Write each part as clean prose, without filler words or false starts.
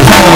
Thank you.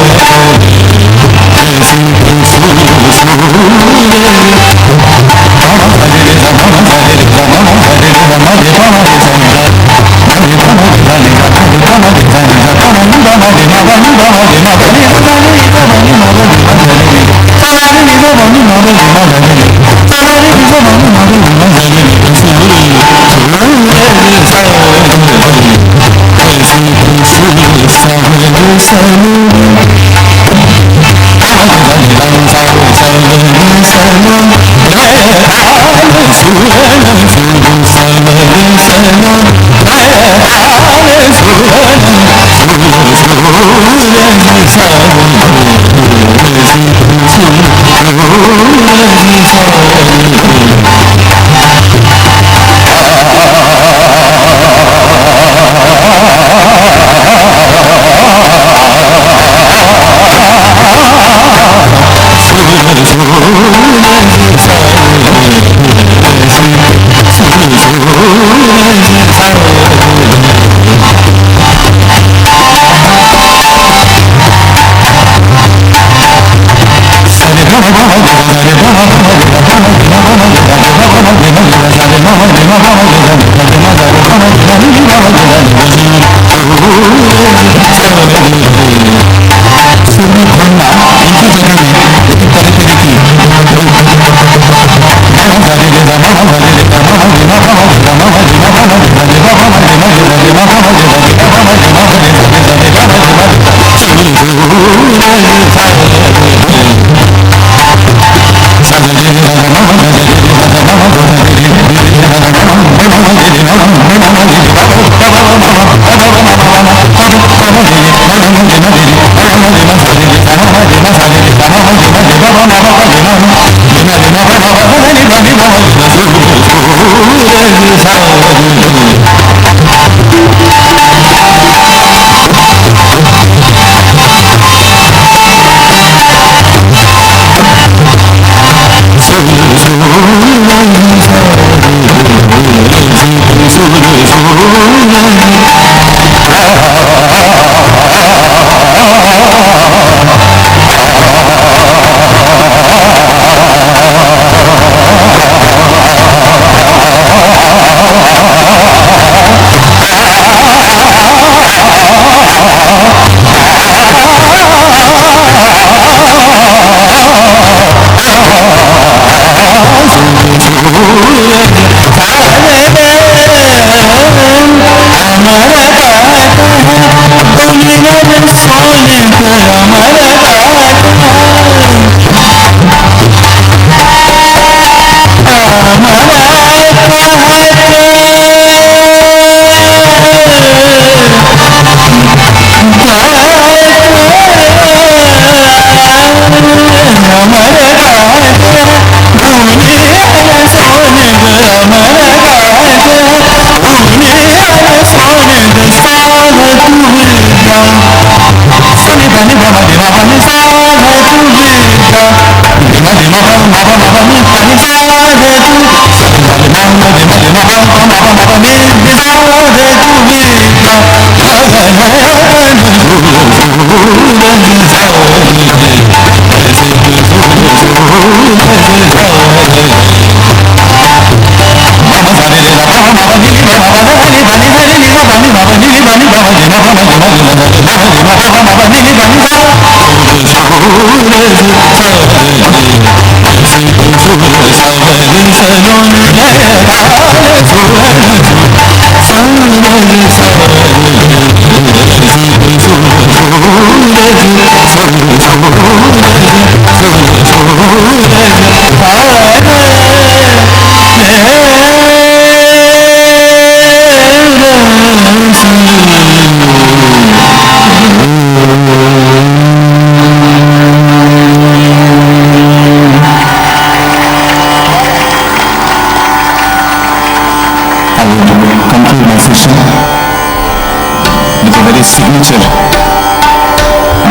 signature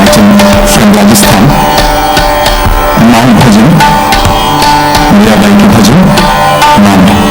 item from Rajasthan, Nand Bhajan, Mirabai ki Bhajan, Nand.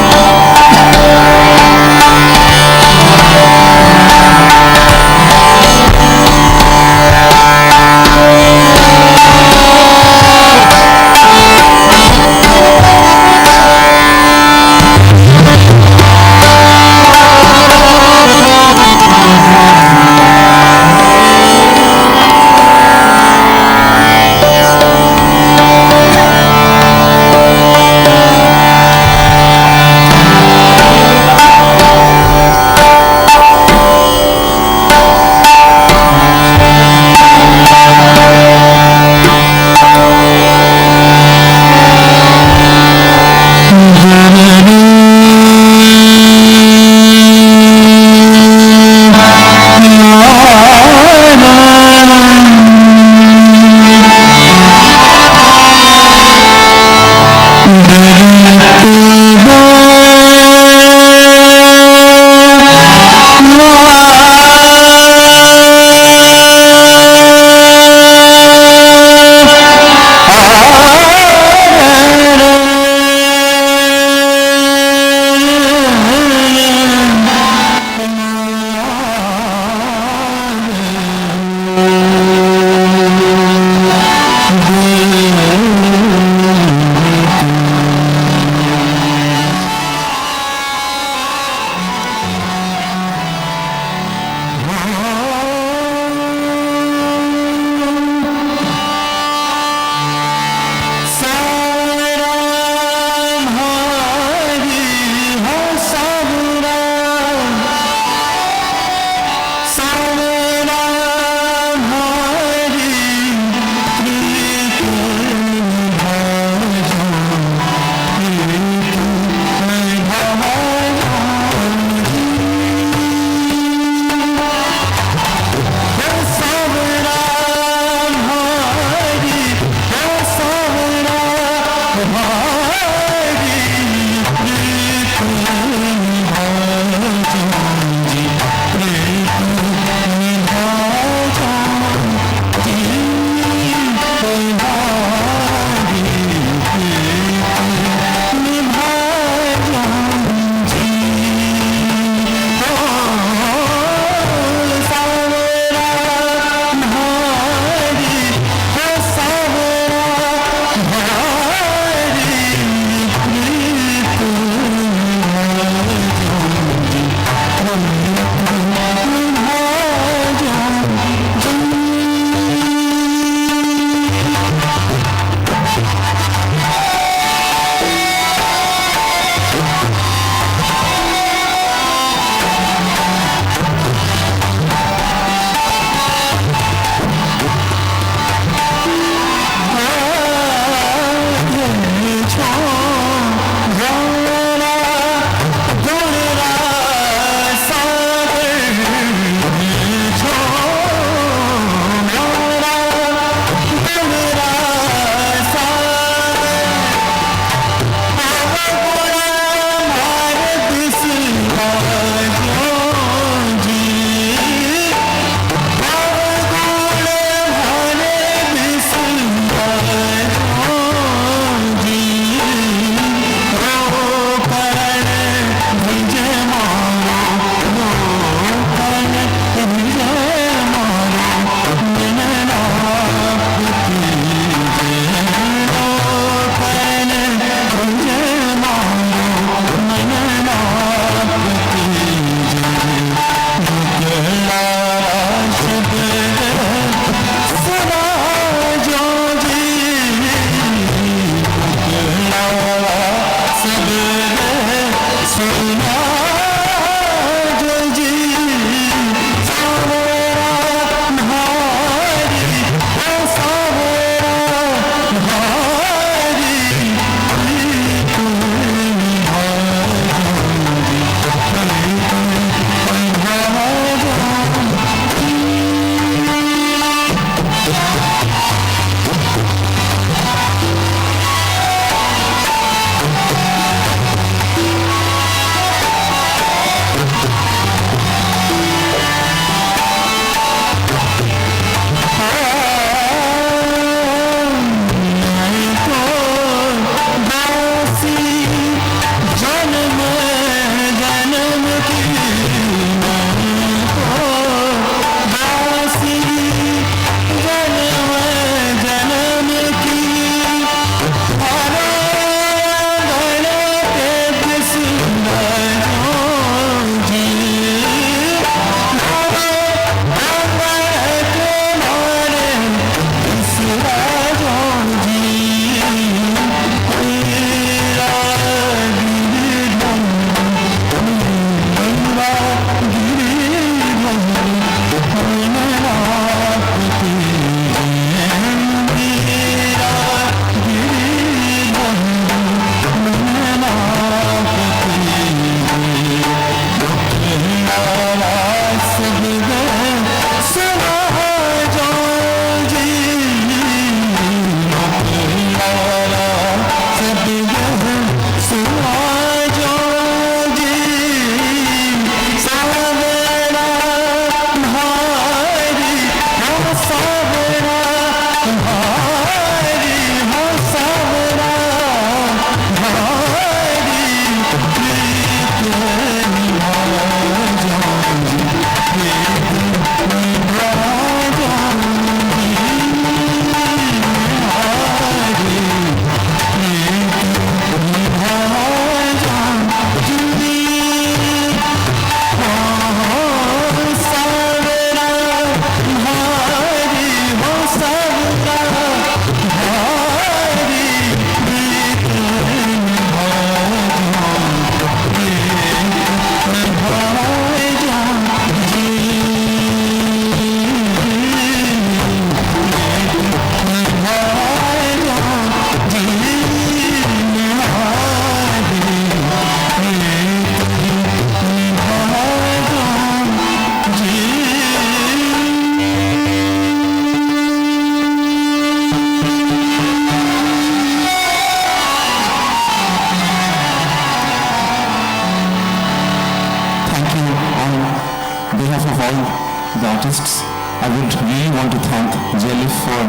I would really want to thank JLIF for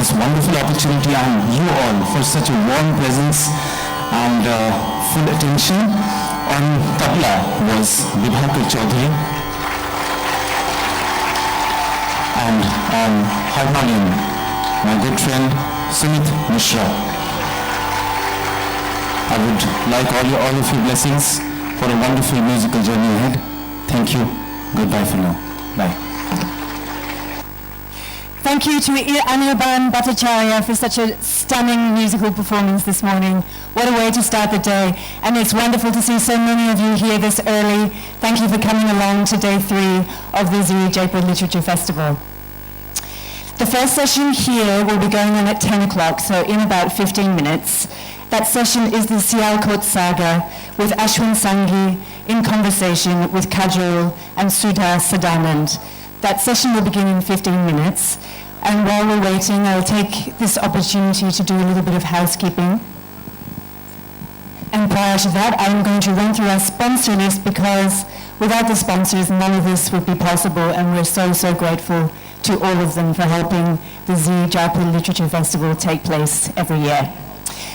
this wonderful opportunity and you all for such a warm presence and full attention. On tabla was Vibhakar Chaudhary and on harmonium my good friend Sumit Mishra. I would like all of your blessings for a wonderful musical journey ahead. Thank you. Goodbye for now. Bye. Thank you to Anirban Bhattacharya for such a stunning musical performance this morning. What a way to start the day. And it's wonderful to see so many of you here this early. Thank you for coming along to day 3 of the Zee Jaipur Literature Festival. The first session here will be going on at 10 o'clock, so in about 15 minutes. That session is the Sialkot Saga with Ashwin Sanghi in conversation with Kajol and Sudha Sadanand. That session will begin in 15 minutes. And while we're waiting, I'll take this opportunity to do a little bit of housekeeping. And prior to that, I'm going to run through our sponsor list because without the sponsors, none of this would be possible. And we're so, so grateful to all of them for helping the Zee Jaipur Literature Festival take place every year.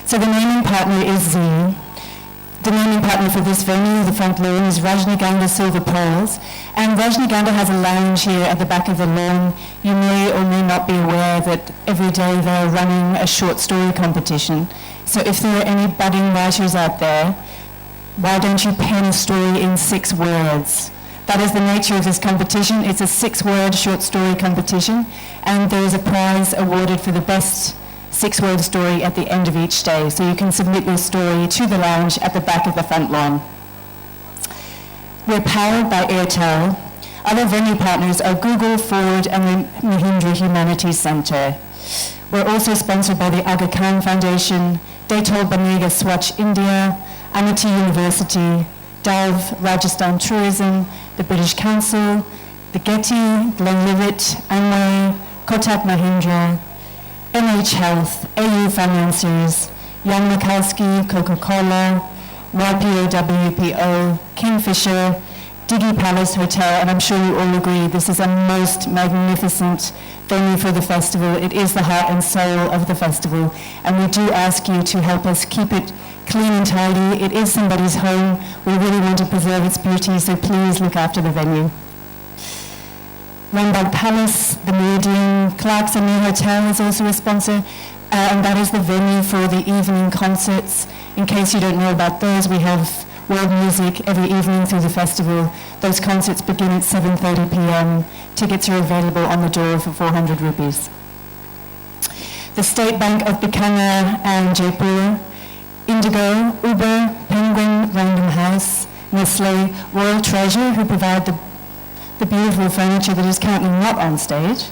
So the naming partner is Zee. The naming partner for this venue, the front lawn, is Rajnigandha Silver Pearls. And Rajnigandha has a lounge here at the back of the lawn. You may or may not be aware that every day they're running a short story competition. So if there are any budding writers out there, why don't you pen a story in 6 words? That is the nature of this competition. It's a 6-word short story competition, and there is a prize awarded for the best 6-word story at the end of each day. So you can submit your story to the lounge at the back of the front lawn. We're powered by Airtel. Other venue partners are Google, Ford, and the Mahindra Humanities Center. We're also sponsored by the Aga Khan Foundation, Detol Banega Swatch India, Amity University, Dove Rajasthan Tourism, the British Council, the Getty, Glenlivet, Amway, Kotak Mahindra, NH Health, AU Financiers, Young Mikowski, Coca-Cola, YPO WPO, Kingfisher, Diggy Palace Hotel, and I'm sure you all agree this is a most magnificent venue for the festival. It is the heart and soul of the festival, and we do ask you to help us keep it clean and tidy. It is somebody's home. We really want to preserve its beauty, so please look after the venue. Rambagh Palace, the Meridian, Clark's Amir Hotel is also a sponsor, and that is the venue for the evening concerts. In case you don't know about those, we have world music every evening through the festival. Those concerts begin at 7:30 p.m. Tickets are available on the door for 400 rupees. The State Bank of Bikaner and Jaipur, Indigo, Uber, Penguin, Random House, Nestle, Royal Treasure, who provide the beautiful furniture that is currently not on stage,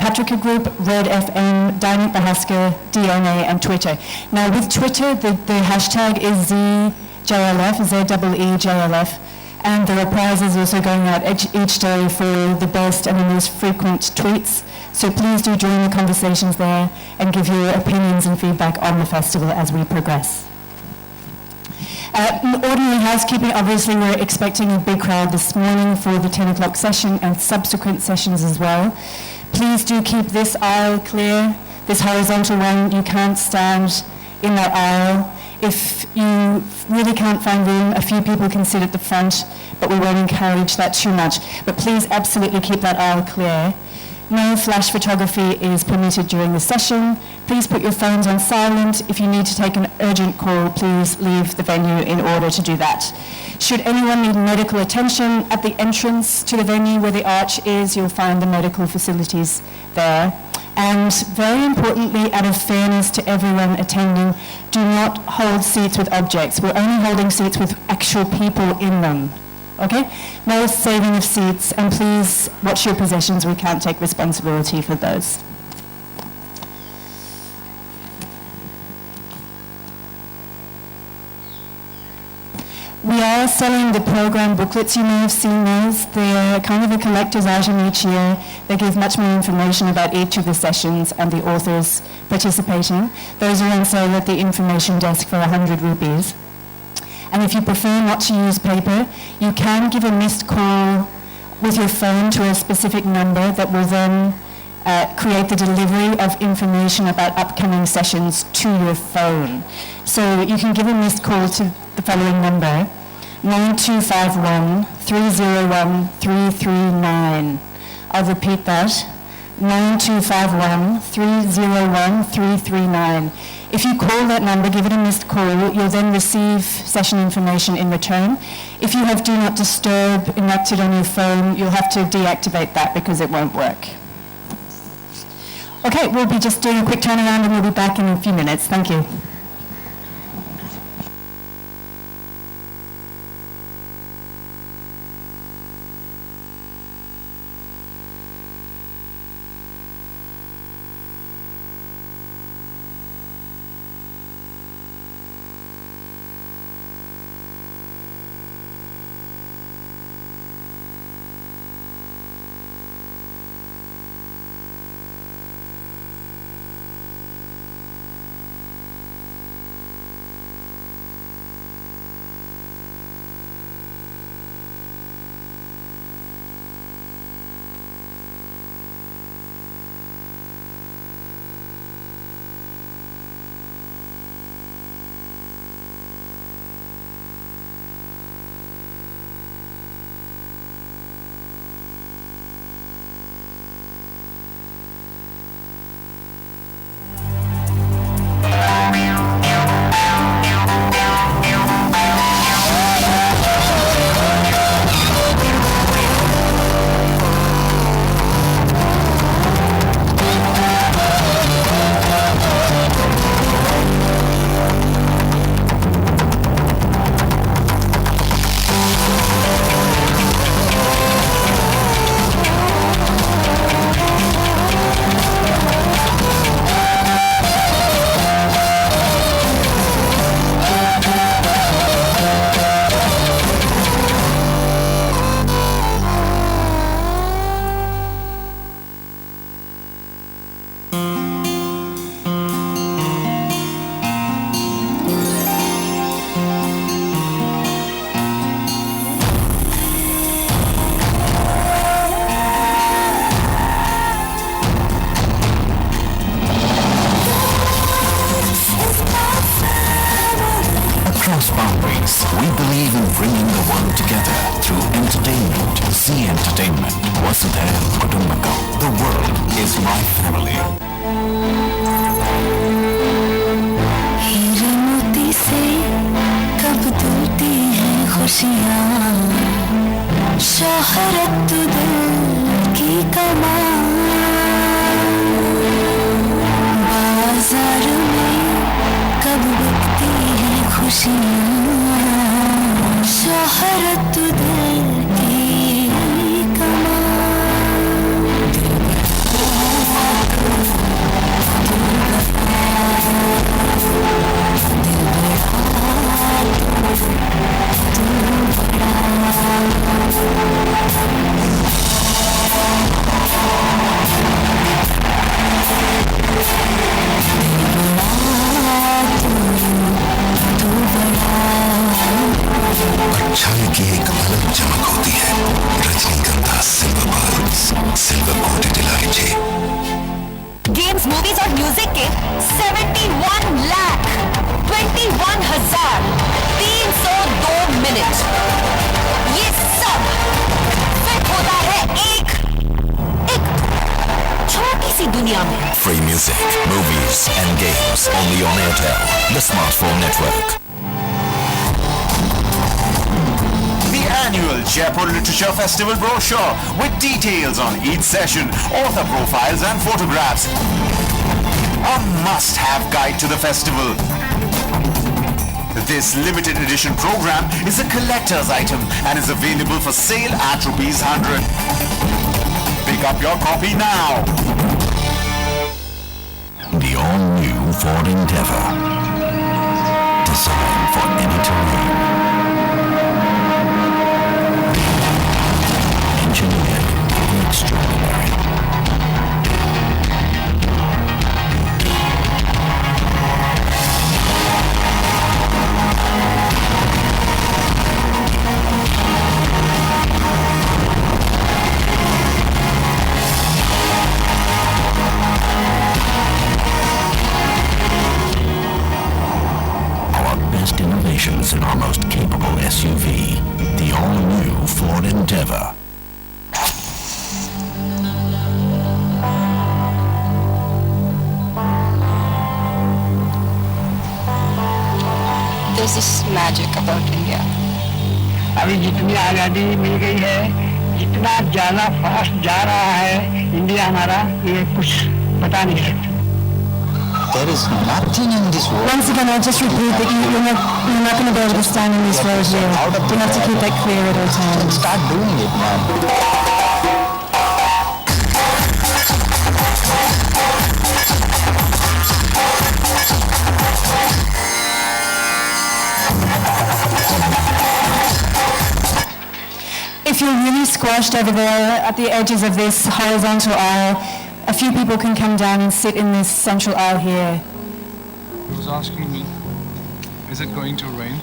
Patrika Group, Red FM, Dynamic Bahaska, DNA, and Twitter. Now with Twitter, the hashtag is ZJLF, ZEEJLF, and there are prizes also going out each day for the best and the most frequent tweets. So please do join the conversations there and give your opinions and feedback on the festival as we progress. Ordinary housekeeping, obviously we're expecting a big crowd this morning for the 10 o'clock session and subsequent sessions as well. Please do keep this aisle clear, this horizontal one. You can't stand in that aisle. If you really can't find room, a few people can sit at the front, but we won't encourage that too much. But please absolutely keep that aisle clear. No flash photography is permitted during the session. Please put your phones on silent. If you need to take an urgent call, please leave the venue in order to do that. Should anyone need medical attention, at the entrance to the venue where the arch is, you'll find the medical facilities there. And very importantly, out of fairness to everyone attending, do not hold seats with objects. We're only holding seats with actual people in them. Okay? No saving of seats, and please watch your possessions. We can't take responsibility for those. We are selling the program booklets. You may have seen those. They're kind of a collector's item each year. They give much more information about each of the sessions and the authors participating. Those are on sale at the information desk for 100 rupees. And if you prefer not to use paper, you can give a missed call with your phone to a specific number that will then create the delivery of information about upcoming sessions to your phone. So you can give a missed call to the following number, 9251 301 339. I'll repeat that, 9251 301 339. If you call that number, give it a missed call, you'll then receive session information in return. If you have Do Not Disturb enacted on your phone, you'll have to deactivate that because it won't work. Okay, we'll be just doing a quick turnaround and we'll be back in a few minutes. Thank you. We believe in bringing the world together through entertainment. Z Entertainment. Vasudhaiva Kutumbakam. The world is my family. हीरे मोती से कब दूती हैं खुशियाँ, शोहरत तो दिल की कमां, बाजार में कब बिकती हैं खुशियाँ, शोहरत तो दिल की कमां। अच्छाई की एक अलग चमक होती है। रजनीगंधा सिल्वर बल्ब्स, सिल्वर कोटेड इलायची। गेम्स, मूवीज और म्यूजिक के 71,21,302 मिनट, ये सब फिट होता है एक छोटी सी दुनिया में। Free music, movies and games only on Airtel, the smartphone network. Annual Jaipur Literature Festival brochure with details on each session, author profiles and photographs. A must-have guide to the festival. This limited edition program is a collector's item and is available for sale at ₹100. Pick up your copy now. The all-new Ford Endeavour. Designed for any terrain. Engineered to be extraordinary. there's this magic about India. अभी जितनी आज़ादी मिल गई है, जितना ज़्यादा fast जा रहा है इंडिया हमारा, ये कुछ पता नहीं सकता. There is nothing in this world. Once again, I'll just repeat that you're not going to be able to stand in this road here. You have to keep that clear at all times. Start doing it, man. If you're really squashed over there at the edges of this horizontal aisle, a few people can come down and sit in this central aisle here. He was asking me, is it going to rain?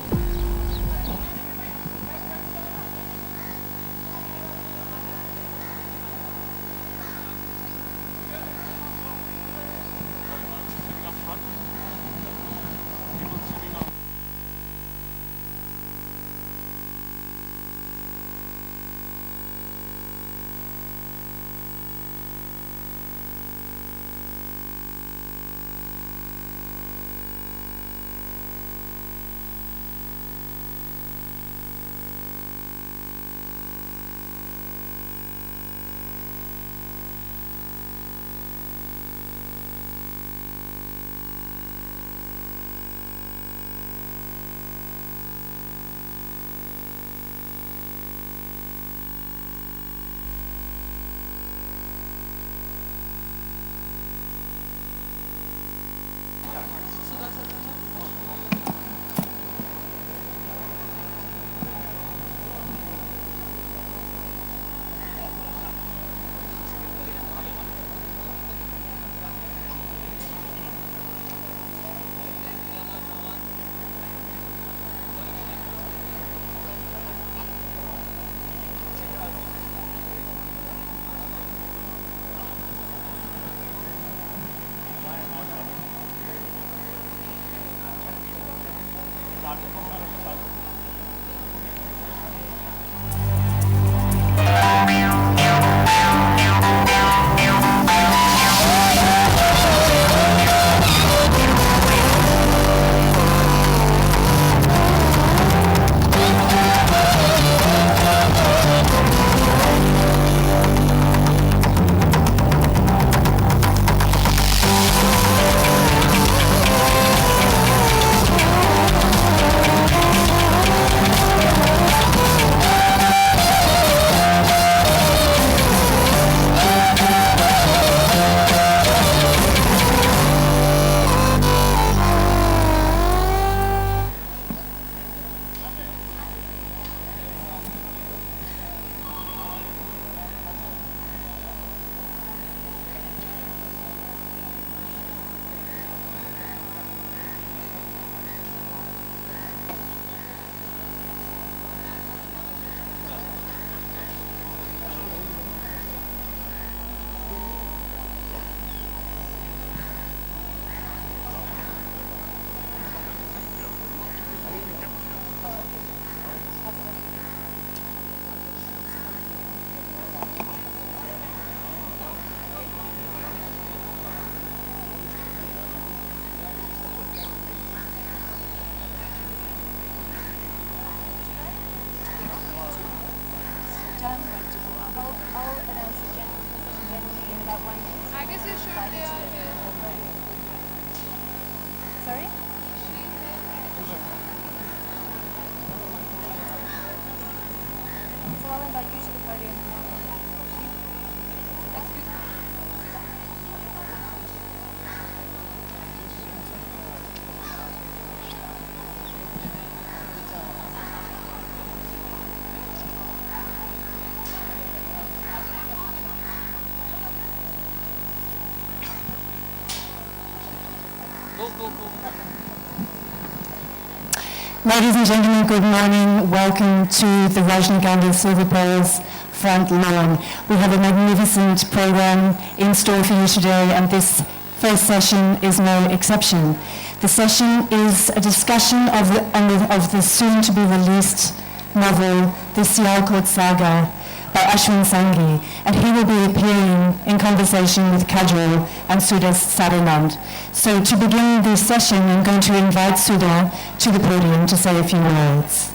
Ladies and gentlemen, good morning. Welcome to the Rajnigandah Silver Pearls front lawn. We have a magnificent program in store for you today, and this first session is no exception. The session is a discussion of the soon-to-be-released novel, The Sialkot Saga, by Ashwin Sanghi, and he will be appearing in conversation with Kajol and Sudha Sadanand. So to begin this session, I'm going to invite Sudha to the podium to say a few words.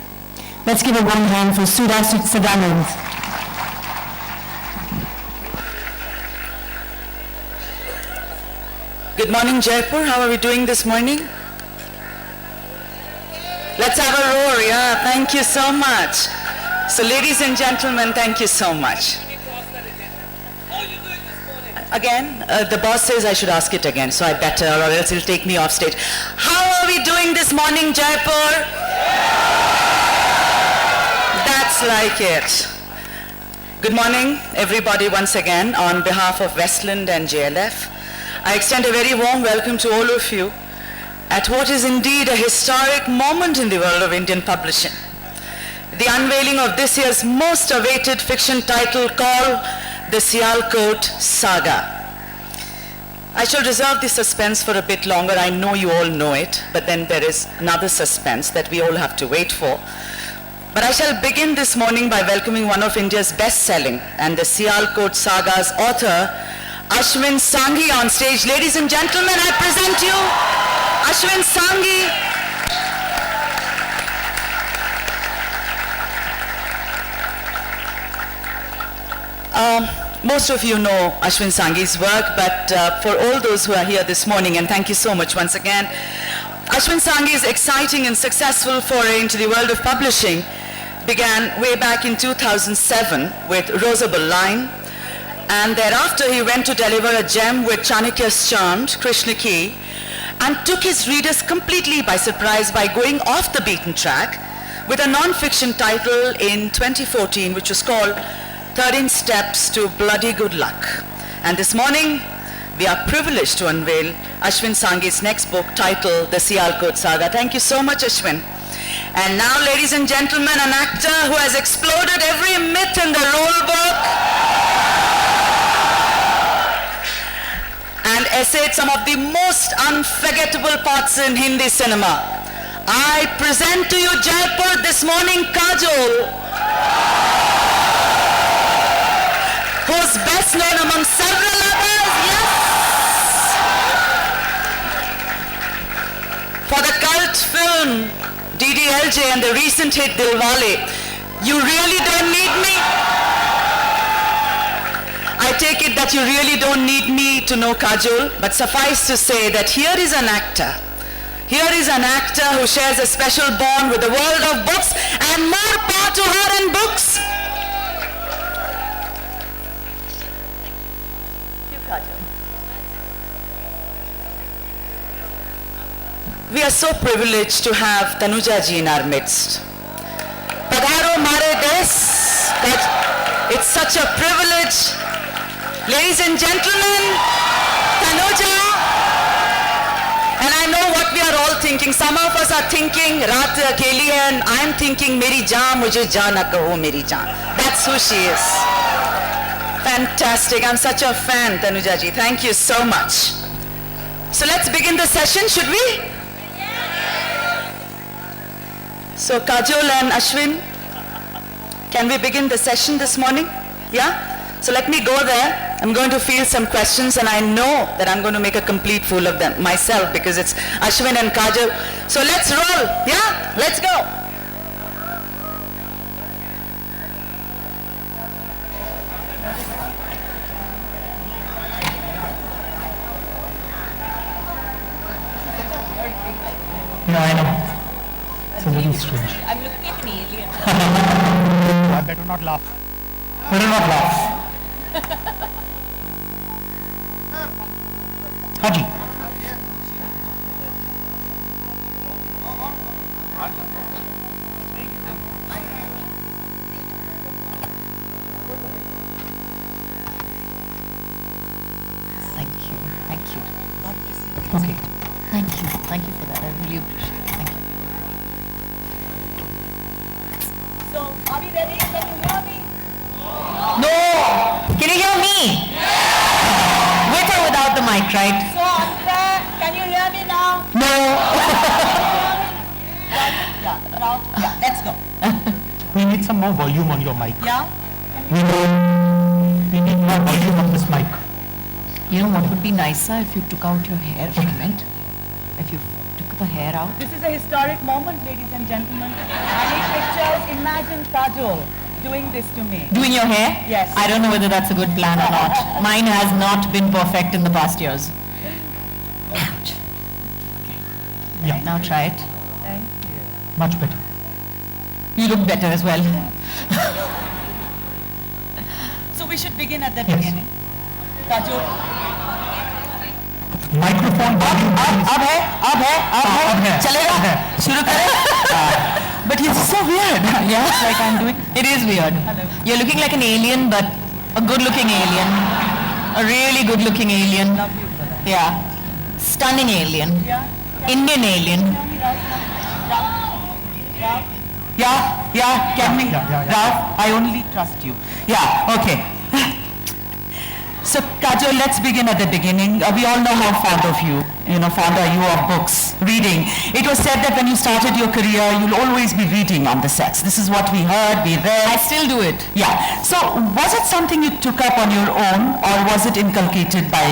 Let's give a warm hand for Sudha Sadanand. Good morning, Jaipur. How are we doing this morning? Let's have a roar, yeah. Thank you so much. So ladies and gentlemen, thank you so much. Again, the boss says I should ask it again, so I better, or else he'll take me off stage. How are we doing this morning, Jaipur? That's like it. Good morning, everybody, once again. On behalf of Westland and JLF, I extend a very warm welcome to all of you at what is indeed a historic moment in the world of Indian publishing. The unveiling of this year's most awaited fiction title called The Sialkot Saga. I shall reserve the suspense for a bit longer. I know you all know it, but then there is another suspense that we all have to wait for. But I shall begin this morning by welcoming one of India's best-selling and the Sialkot Saga's author, Ashwin Sanghi, on stage. Ladies and gentlemen, I present you Ashwin Sanghi. Most of you know Ashwin Sanghi's work, but for all those who are here this morning, and thank you so much once again, Ashwin Sanghi's exciting and successful foray into the world of publishing began way back in 2007 with Rosable Line, and thereafter he went to deliver a gem with Chanakya's Charmed, Krishna Ki, and took his readers completely by surprise by going off the beaten track with a non-fiction title in 2014, which was called 13 Steps to Bloody Good Luck. And this morning, we are privileged to unveil Ashwin Sanghi's next book titled The Sialkot Saga. Thank you so much, Ashwin. And now, ladies and gentlemen, an actor who has exploded every myth in the rule book and essayed some of the most unforgettable parts in Hindi cinema. I present to you, Jaipur, this morning, Kajol, who's best known among several others, yes, for the cult film DDLJ and the recent hit Dilwale. You really don't need me? I take it that you really don't need me to know Kajol, but suffice to say that here is an actor. Here is an actor who shares a special bond with the world of books, and more power to her in books. We are so privileged to have Tanuja ji in our midst. Padharo mare des, that it's such a privilege. Ladies and gentlemen, Tanuja, and I know what we are all thinking. Some of us are thinking, Raat Akeli hai, and I'm thinking, Meri jaan, mujhe jaan na kaho, Meri jaan. That's who she is. Fantastic. I'm such a fan, Tanuja ji. Thank you so much. So let's begin the session, should we? So Kajol and Ashwin, can we begin the session this morning? Yeah? So let me go there. I'm going to field some questions, and I know that I'm going to make a complete fool of them myself because it's Ashwin and Kajol. So let's roll. Yeah? Let's go. No, I know. It's a little strange. I'm looking at an alien. I better not laugh. Better not laugh. Haji. Thank you. Thank you. Okay. Thank you. Thank you for that. I really appreciate it. Thank you. So, are we ready? Can you hear me? No! Can you hear me? Yeah! With or without the mic, right? So, unfair. Can you hear me now? No! Yeah, now, yeah, let's go. We need some more volume on your mic. Yeah? Can We need more volume on this mic. You know what would be nicer if you took out your hair for a minute? If you took the hair out. This is a historic moment, ladies and gentlemen. I need pictures. Imagine Kajol doing this to me. Doing your hair? Yes. I don't know whether that's a good plan or not. Mine has not been perfect in the past years. Ouch. Okay. Yeah. Now try it. Thank you. Much better. You look better as well. So we should begin at the Yes. beginning. Kajol. Microphone volume. अब है चलेगा शुरू करें but he's so weird yeah like I'm doing it is weird. Hello. You're looking like an alien but a good looking alien, a really good looking alien. Love you for that. Yeah, stunning alien. Yeah. Indian alien. Yeah, can we? Yeah. Ralph, I only trust you. Yeah, okay. So, Kajol, let's begin at the beginning. We all know how fond are you of books, reading. It was said that when you started your career, you'll always be reading on the sets. This is what we heard, we read. I still do it. Yeah. So, was it something you took up on your own, or was it inculcated by,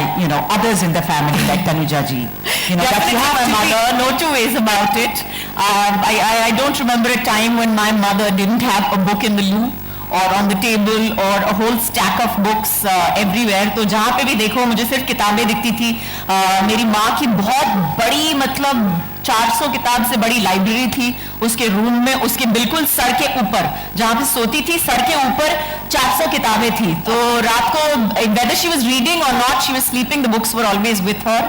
others in the family, like Tanuja ji? That you have my to mother, no two ways about it. I don't remember a time when my mother didn't have a book in the loo or on the table or a whole stack of books everywhere. तो जहाँ पे भी देखो मुझे सिर्फ किताबें दिखती थी. मेरी माँ की बहुत बड़ी 400 किताब से बड़ी लाइब्रेरी थी उसके रूम में, उसके बिल्कुल सर के ऊपर जहाँ पे सोती थी सर के ऊपर 400 किताबें थी. तो रात को whether she was reading or not, she was sleeping, the books were always with her,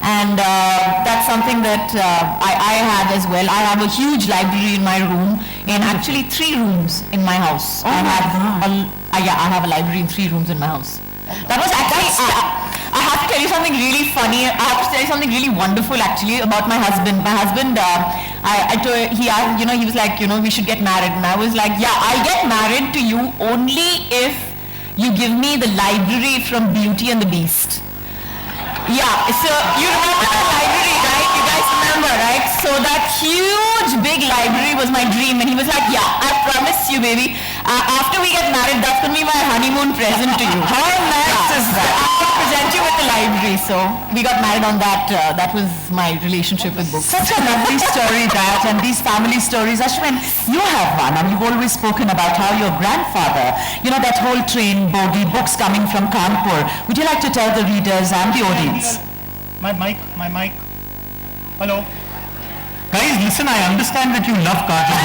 and that's something that I have as well. I have a huge library in my room, in actually 3 rooms in my house. I have a library in 3 rooms in my house. That was actually I have to tell you something really funny. I have to tell you something really wonderful actually about my husband. My husband, he was like, we should get married. And I was like, yeah, I'll get married to you only if you give me the library from Beauty and the Beast. Yeah, so you remember that library, right? You guys remember, right? So that huge big library was my dream. And he was like, yeah, I promise you, baby. After we get married, that's going to be my honeymoon present to you. How nice is that? I'll present you with the library. So we got married on that. That was my relationship with books. Such a lovely story, that, and these family stories. Ashwin, you have one, and you've always spoken about how your grandfather, that whole train, bogie, books coming from Kanpur. Would you like to tell the readers and the audience? My mic. Hello. Guys, listen, I understand that you love Kajol.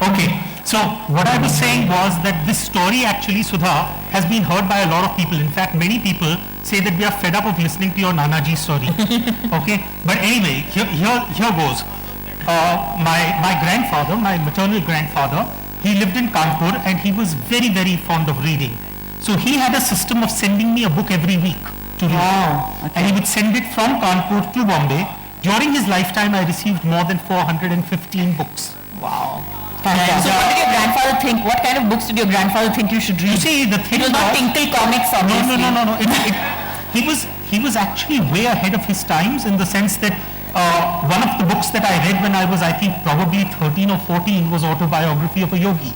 Okay, so what I was saying was that this story actually, Sudha, has been heard by a lot of people. In fact, many people say that we are fed up of listening to your Nanaji story. Okay, but anyway, here goes. My grandfather, my maternal grandfather, he lived in Kanpur and he was very, very fond of reading. So he had a system of sending me a book every week to read. Wow. Okay. And he would send it from Kanpur to Bombay. During his lifetime, I received more than 415 books. Wow. So what did your grandfather think? What kind of books did your grandfather think you should read? You see, the thing it was not Tinkle Comics, obviously. No. He was actually way ahead of his times, in the sense that one of the books that I read when I was, I think, probably 13 or 14 was Autobiography of a Yogi.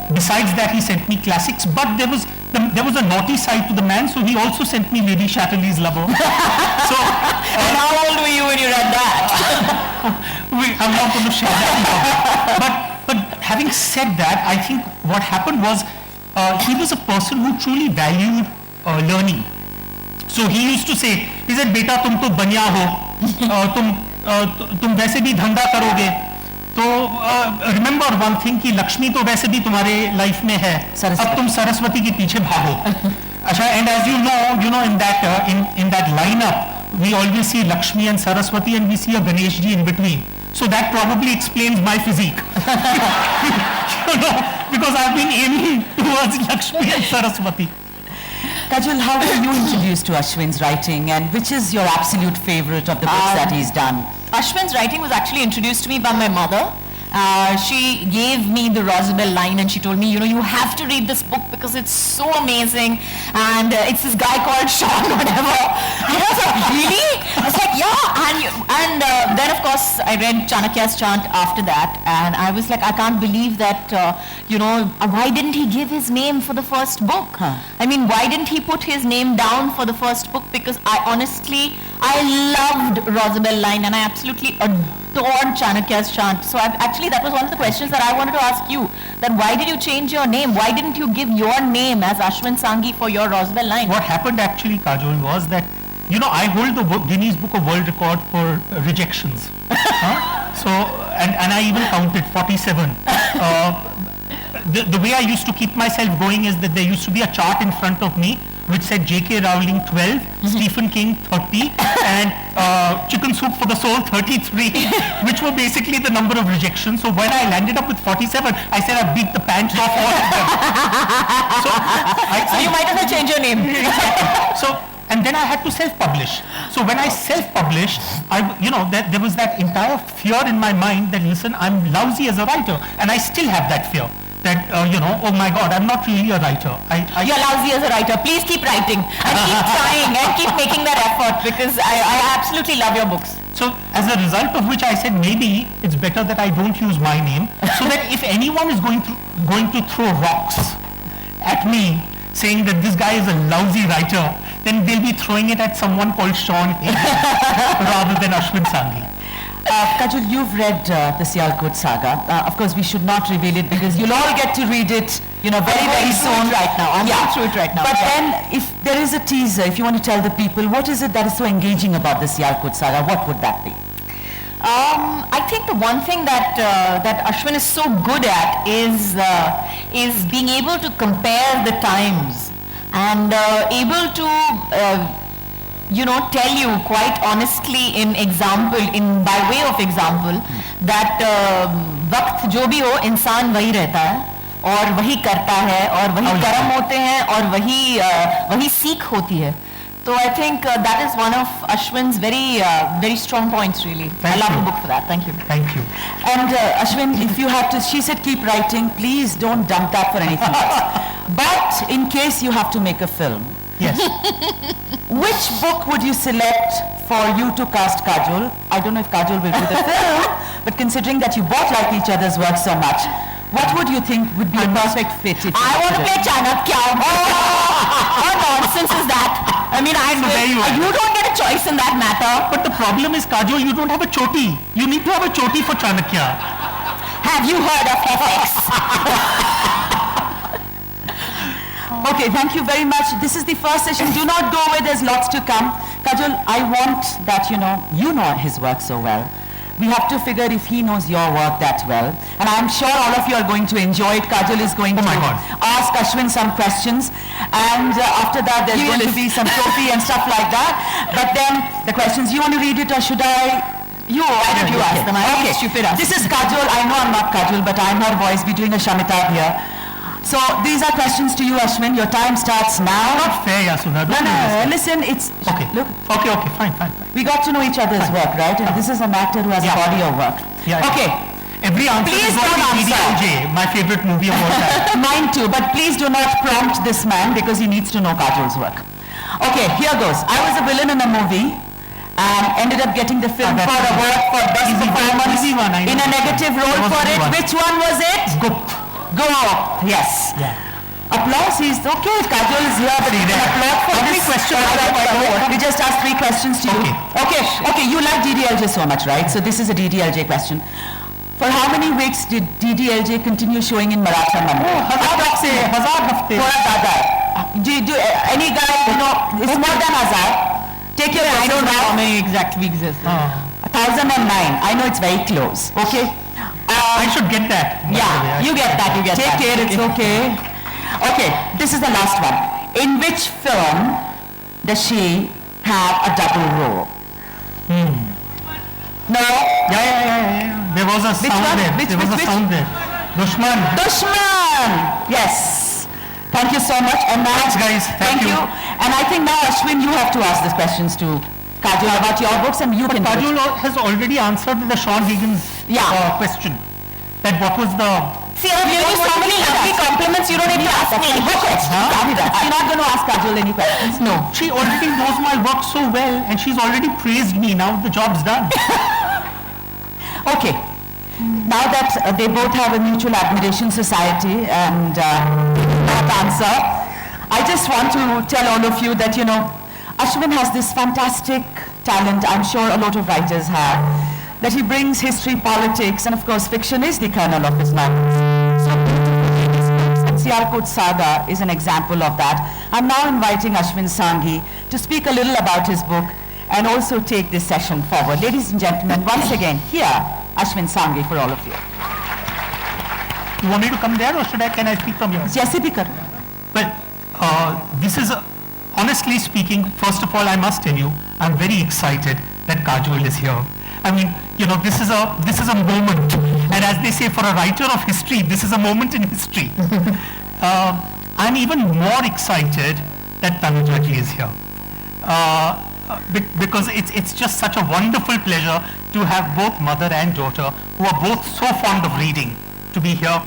Besides that, he sent me classics, but there was a naughty side to the man, so he also sent me Lady Chatterley's Lover. And how old were you when you read that? I'm not going to share that. But having said that, I think what happened was he was a person who truly valued learning. So he used to say, he said, "Beta, tum to banya ho, tum वैसे भी धंधा करोगे." तो remember one thing कि लक्ष्मी तो वैसे भी तुम्हारे लाइफ में है, अब तुम सरस्वती के पीछे भागो. अच्छा, and as you know in that lineup we always see Lakshmi and Saraswati, and we see a Ganesh ji in between. So that probably explains my physique. Because I've been aiming towards Lakshmi and Saraswati. Kajol, how were you introduced to Ashwin's writing, and which is your absolute favorite of the books that he's done? Ashwin's writing was actually introduced to me by my mother, she gave me the Rosabelle line and she told me, you have to read this book because it's so amazing, and it's this guy called Sean whatever. And I was like, really? I was like, yeah. And then of course I read Chanakya's Chant after that, and I was like, I can't believe that, why didn't he give his name for the first book? I mean, why didn't he put his name down for the first book? Because I loved Rosabelle line and I absolutely adored Chanakya's Chant. So that was one of the questions that I wanted to ask you, that why did you change your name? Why didn't you give your name as Ashwin Sanghi for your Rosabelle line? What happened actually, Kajol, was that, I hold the Guinness Book of World Record for rejections. So, and I even counted 47. The way I used to keep myself going is that there used to be a chart in front of me which said J.K. Rowling 12, Stephen King 30, and Chicken Soup for the Soul 33, which were basically the number of rejections. So when I landed up with 47, I said I beat the pants off all of them. So you might as well change your name. And then I had to self-publish. So when I self-published, there was that entire fear in my mind that, listen, I'm lousy as a writer, and I still have that fear. That, oh my God, I'm not really a writer. You're lousy as a writer. Please keep writing and keep trying and keep making that effort, because I absolutely love your books. So as a result of which I said, maybe it's better that I don't use my name, so that if anyone is going to throw rocks at me saying that this guy is a lousy writer, then they'll be throwing it at someone called Sean rather than Ashwin Sanghi. Kajol, you've read the Sialkot saga. Of course, we should not reveal it because you'll all get to read it, very soon. Right now, I'm going through it right now. But then, if there is a teaser, if you want to tell the people, what is it that is so engaging about the Sialkot saga? What would that be? I think the one thing that Ashwin is so good at is being able to compare the times and able to tell you quite honestly by way of example that वक्त जो भी हो इंसान वही रहता है और वही करता है और वही कर्म होते हैं और वही सीख होती है. So I think that is one of Ashwin's very strong points, really. I love the book for that. Thank you. Thank you. And Ashwin, if you have to, she said keep writing, please don't dump that for anything else. But in case you have to make a film, yes. Which book would you select for you to cast Kajol? I don't know if Kajol will do the film, but considering that you both like each other's work so much, what would you think would be a perfect fit? I want to play Chanakya. What nonsense is that? I mean, you don't get a choice in that matter. But the problem is, Kajol, you don't have a choti. You need to have a choti for Chanakya. Have you heard of FX? Okay, thank you very much. This is the first session. Do not go away, there's lots to come. Kajol, I want that you know his work so well. We have to figure if he knows your work that well. And I'm sure all of you are going to enjoy it. Kajol is going to ask Ashwin some questions. And after that, there's going to be some trophy and stuff like that. But then, the questions, you want to read it or should I? Why don't you ask them? Okay. Stupid ask. This is Kajol. I know I'm not Kajol, but I'm her voice. We're doing a Shamita here. So these are questions to you, Ashwin. Your time starts now. Not fair, Yasudha. No. Listen, it's okay. Look. Okay. Fine. We got to know each other's work, right? And this is an actor who has a body of work. Yeah. Okay. Every answer please is going to be DDLJ, my favorite movie of all time. Mine too. But please do not prompt this man because he needs to know Kajol's work. Okay, here goes. I was a villain in a movie and ended up getting the film for award for best performance in a negative role for it. Which one was it? Go. Yes. Yeah. Applause is okay. Kajol is here, but applause for this question. We just asked 3 questions to you. Okay. You like DDLJ so much, right? So this is a DDLJ question. For how many weeks did DDLJ continue showing in Maratha Mandir? Do any guy, it's more than 1,000. Take your I don't know how many exact weeks is. 1,009. I know it's very close. Okay. I should get that. Yeah, you get that. Take care. It's okay. Okay, this is the last one. In which film does she have a double role? No? Yeah. There was a sound there. There was a sound there. Dushman. Yes. Thank you so much. And now, thanks, guys. Thank you. And I think now, Ashwin, you have to ask these questions to Kajol about your books, and you can. Kajol has already answered the Sean Higgins question. that what was the... See, I've given you so many lovely compliments, you don't need to ask me any questions. You're not going to ask Kajol any questions? No. She already knows my work so well and she's already praised me. Now the job's done. Okay. Now that they both have a mutual admiration society and that answer, I just want to tell all of you that, Ashwin has this fantastic talent, I'm sure a lot of writers have, that he brings history, politics, and of course fiction is the kernel of his novels. So Sialkot Saga is an example of that. I'm now inviting Ashwin Sanghi to speak a little about his book and also take this session forward. Ladies and gentlemen, once again, here, Ashwin Sanghi for all of you. You want me to come there or can I speak from here? Jaise bhi karo. Well, this is, honestly speaking, first of all, I must tell you, I'm very excited that Kajol is here. I mean, this is a moment, and as they say, for a writer of history, this is a moment in history. I'm even more excited that Tanuja ji is here, because it's just such a wonderful pleasure to have both mother and daughter, who are both so fond of reading, to be here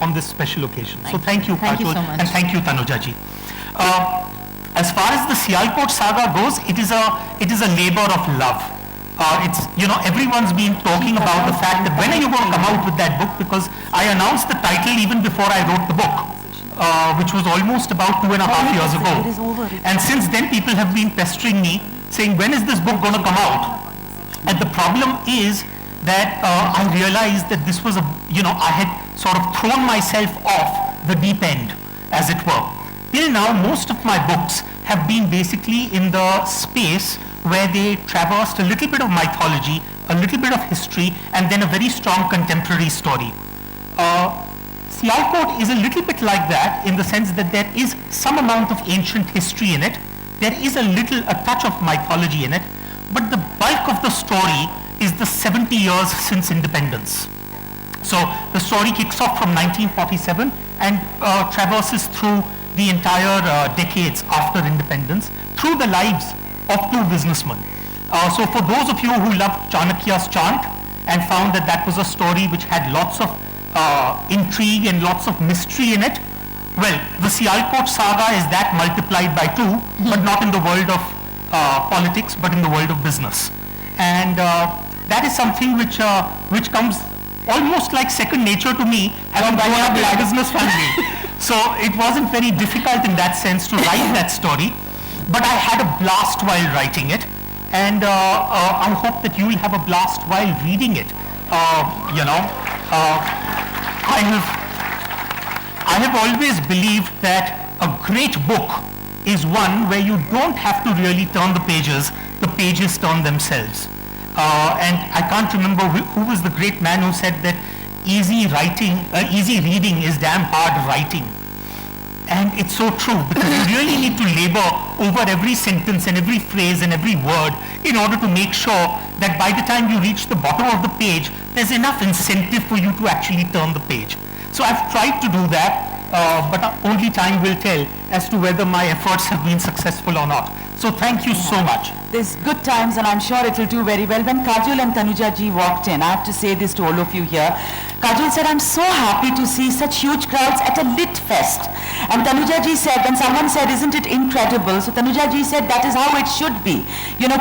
on this special occasion. So thank you, Kajol, and thank you, Tanuja ji. As far as the Sialkot Saga goes, it is a labor of love. Everyone's been talking about the fact that when are you going to come out with that book, because I announced the title even before I wrote the book, which was almost about 2.5 years ago. And since then people have been pestering me saying, when is this book going to come out? And the problem is that I realized that this was I had sort of thrown myself off the deep end, as it were. Till now, most of my books have been basically in the space where they traversed a little bit of mythology, a little bit of history, and then a very strong contemporary story. Sialkot is a little bit like that in the sense that there is some amount of ancient history in it. There is a touch of mythology in it, but the bulk of the story is the 70 years since independence. So the story kicks off from 1947 and traverses through the entire decades after independence through the lives of two businessmen. So for those of you who loved Chanakya's chant and found that was a story which had lots of intrigue and lots of mystery in it, well, the Sialkot Saga is that multiplied by 2, but not in the world of politics, but in the world of business. And that is something which comes almost like second nature to me, having grown up in a business family. So it wasn't very difficult in that sense to write that story, but I had a blast while writing it, and I hope that you will have a blast while reading it. I have always believed that a great book is one where you don't have to really turn the pages turn themselves. And I can't remember who was the great man who said that easy reading is damn hard writing. And it's so true, because you really need to labor over every sentence and every phrase and every word in order to make sure that by the time you reach the bottom of the page, there's enough incentive for you to actually turn the page. So I've tried to do that, but only time will tell as to whether my efforts have been successful or not. So thank you so much. There's good times, and I'm sure it will do very well. When Kajol and Tanuja ji walked in, I have to say this to all of you here, Kajol said, I'm so happy to see such huge crowds at a lit fest. And Tanuja ji said, when someone said, isn't it incredible? So Tanuja ji said, that is how it should be.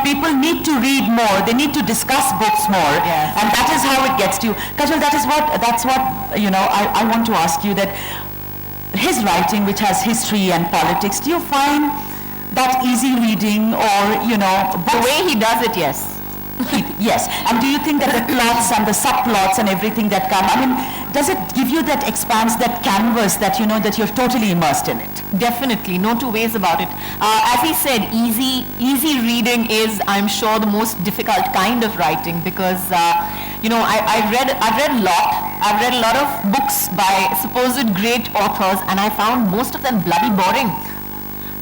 People need to read more, they need to discuss books more, and that is how it gets to you. Kajol, that's what I want to ask you, that his writing, which has history and politics, do you find that easy reading, or the way he does it? Yes. Yes. And do you think that the plots and the subplots and everything that come, does it give you that expanse, that canvas that that you're totally immersed in it? Definitely, no two ways about it. As he said, easy reading is, I'm sure, the most difficult kind of writing, because I've read a lot. I've read a lot of books by supposed great authors, and I found most of them bloody boring.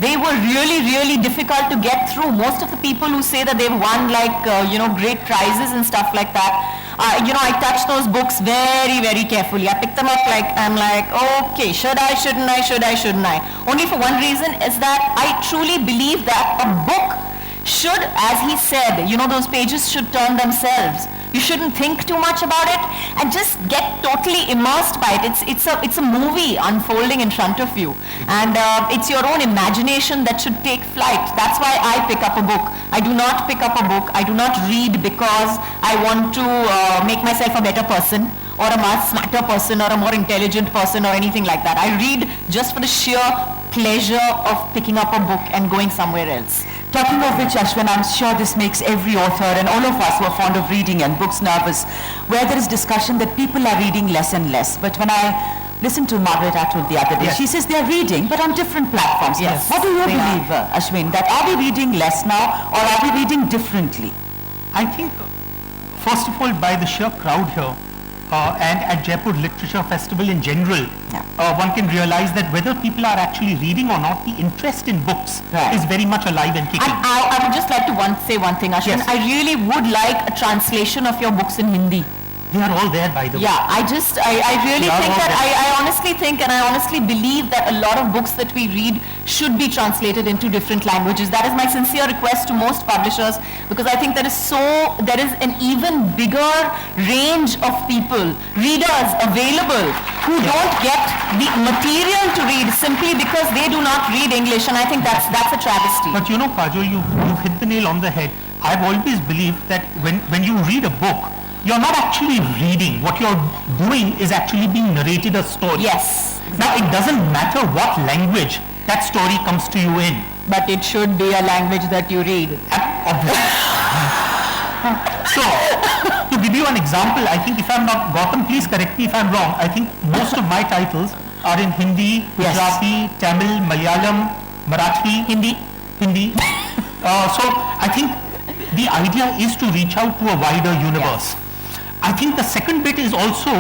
They were really, really difficult to get through. Most of the people who say that they've won great prizes and stuff like that, I touch those books very, very carefully. I pick them up I'm like, okay, should I, shouldn't I? Only for one reason, is that I truly believe that a book should, as he said, those pages should turn themselves. You shouldn't think too much about it and just get totally immersed by it. It's a movie unfolding in front of you, and it's your own imagination that should take flight. That's why I pick up a book. I do not pick up a book. I do not read because I want to make myself a better person, or a much smarter person, or a more intelligent person, or anything like that. I read just for the sheer pleasure of picking up a book and going somewhere else. Talking of which, Ashwin, I'm sure this makes every author and all of us who are fond of reading and books nervous, where there is discussion that people are reading less and less. But when I listened to Margaret Atwood the other day, she says they're reading, but on different platforms. Yes, what do you believe, Ashwin, that are we reading less now, or are we reading differently? I think, first of all, by the sheer crowd here, and at Jaipur Literature Festival in general, one can realize that whether people are actually reading or not, the interest in books is very much alive and kicking. I would just like to say one thing, Ashwin. Yes. I really would like a translation of your books in Hindi. They are all there, by the way. Yeah, I really think that, I honestly think and I honestly believe that a lot of books that we read should be translated into different languages. That is my sincere request to most publishers, because I think there is an even bigger range of people, readers available, who don't get the material to read simply because they do not read English, and I think that's a travesty. But you know, Kajol, you've hit the nail on the head. I've always believed that when you read a book, you're not actually reading. What you're doing is actually being narrated a story. Yes. Now, it doesn't matter what language that story comes to you in. But it should be a language that you read. So, to give you an example, I think if I'm not, Gautam, please correct me if I'm wrong, I think most of my titles are in Hindi, Gujarati, Tamil, Malayalam, Marathi. Hindi. So, I think the idea is to reach out to a wider universe. I think the second bit is also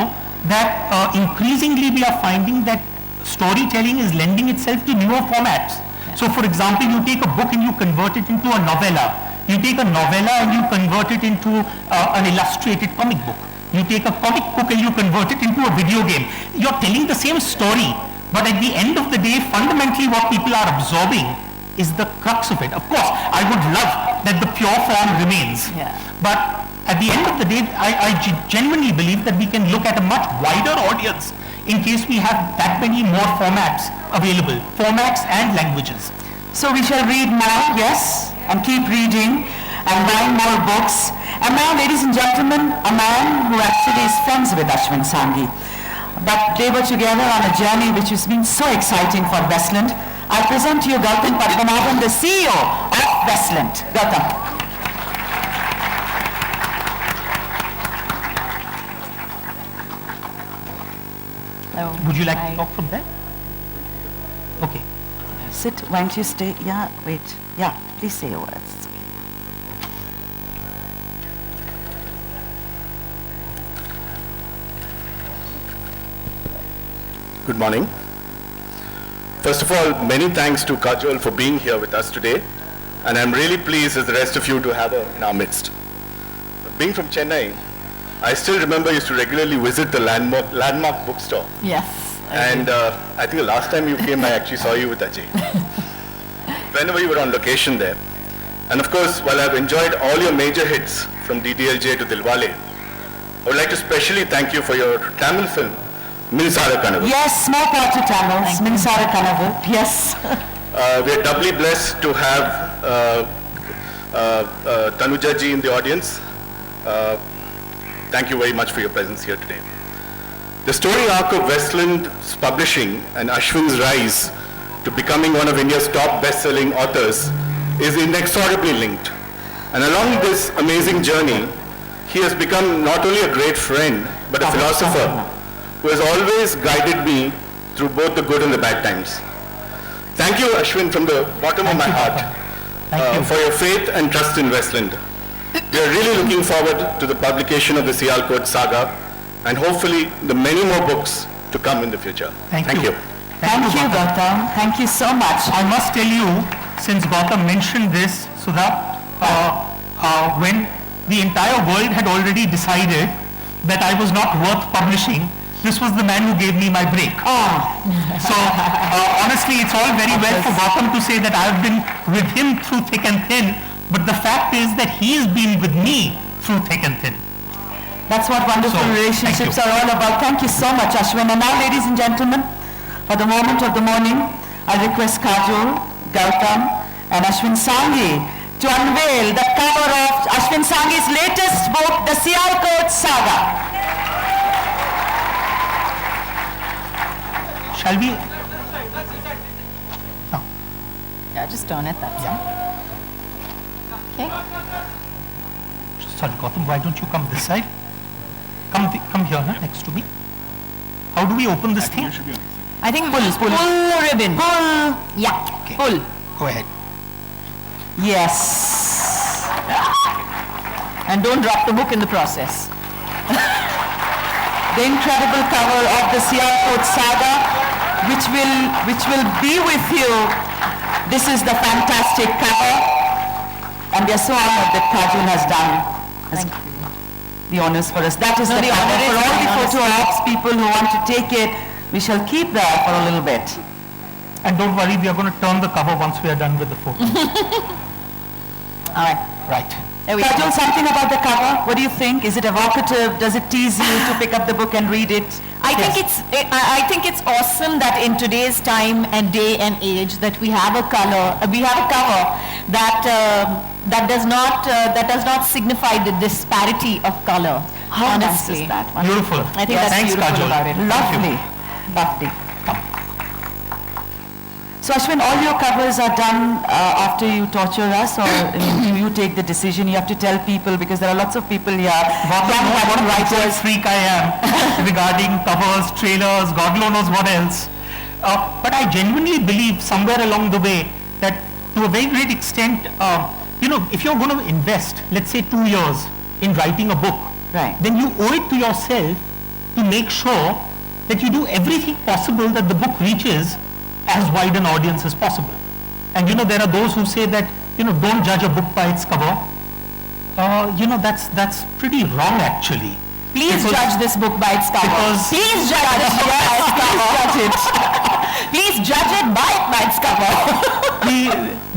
that increasingly we are finding that storytelling is lending itself to newer formats. So for example, you take a book and you convert it into a novella. You take a novella and you convert it into an illustrated comic book. You take a comic book and you convert it into a video game. You're telling the same story, but at the end of the day, fundamentally what people are absorbing is the crux of it. Of course, I would love that the pure form remains. But at the end of the day, I genuinely believe that we can look at a much wider audience in case we have that many more formats available, formats and languages. So we shall read more, yes, and keep reading and buying more books. And now, ladies and gentlemen, a man who actually is friends with Ashwin Sanghi. But they were together on a journey which has been so exciting for Westland. I present to you Gautam Padmanabhan, the CEO of Westland. Gautam. Would you like to talk from there? Okay. Sit, why don't you stay? Yeah, wait. Yeah, please say your words. Good morning. First of all, many thanks to Kajol for being here with us today, and I'm really pleased as the rest of you to have her in our midst. Being from Chennai, I still remember I used to regularly visit the landmark bookstore. Yes. And I think the last time you came, I actually saw you with Ajay. Whenever you were on location there. And of course, while I've enjoyed all your major hits from DDLJ to Dilwale, I would like to specially thank you for your Tamil film, Minsara Kanavu. Yes, small part to Tamil, Minsara Kanavu, yes. We're doubly blessed to have Tanuja ji in the audience. Thank you very much for your presence here today. The story arc of Westland's publishing and Ashwin's rise to becoming one of India's top best-selling authors is inexorably linked. And along this amazing journey, he has become not only a great friend, but a philosopher who has always guided me through both the good and the bad times. Thank you, Ashwin, from the bottom of my heart for your faith and trust in Westland. We are really looking forward to the publication of the Sialkot saga and hopefully the many more books to come in the future. Thank you. Thank you, Gautam. Thank you so much. I must tell you, since Gautam mentioned this, Sudha, when the entire world had already decided that I was not worth publishing, this was the man who gave me my break. So honestly, it's all very well for Gautam to say that I've been with him through thick and thin, but the fact is that he has been with me through thick and thin. That's what wonderful relationships are all about. Thank you so much, Ashwin. And now, ladies and gentlemen, for the moment of the morning, I request Kajol, Gautam, and Ashwin Sanghi to unveil the cover of Ashwin Sanghi's latest book, The Sialkot Saga. Shall we? No. Yeah, just turn it. That's okay. Sorry, Gautam, why don't you come this side? Come here, next to me. How do we open this thing? I think pull ribbon. Pull. Yeah. Okay. Pull. Go ahead. Yes. And don't drop the book in the process. The incredible cover of the Sialkot Saga, which will be with you. This is the fantastic cover, and we are so honored that Kajol has done the honors for us. That is the honor for all the photo ops people who want to take it. We shall keep that for a little bit. And don't worry, we are going to turn the cover once we are done with the photo. All right. Right. Kajol, something about the cover. What do you think? Is it evocative? Does it tease you to pick up the book and read it? I think it's awesome that in today's time and day and age that we have a cover that does not signify the disparity of color. How honestly, nice is that? Beautiful. I think that's Thanks, beautiful Kajol. about it. Lovely. Lovely. So Ashwin, all your covers are done after you torture us, or do you take the decision? You have to tell people, because there are lots of people here. What a writer's freak I am regarding covers, trailers, God knows what else. But I genuinely believe somewhere along the way that to a very great extent, if you're going to invest, let's say 2 years in writing a book, then you owe it to yourself to make sure that you do everything possible that the book reaches as wide an audience as possible. And there are those who say that, don't judge a book by its cover. That's pretty wrong actually. Please judge this book by its cover. Please judge this book by its cover. Please judge it by its cover.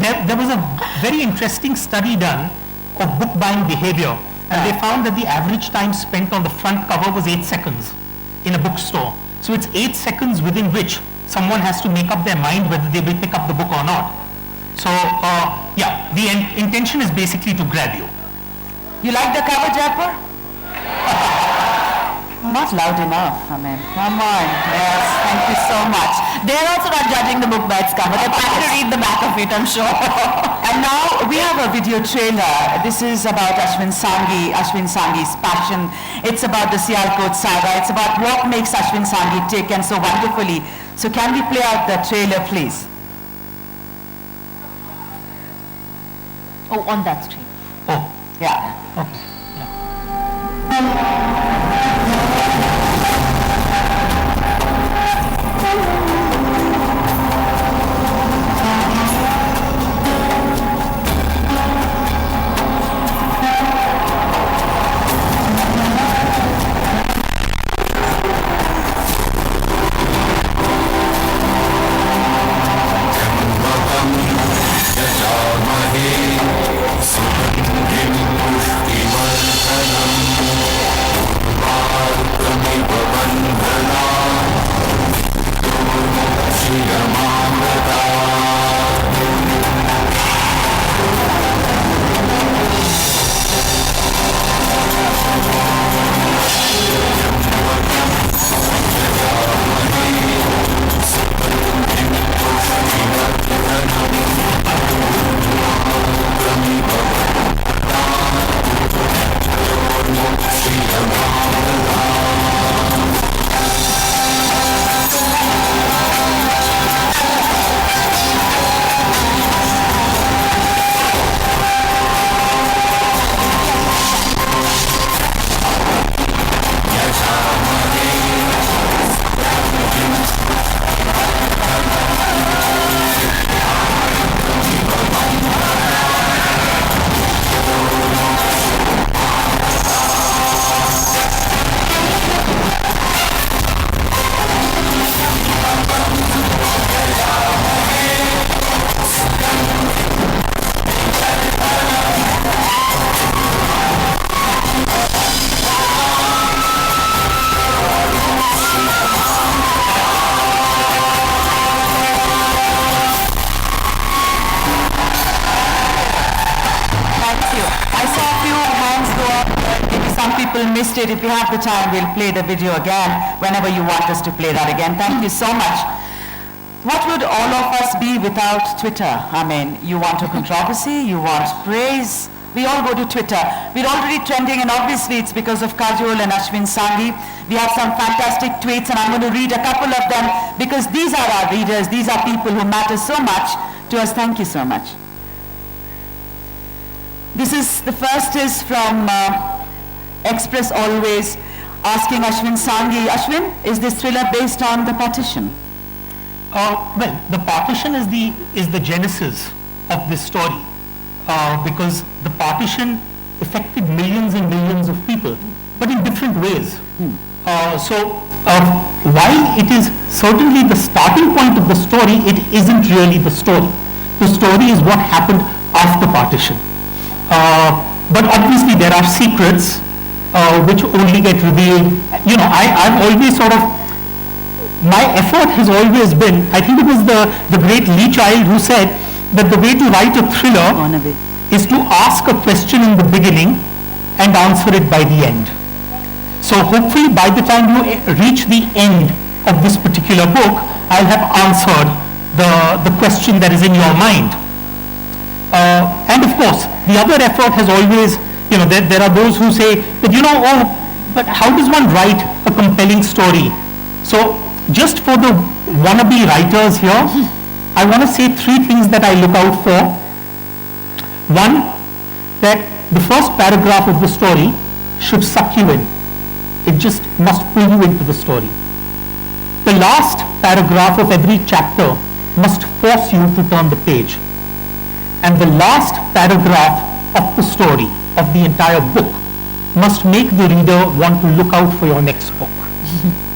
There was a very interesting study done of book buying behavior, and they found that the average time spent on the front cover was 8 seconds in a bookstore. So it's 8 seconds within which someone has to make up their mind whether they will pick up the book or not. So, the intention is basically to grab you. You like the cover, Jaipur? Not loud enough, I mean, come on. Yes, thank you so much. They're also not judging the book by its cover. They're trying to read the back of it, I'm sure. And now we have a video trailer. This is about Ashwin Sanghi's passion. It's about the Sialkot Saga. It's about what makes Ashwin Sanghi tick and so wonderfully. So can we play out the trailer, please? Oh, on that screen. Oh. Yeah. Okay. people missed it. If we have the time, we'll play the video again whenever you want us to play that again. Thank you so much. What would all of us be without Twitter? I mean, you want a controversy, you want praise. We all go to Twitter. We're already trending, and obviously it's because of Kajol and Ashwin Sanghi. We have some fantastic tweets, and I'm going to read a couple of them because these are our readers. These are people who matter so much to us. Thank you so much. The first is from Express Always, asking Ashwin Sanghi, Ashwin, is this thriller based on the partition? Well, the partition is the genesis of this story, because the partition affected millions and millions of people, but in different ways. While it is certainly the starting point of the story, it isn't really the story. The story is what happened after partition. But obviously there are secrets which only get revealed. You know, I've always sort of, my effort has always been, I think it was the great Lee Child who said that the way to write a thriller is to ask a question in the beginning and answer it by the end. So hopefully by the time you reach the end of this particular book, I'll have answered the question that is in your mind. And of course, the other effort has always, you know, there are those who say that, you know, oh, but how does one write a compelling story? So just for the wannabe writers here, I want to say three things that I look out for. One, that the first paragraph of the story should suck you in. It just must pull you into the story. The last paragraph of every chapter must force you to turn the page. And the last paragraph of the story, of the entire book, must make the reader want to look out for your next book.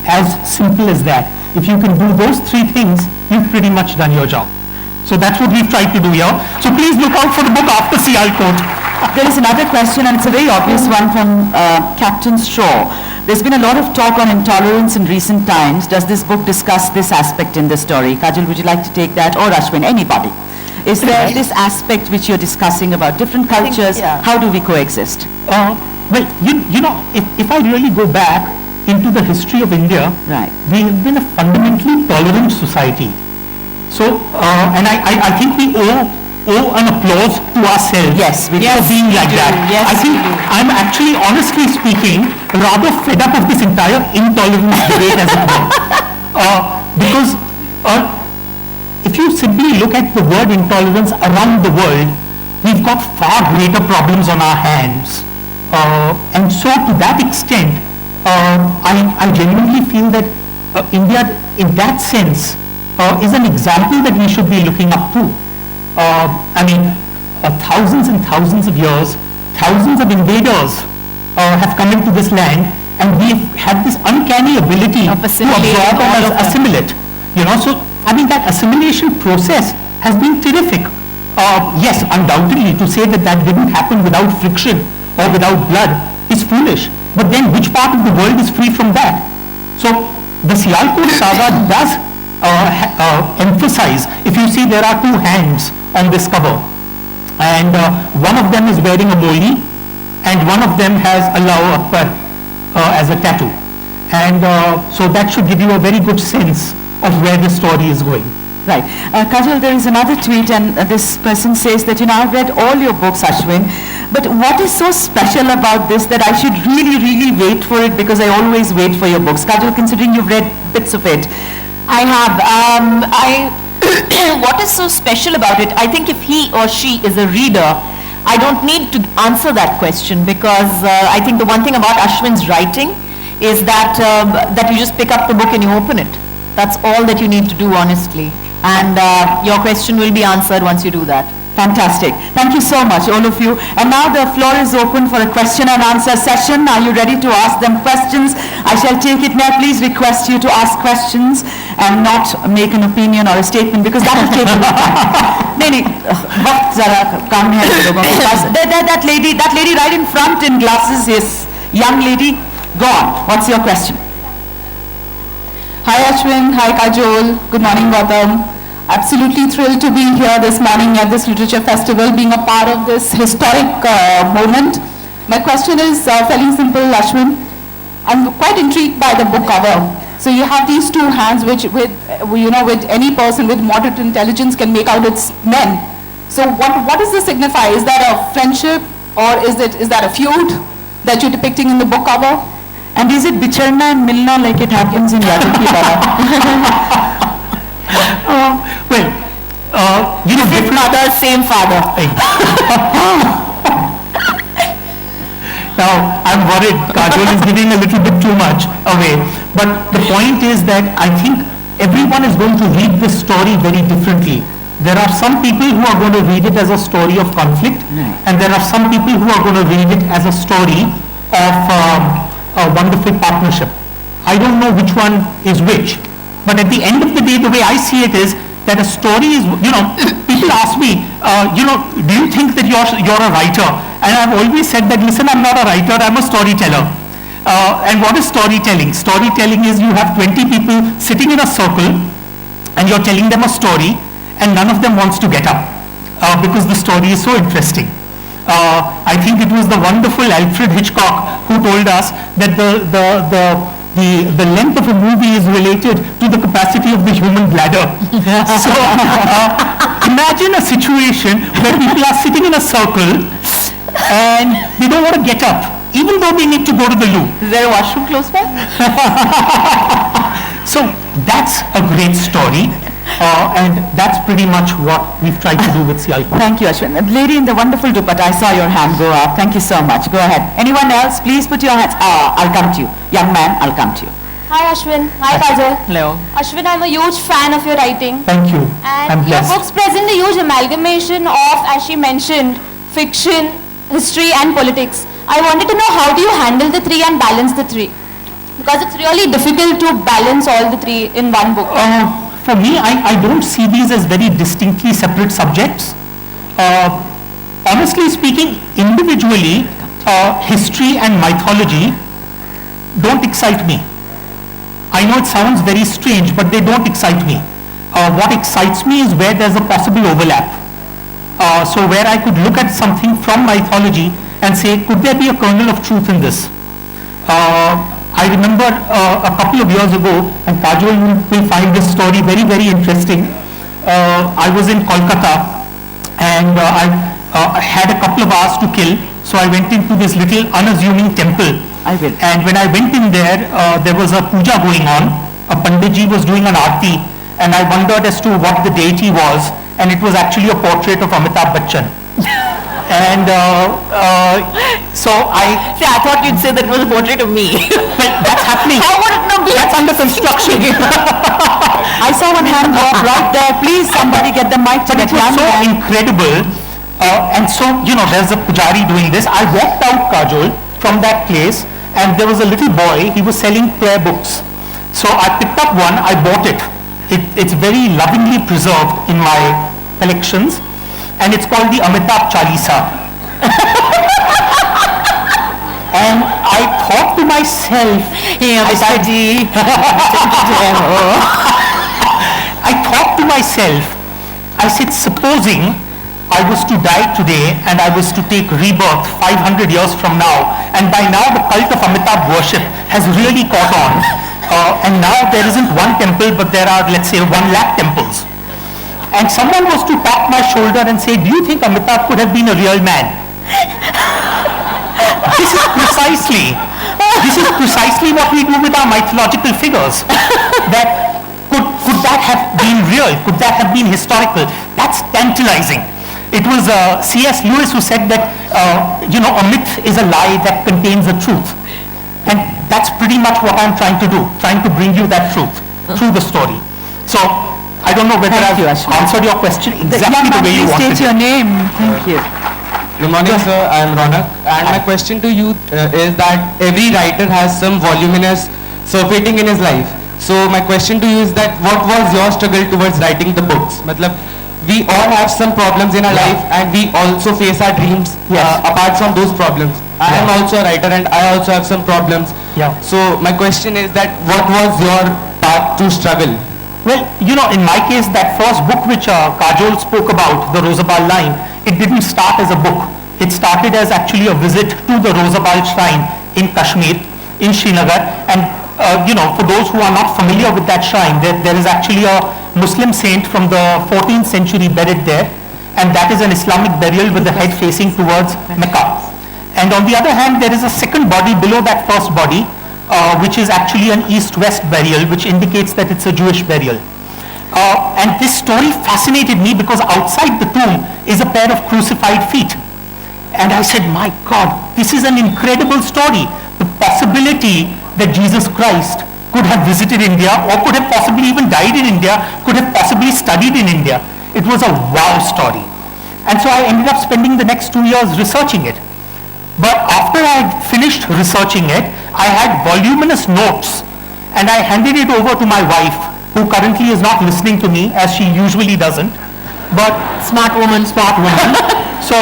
As simple as that. If you can do those three things, you've pretty much done your job. So that's what we've tried to do here. So please look out for the book after Sialkot. There is another question, and it's a very obvious one from Captain Shaw. There's been a lot of talk on intolerance in recent times. Does this book discuss this aspect in the story? Kajal, would you like to take that? Or Ashwin, anybody? Is there this aspect which you're discussing about different cultures? How do we coexist? Well, you know, if I really go back into the history of India, we have been a fundamentally tolerant society. So, and I think we owe an applause to ourselves for being like that. I think I'm actually, honestly speaking, rather fed up of this entire intolerance debate as it were. Because if you simply look at the word intolerance around the world, we've got far greater problems on our hands. And so to that extent, I genuinely feel that India, in that sense, is an example that we should be looking up to. I mean, thousands and thousands of years, thousands of invaders have come into this land, and we've had this uncanny ability to absorb and assimilate. You know, so I mean that assimilation process has been terrific. Yes, undoubtedly, to say that that didn't happen without friction or without blood is foolish. But then which part of the world is free from that? So the Sialkot saga does emphasize, if you see there are two hands on this cover, and one of them is wearing a moli and one of them has Allahu Akbar as a tattoo, and so that should give you a very good sense of where the story is going. Right. Kajal, there is another tweet, and this person says that, you know, I've read all your books, Ashwin, but what is so special about this that I should really, really wait for it, because I always wait for your books? Kajal, considering you've read bits of it. I have. What is so special about it? I think if he or she is a reader, I don't need to answer that question, because I think the one thing about Ashwin's writing is that that you just pick up the book and you open it. That's all that you need to do, honestly. And your question will be answered once you do that. Fantastic. Thank you so much, all of you. And now the floor is open for a question and answer session. Are you ready to ask them questions? I shall take it. May I please request you to ask questions and not make an opinion or a statement, because that will take a lot of time. That lady right in front in glasses, yes. Young lady, go on. What's your question? Hi Ashwin, hi Kajol, good morning Gautam. Absolutely thrilled to be here this morning at this literature festival, being a part of this historic moment. My question is fairly simple, Ashwin. I'm quite intrigued by the book cover. So you have these two hands, which with any person with moderate intelligence can make out it's men. So what does this signify? Is that a friendship, or is that a feud that you're depicting in the book cover? And is it bicharna and milna like it happens in Yadu Ki Bala? Different mother, same father. Now, I'm worried Kajol is giving a little bit too much away. But the point is that I think everyone is going to read this story very differently. There are some people who are going to read it as a story of conflict, and there are some people who are going to read it as a story of a wonderful partnership. I don't know which one is which. But at the end of the day, the way I see it is that a story is, people ask me, do you think that you're a writer? And I've always said that, listen, I'm not a writer, I'm a storyteller. And what is storytelling? Storytelling is you have 20 people sitting in a circle and you're telling them a story and none of them wants to get up because the story is so interesting. I think it was the wonderful Alfred Hitchcock who told us that the length of a movie is related to the capacity of the human bladder. So imagine a situation where people are sitting in a circle and they don't want to get up, even though they need to go to the loo. Is there a washroom close by? So that's a great story. And that's pretty much what we've tried to do with Sialkot. Thank you, Ashwin. The lady in the wonderful dupatta, I saw your hand go up. Thank you so much. Go ahead. Anyone else? Please put your hands. I'll come to you. Young man, I'll come to you. Hi Ashwin. Hi Kajol. Hello. Ashwin, I'm a huge fan of your writing. Thank you. And I'm your blessed. books present a huge amalgamation of, as she mentioned, fiction, history and politics. I wanted to know, how do you handle the three and balance the three? Because it's really difficult to balance all the three in one book. For me, I don't see these as very distinctly separate subjects. Honestly speaking, individually, history and mythology don't excite me. I know it sounds very strange, but they don't excite me. What excites me is where there's a possible overlap. So where I could look at something from mythology and say, could there be a kernel of truth in this? I remember a couple of years ago, and Kajol will find this story very, very interesting. I was in Kolkata and I had a couple of hours to kill, so I went into this little unassuming temple. And when I went in there, there was a puja going on. A Panditji was doing an aarti, and I wondered as to what the deity was, and it was actually a portrait of Amitabh Bachchan. And so I thought you'd say that was a portrait of me. Well, that's happening. How would it not be? That's under construction. I saw one hand go up right there. Please, somebody get the mic to But that it was young so man. incredible. And so, there's a pujari doing this. I walked out, Kajol, from that place, and there was a little boy. He was selling prayer books. So I picked up one. I bought it. It's very lovingly preserved in my collections. And it's called the Amitabh Chalisa. And I thought to myself, I said, supposing I was to die today and I was to take rebirth 500 years from now, and by now the cult of Amitabh worship has really caught on, and now there isn't one temple, but there are, let's say, 1 lakh temples. And someone was to tap my shoulder and say, do you think Amitabh could have been a real man? This is precisely what we do with our mythological figures. That could that have been real? Could that have been historical? That's tantalizing. It was C.S. Lewis who said that, a myth is a lie that contains a truth. And that's pretty much what I'm trying to do, trying to bring you that truth through the story. So, I don't know whether I've answered your question exactly the way you wanted it. State your name. Thank you. Good morning, sir. I am Ronak, and my question to you is that every writer has some voluminous surfeiting in his life. So my question to you is that what was your struggle towards writing the books? Matlab, we all have some problems in our life, and we also face our dreams apart from those problems. I am also a writer, and I also have some problems. So my question is that what was your path to struggle? Well, in my case, that first book which Kajol spoke about, the Rosabal line, it didn't start as a book. It started as actually a visit to the Rosabal shrine in Kashmir, in Srinagar, and for those who are not familiar with that shrine, there is actually a Muslim saint from the 14th century buried there, and that is an Islamic burial with the head facing towards Mecca. And on the other hand, there is a second body below that first body, which is actually an east-west burial, which indicates that it's a Jewish burial. And this story fascinated me because outside the tomb is a pair of crucified feet. And I said, my God, this is an incredible story. The possibility that Jesus Christ could have visited India or could have possibly even died in India, could have possibly studied in India. It was a wow story. And so I ended up spending the next 2 years researching it. But after I had finished researching it, I had voluminous notes and I handed it over to my wife, who currently is not listening to me, as she usually doesn't. But smart woman. So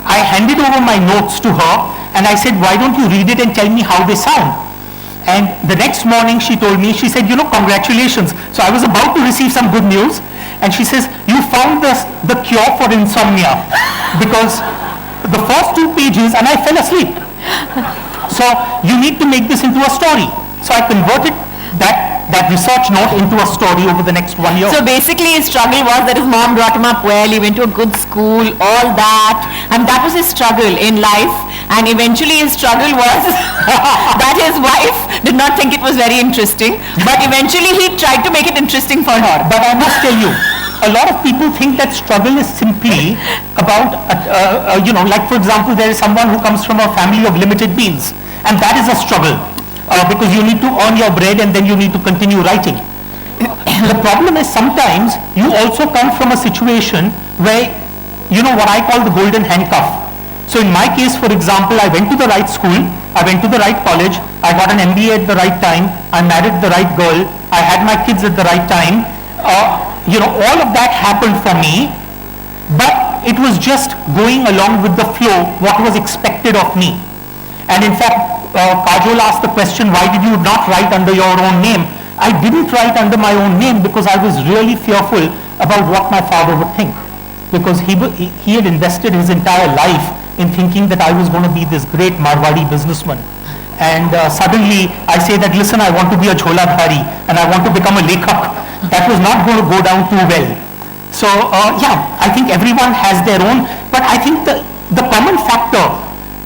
I handed over my notes to her and I said, why don't you read it and tell me how they sound? And the next morning she told me, she said, congratulations. So I was about to receive some good news and she says, you found the cure for insomnia, because the first 2 pages and I fell asleep. So you need to make this into a story. So I converted that research note into a story over the next 1 year. So basically his struggle was that his mom brought him up well, he went to a good school, all that, and that was his struggle in life, and eventually his struggle was that his wife did not think it was very interesting, but eventually he tried to make it interesting for her. But I must tell you, a lot of people think that struggle is simply about, like for example, there is someone who comes from a family of limited means, and that is a struggle. Because you need to earn your bread and then you need to continue writing. The problem is sometimes you also come from a situation where, what I call the golden handcuff. So in my case, for example, I went to the right school, I went to the right college, I got an MBA at the right time, I married the right girl, I had my kids at the right time. All of that happened for me, but it was just going along with the flow, what was expected of me. And in fact, Kajol asked the question, why did you not write under your own name? I didn't write under my own name because I was really fearful about what my father would think. Because he had invested his entire life in thinking that I was going to be this great Marwadi businessman. And suddenly I say that, listen, I want to be a Jholadhari and I want to become a Lekhak. That was not going to go down too well. So I think everyone has their own, but I think the common factor,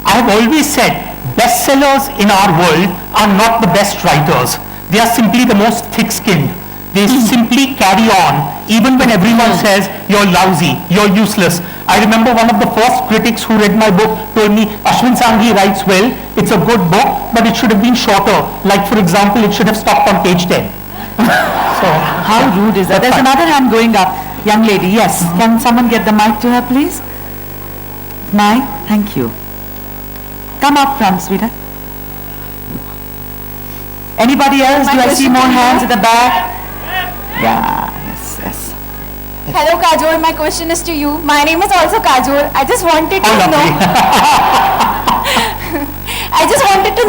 I have always said, bestsellers in our world are not the best writers. They are simply the most thick-skinned. They simply carry on, even when everyone says, you're lousy, you're useless. I remember one of the first critics who read my book told me, Ashwin Sanghi writes well, it's a good book, but it should have been shorter. Like, for example, it should have stopped on page 10. So, how rude is that? There's another hand going up. Young lady, yes. Can someone get the mic to her, please? Mic, thank you. Come up front, sweetheart. Anybody else? Do I see more hands at the back? Yeah, yes. Hello Kajol, my question is to you. My name is also Kajol. I just wanted to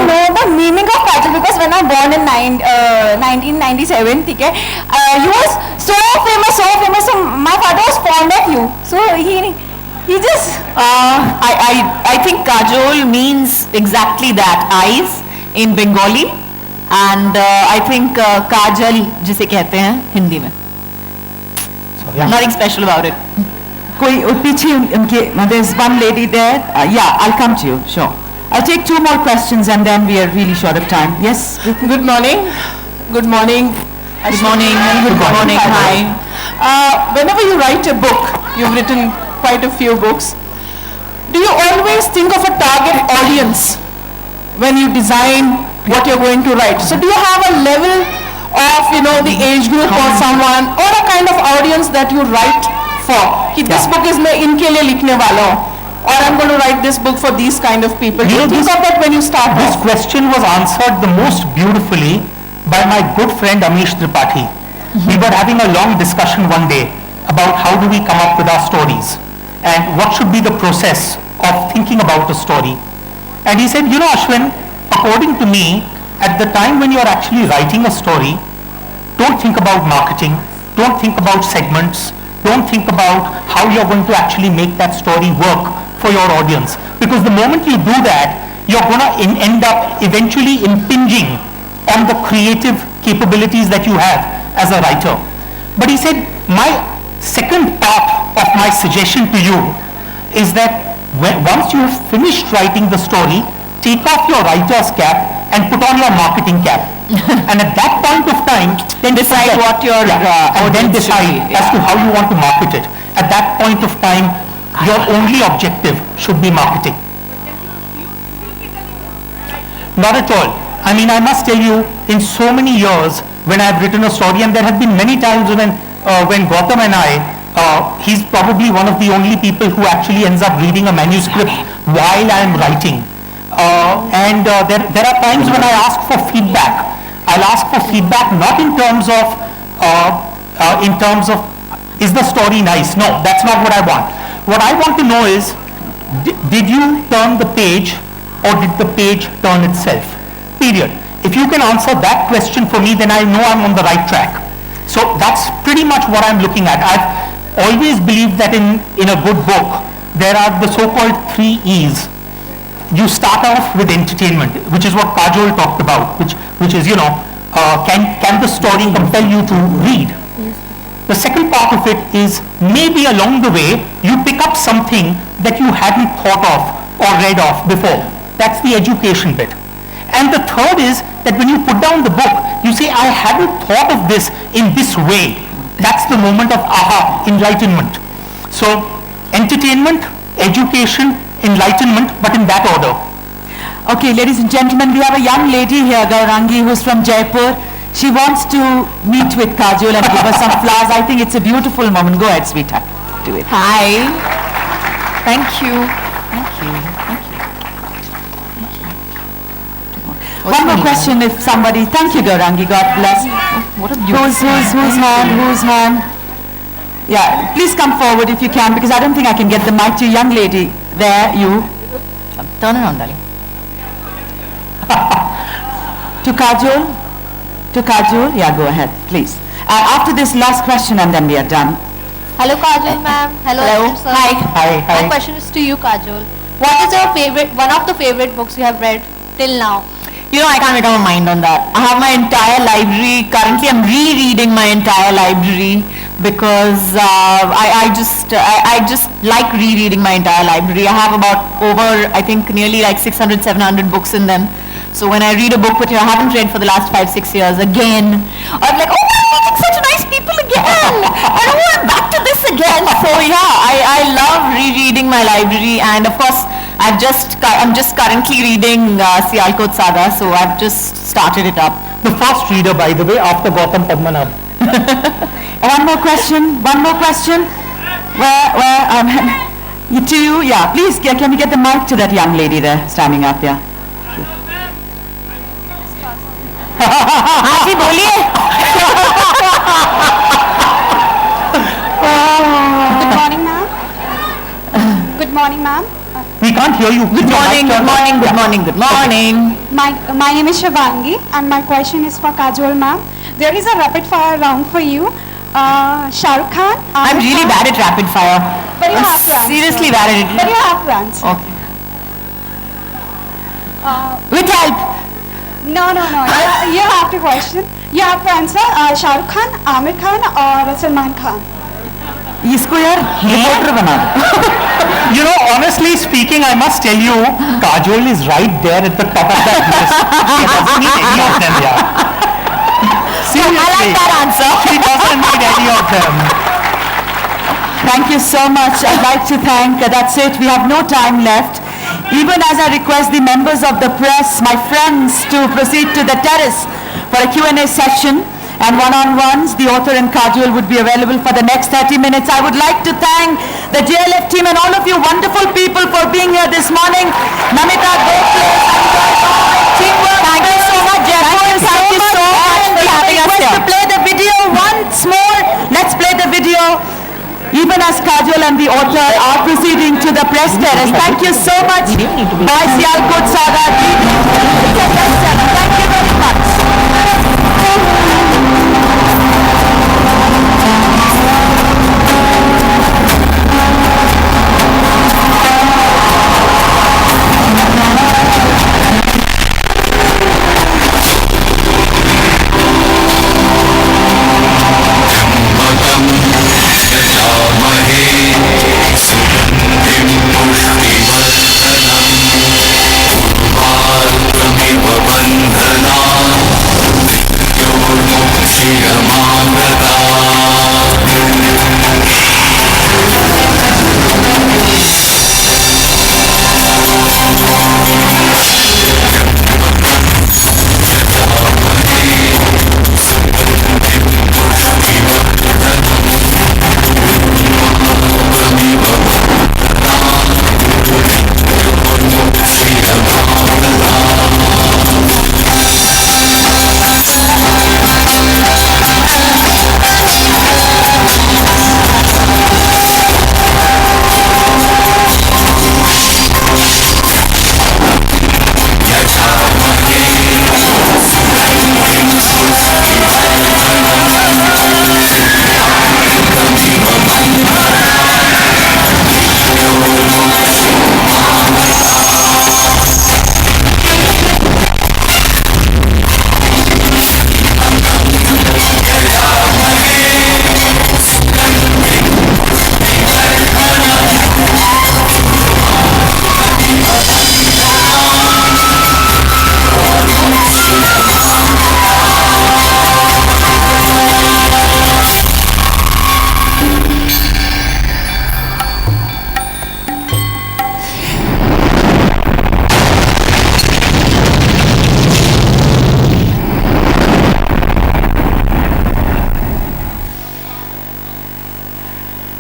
know the meaning of Kajol, because when I born in 1997, you was so famous, so my father was fond of you. So he just... I think Kajol means exactly that, eyes in Bengali, and I think Kajal जिसे कहते हैं हिंदी में. Nothing special about it. There's one lady there. I'll come to you, sure. I'll take 2 more questions and then we are really short of time. Yes? Good morning. Good morning. Good morning. Good morning. Hi. Whenever you write a book, you've written quite a few books. Do you always think of a target audience when you design what you're going to write? So do you have a level of, the age group or someone, or a kind of audience that you write for? This book is मैं इनके लिए लिखने वाला हूँ, or I'm going to write this book for these kind of people. Do you think of that when you start? This question was answered the most beautifully by my good friend Amish Tripathi. We were having a long discussion one day about how do we come up with our stories and what should be the process of thinking about a story. And he said, Ashwin, according to me, at the time when you're actually writing a story, don't think about marketing, don't think about segments, don't think about how you're going to actually make that story work for your audience. Because the moment you do that, you're going to end up eventually impinging on the creative capabilities that you have as a writer. But he said, my second part of my suggestion to you is that once you have finished writing the story, take off your writer's cap and put on your marketing cap. And at that point of time, then decide what your and then decide as to how you want to market it. At that point of time, your only objective should be marketing. Not at all. I mean, I must tell you, in so many years, when I've written a story, and there have been many times when Gautam and I, he's probably one of the only people who actually ends up reading a manuscript while I'm writing. There are times when I ask for feedback. I'll ask for feedback not in terms of is the story nice? No, that's not what I want. What I want to know is, did you turn the page or did the page turn itself? Period. If you can answer that question for me, then I know I'm on the right track. So that's pretty much what I'm looking at. I've always believed that in a good book, there are the so-called 3 E's. You start off with entertainment, which is what Kajol talked about, which is, can the story compel you to read? Yes. The second part of it is maybe along the way, you pick up something that you hadn't thought of or read of before. That's the education bit. And the third is that when you put down the book, you say, I hadn't thought of this in this way. That's the moment of aha, enlightenment. So, entertainment, education, enlightenment, but in that order. Okay, ladies and gentlemen, we have a young lady here, Gaurangi, who's from Jaipur. She wants to meet with Kajol and give her some flowers. I think it's a beautiful moment. Go ahead, sweetheart. Do it. Hi. Thank you. Thank you. Thank you. One more question if somebody, thank you Gaurangi, God bless. What a beautiful Whose hand? Yeah, please come forward if you can, because I don't think I can get the mic to you. Young lady, there, you. Turn around, darling. To Kajol? To Kajol? Yeah, go ahead, please. After this last question and then we are done. Hello Kajol ma'am. Hello. Sir. Hi. My question is to you Kajol. What is your favorite, one of the favorite books you have read till now? I can't make up my mind on that. I have my entire library. Currently, I'm rereading my entire library because I just like rereading my entire library. I have about I think nearly like 600, 700 books in them. So when I read a book which I haven't read for the last 5, 6 years again, I'm like, oh, I'm meeting such nice people again. I don't want back to this again. So yeah, I love rereading my library, and of course, I'm just currently reading Sialkot Saga, so I've just started it up. The first reader, by the way, after Gautam Padmanabh. One more question. To you, yeah. Please, can we get the mic to that young lady there, standing up here? हाँ जी बोलिए. Good morning, ma'am. Good morning, ma'am. We can't hear you. Good morning. My name is Shivangi, and my question is for Kajol, ma'am. There is a rapid fire round for you. Shah Rukh Khan. I'm really bad at rapid fire. But you have to answer. Seriously bad at it. But you have to answer. Okay. With help. No. You have to question. You have to answer Shah Rukh Khan, Amir Khan, or Salman Khan. इसको यार reporter बना दो. Honestly speaking, I must tell you, Kajol is right there at the top of that list. She doesn't need any of them, yeah. Seriously. I like that answer. She doesn't need any of them. Thank you so much. I'd like to thank, that's it. We have no time left. Even as I request the members of the press, my friends, to proceed to the terrace for a Q&A session and one-on-ones, the author and Kajol would be available for the next 30 minutes. I would like to thank the JLF team and all of you wonderful people for being here this morning. Namita, teamwork. Thank you so much, Jaipur. Thank you so much for having us here. To play the video once more. Let's play the video. Even as Kajol and the author are proceeding to the press terrace. Thank you so much. Bye, Sialkot Saga. Thank you very much.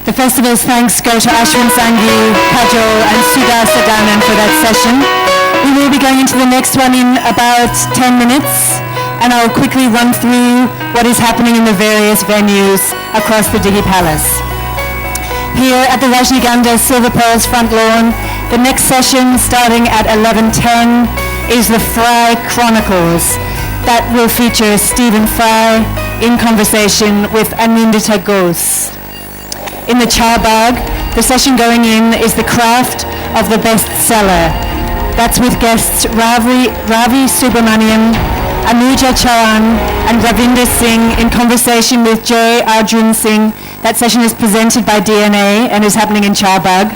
The festival's thanks go to Ashwin Sanghi, Kajol and Sudha Sadanan for that session. We will be going into the next one in about 10 minutes, and I'll quickly run through what is happening in the various venues across the Diggy Palace. Here at the Rajnigandha Silver Pearls front lawn, the next session starting at 11:10 is the Fry Chronicles. That will feature Stephen Fry in conversation with Anindita Ghosh. In the Charbagh, the session going in is the Craft of the Bestseller. That's with guests Ravi Subramaniam, Anuja Charan and Ravinder Singh in conversation with J. Arjun Singh. That session is presented by DNA and is happening in Charbagh.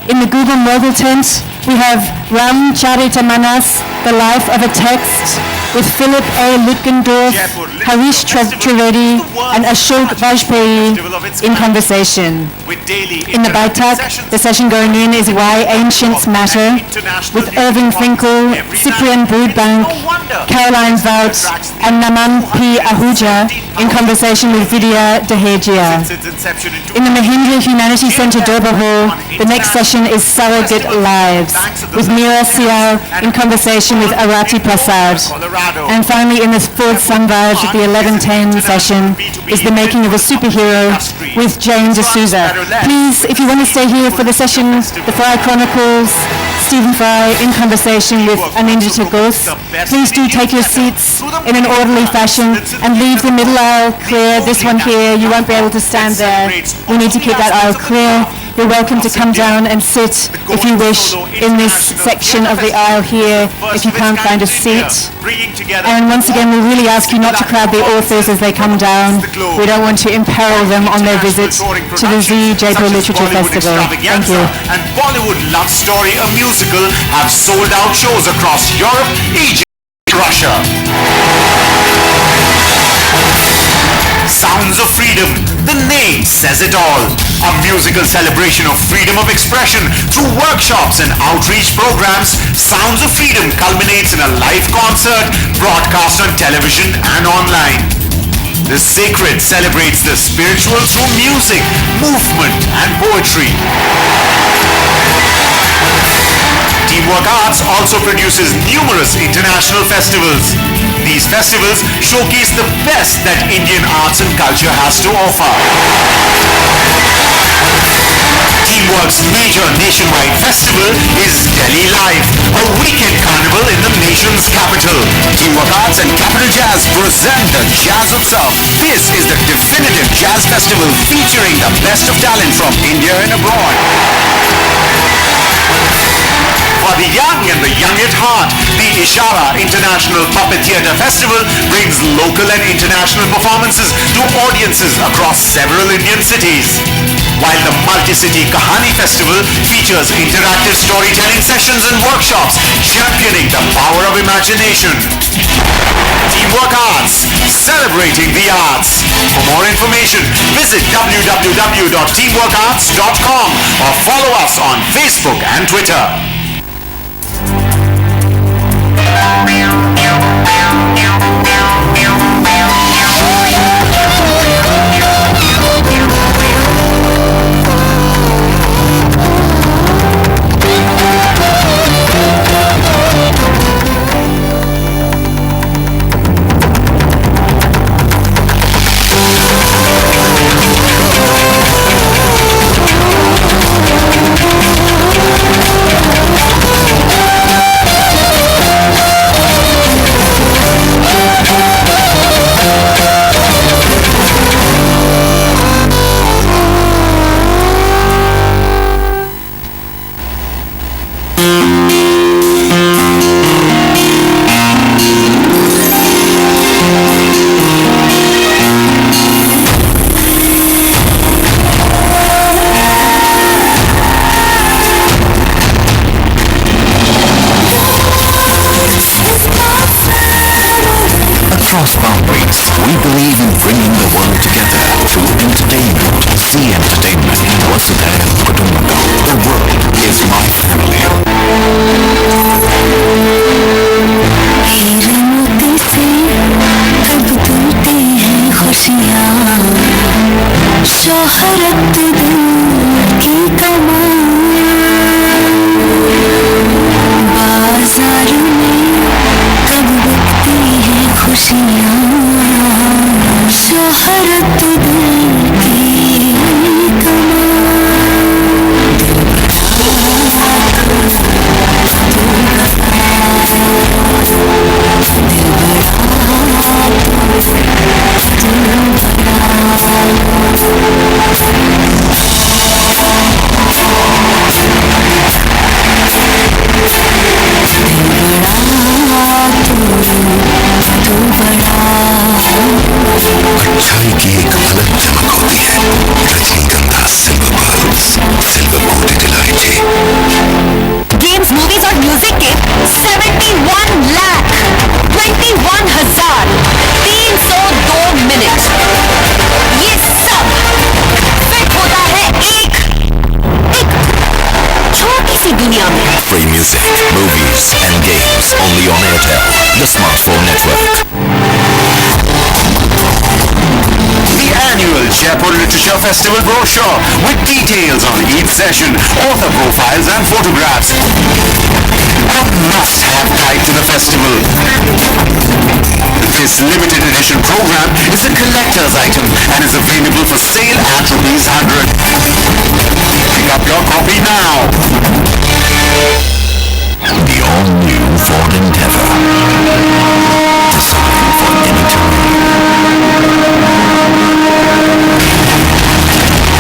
In the Google Mobile tent, we have Ram Charitamanas, The Life of a Text, with Philip A. Lutgendorf, Harish Trivedi, and Ashok Vajpayee in conversation. In the Baitak, the session going in is Why Ancients Matter, with Irving Finkel, Cyprian Broodbank, Caroline Vout, and Naman P. Ahuja in conversation with Vidya Dehejia. In the Mahindra Humanities Centre Durbar Hall, the next session is Surrogate Lives, with Meera Sial in conversation with Arati Prasad. And finally, in the fourth Sunrise at the 11:10 session is The Making of a Superhero with Jane D'Souza. Please, if you want to stay here for the session, the Fry Chronicles, Stephen Fry in conversation with Anindita Ghosh, please do take your seats in an orderly fashion and leave the middle aisle clear. This one here, you won't be able to stand there. We need to keep that aisle clear. You're welcome to come down and sit, if you wish, in this section of the aisle here, if you can't find a seat. And once again, we really ask you not to crowd the authors as they come down. We don't want to imperil them on their visit to the Zee Jaipur Literature Festival. Thank you. And Bollywood Love Story, a musical, have sold out shows across Europe, Egypt, and Russia. Sounds of Freedom, the name says it all. A musical celebration of freedom of expression through workshops and outreach programs. Sounds of Freedom culminates in a live concert broadcast on television and online. The sacred celebrates the spiritual through music, movement and poetry. Teamwork Arts also produces numerous international festivals. These festivals showcase the best that Indian arts and culture has to offer. Teamwork's major nationwide festival is Delhi Live, a weekend carnival in the nation's capital. Teamwork Arts and Capital Jazz present the Jazz Utsav. This is the definitive jazz festival featuring the best of talent from India and abroad. For the young and the young at heart, the Ishara International Puppet Theatre Festival brings local and international performances to audiences across several Indian cities. While the Multi-City Kahani Festival features interactive storytelling sessions and workshops championing the power of imagination. Teamwork Arts, celebrating the arts. For more information, visit www.teamworkarts.com or follow us on Facebook and Twitter. free music, movies and games only on Airtel, the smartphone network. The annual Jaipur Literature Festival brochure with details on each session, author profiles and photographs. A must-have guide to the festival. This limited edition program is a collector's item and is available for sale at ₹100. Pick up your copy now. The all-new Ford Endeavour. Designed for any terrain.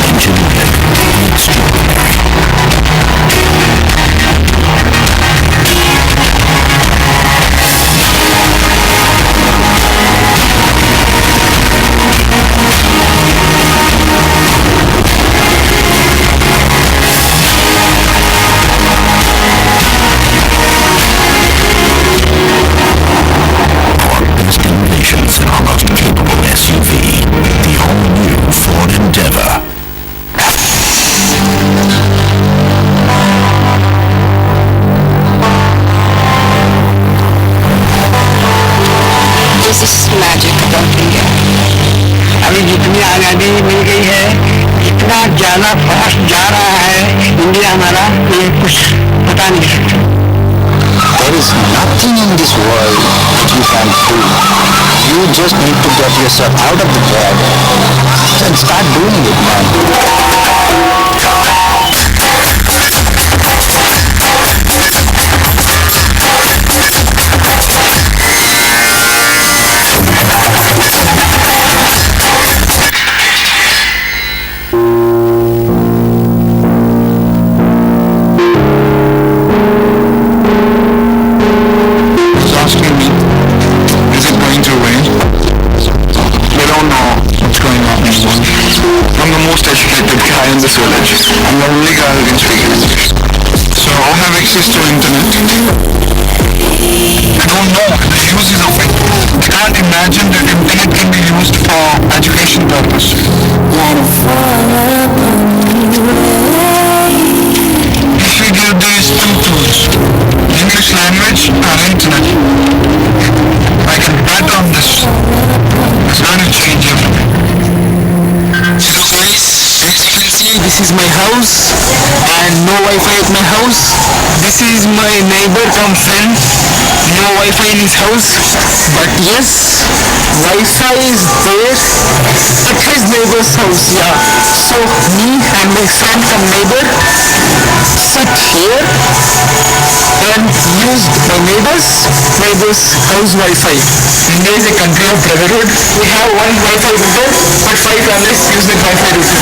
Engineered extraordinary. In our most capable SUV, the all-new Ford Endeavour. This is magic about India. अभी जितनी आज़ादी मिल गई है, इतना ज़्यादा fast जा रहा है इंडिया हमारा, ये कुछ पता नहीं सकता. There is nothing in this world that you can't do. You just need to get yourself out of the bed and start doing it, man. In this village. I'm the only guy who can speak English. So I have access to internet. I don't know the uses of it. I can't imagine that internet can be used for education purpose. If we give these two tools, English language and internet, I can bet on this. It's going to change everything. Hello guys, as you can see, this is my house and no Wi-Fi at my house. This is my neighbor cum friend, no Wi-Fi in his house. But yes, Wi-Fi is there at his neighbor's house, yeah. So me and my friend cum neighbor sit here and used my neighbor's house Wi-Fi. India is a country of brotherhood. We have one Wi-Fi router, but 5 families use the Wi-Fi router.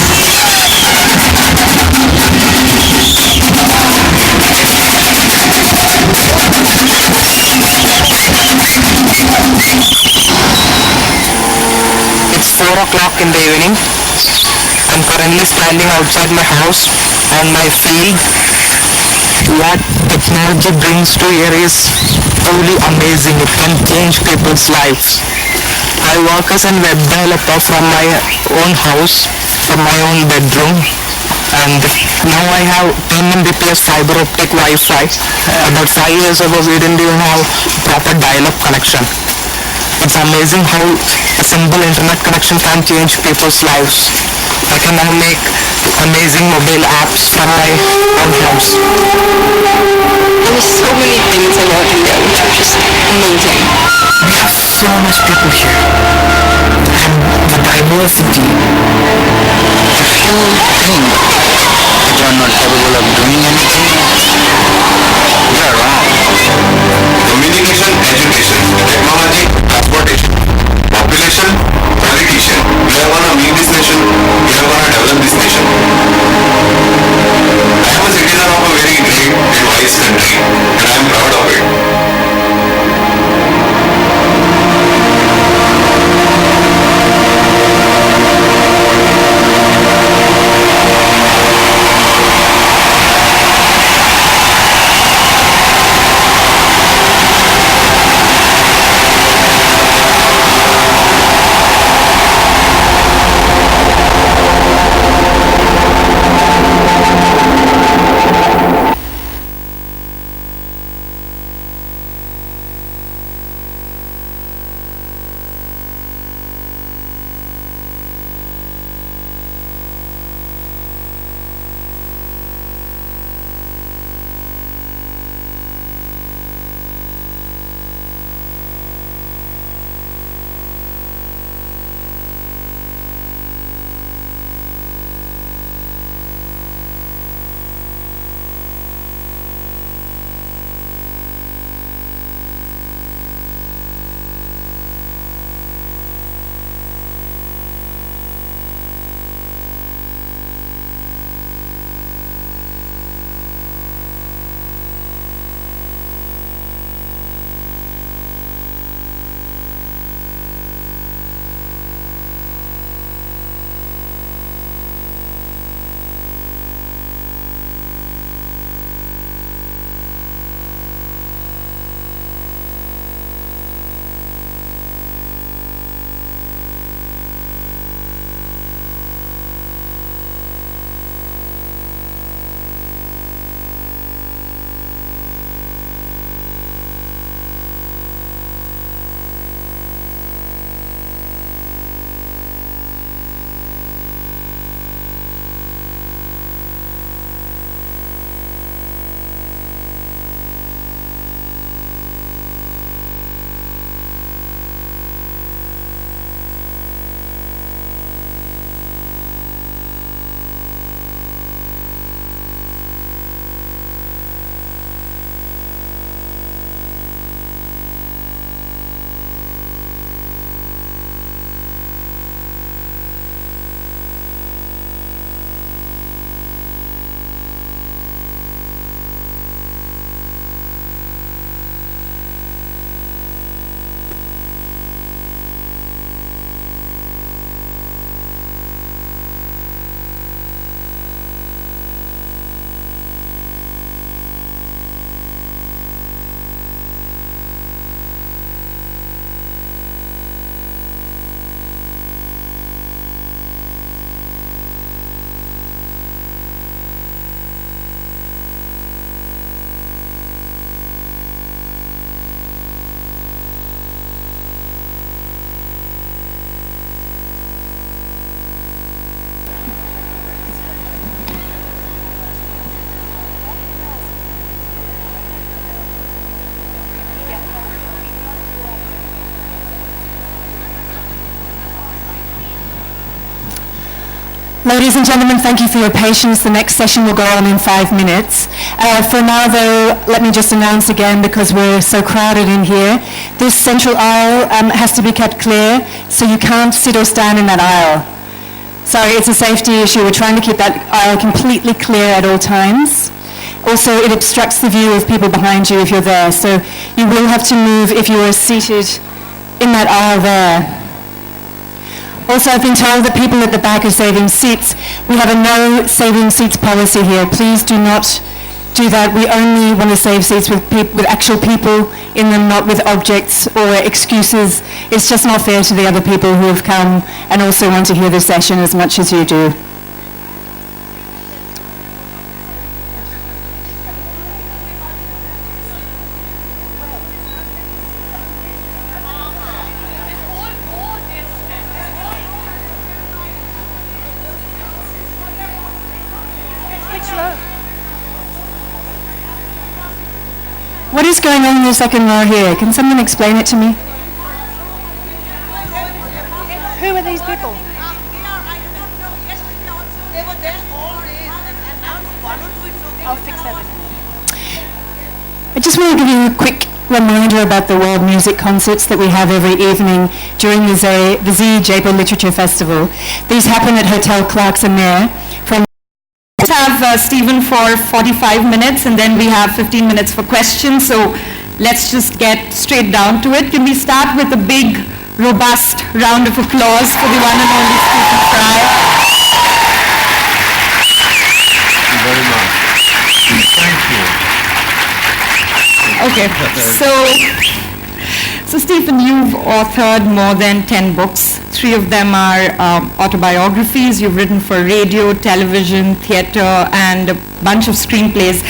It's 4 o'clock in the evening. I'm currently standing outside my house and I feel what technology brings to here is truly amazing. It can change people's lives. I work as a web developer from my own house, from my own bedroom, and now I have 10 Mbps fiber optic Wi-Fi. About 5 years ago we didn't even have proper dial-up connection. It's amazing how a simple internet connection can change people's lives. I can now make amazing mobile apps from my own house. There are so many things about India which are just amazing. We have so much people here. And the diversity. If you think that you are not capable of doing anything, you are wrong. Communication, education, technology, transportation, population, politician. We are going to make this nation. We are going to develop this nation. I am a citizen of a very great and wise country, and I am proud of it. Ladies and gentlemen, thank you for your patience. The next session will go on in 5 minutes. For now, though, let me just announce again, because we're so crowded in here, this central aisle has to be kept clear, so you can't sit or stand in that aisle. Sorry, it's a safety issue. We're trying to keep that aisle completely clear at all times. Also, it obstructs the view of people behind you if you're there, so you will have to move if you are seated in that aisle there. Also, I've been told that people at the back are saving seats. We have a no saving seats policy here. Please do not do that. We only want to save seats with actual people in them, not with objects or excuses. It's just not fair to the other people who have come and also want to hear the session as much as you do. What is going on in the second row here? Can someone explain it to me? Who are these people? I'll fix that. I just want to give you a quick reminder about the world music concerts that we have every evening during the Z Jaipur Literature Festival. These happen at Hotel Clarks and Mayor from have Stephen for 45 minutes and then we have 15 minutes for questions, so let's just get straight down to it. Can we start with a big, robust round of applause for the one and only Stephen Fry? Thank you very much. Thank you. Okay, so Stephen, you've authored more than 10 books. 3 of them are autobiographies. You've written for radio, television, theatre, and a bunch of screenplays.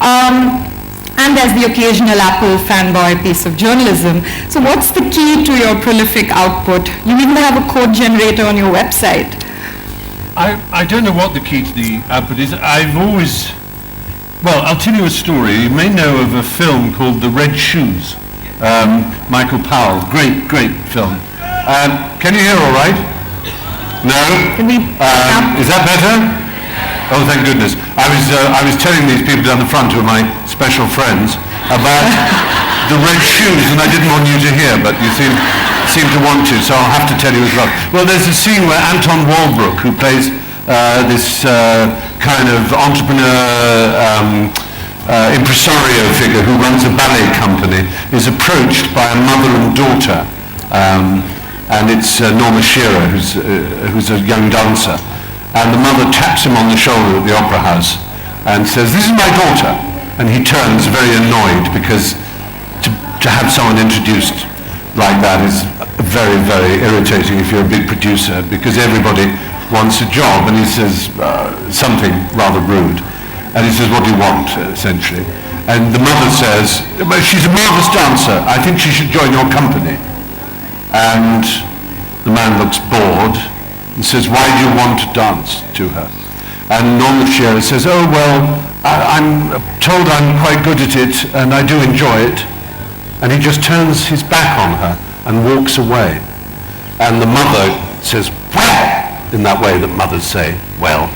And there's the occasional Apple fanboy piece of journalism. So what's the key to your prolific output? You even have a code generator on your website. I don't know what the key to the output is. I've always... Well, I'll tell you a story. You may know of a film called The Red Shoes. Michael Powell. Great film. Can you hear all right? No? Is that better? Oh, thank goodness. I was telling these people down the front who are my special friends about The Red Shoes, and I didn't want you to hear, but you seem to want to, so I'll have to tell you as well. Well, there's a scene where Anton Walbrook, who plays this kind of entrepreneur, impresario figure who runs a ballet company, is approached by a mother and daughter. And it's Norma Shearer, who's a young dancer. And the mother taps him on the shoulder at the Opera House and says, "This is my daughter." And he turns very annoyed, because to have someone introduced like that is very, very irritating if you're a big producer, because everybody wants a job. And he says something rather rude. And he says, "What do you want?" essentially. And the mother says, "She's a marvelous dancer. I think she should join your company." And the man looks bored and says, "Why do you want to dance to her?" And Norma Shearer says, "Oh, well, I'm told I'm quite good at it and I do enjoy it." And he just turns his back on her and walks away. And the mother says, "Well," in that way that mothers say, "well."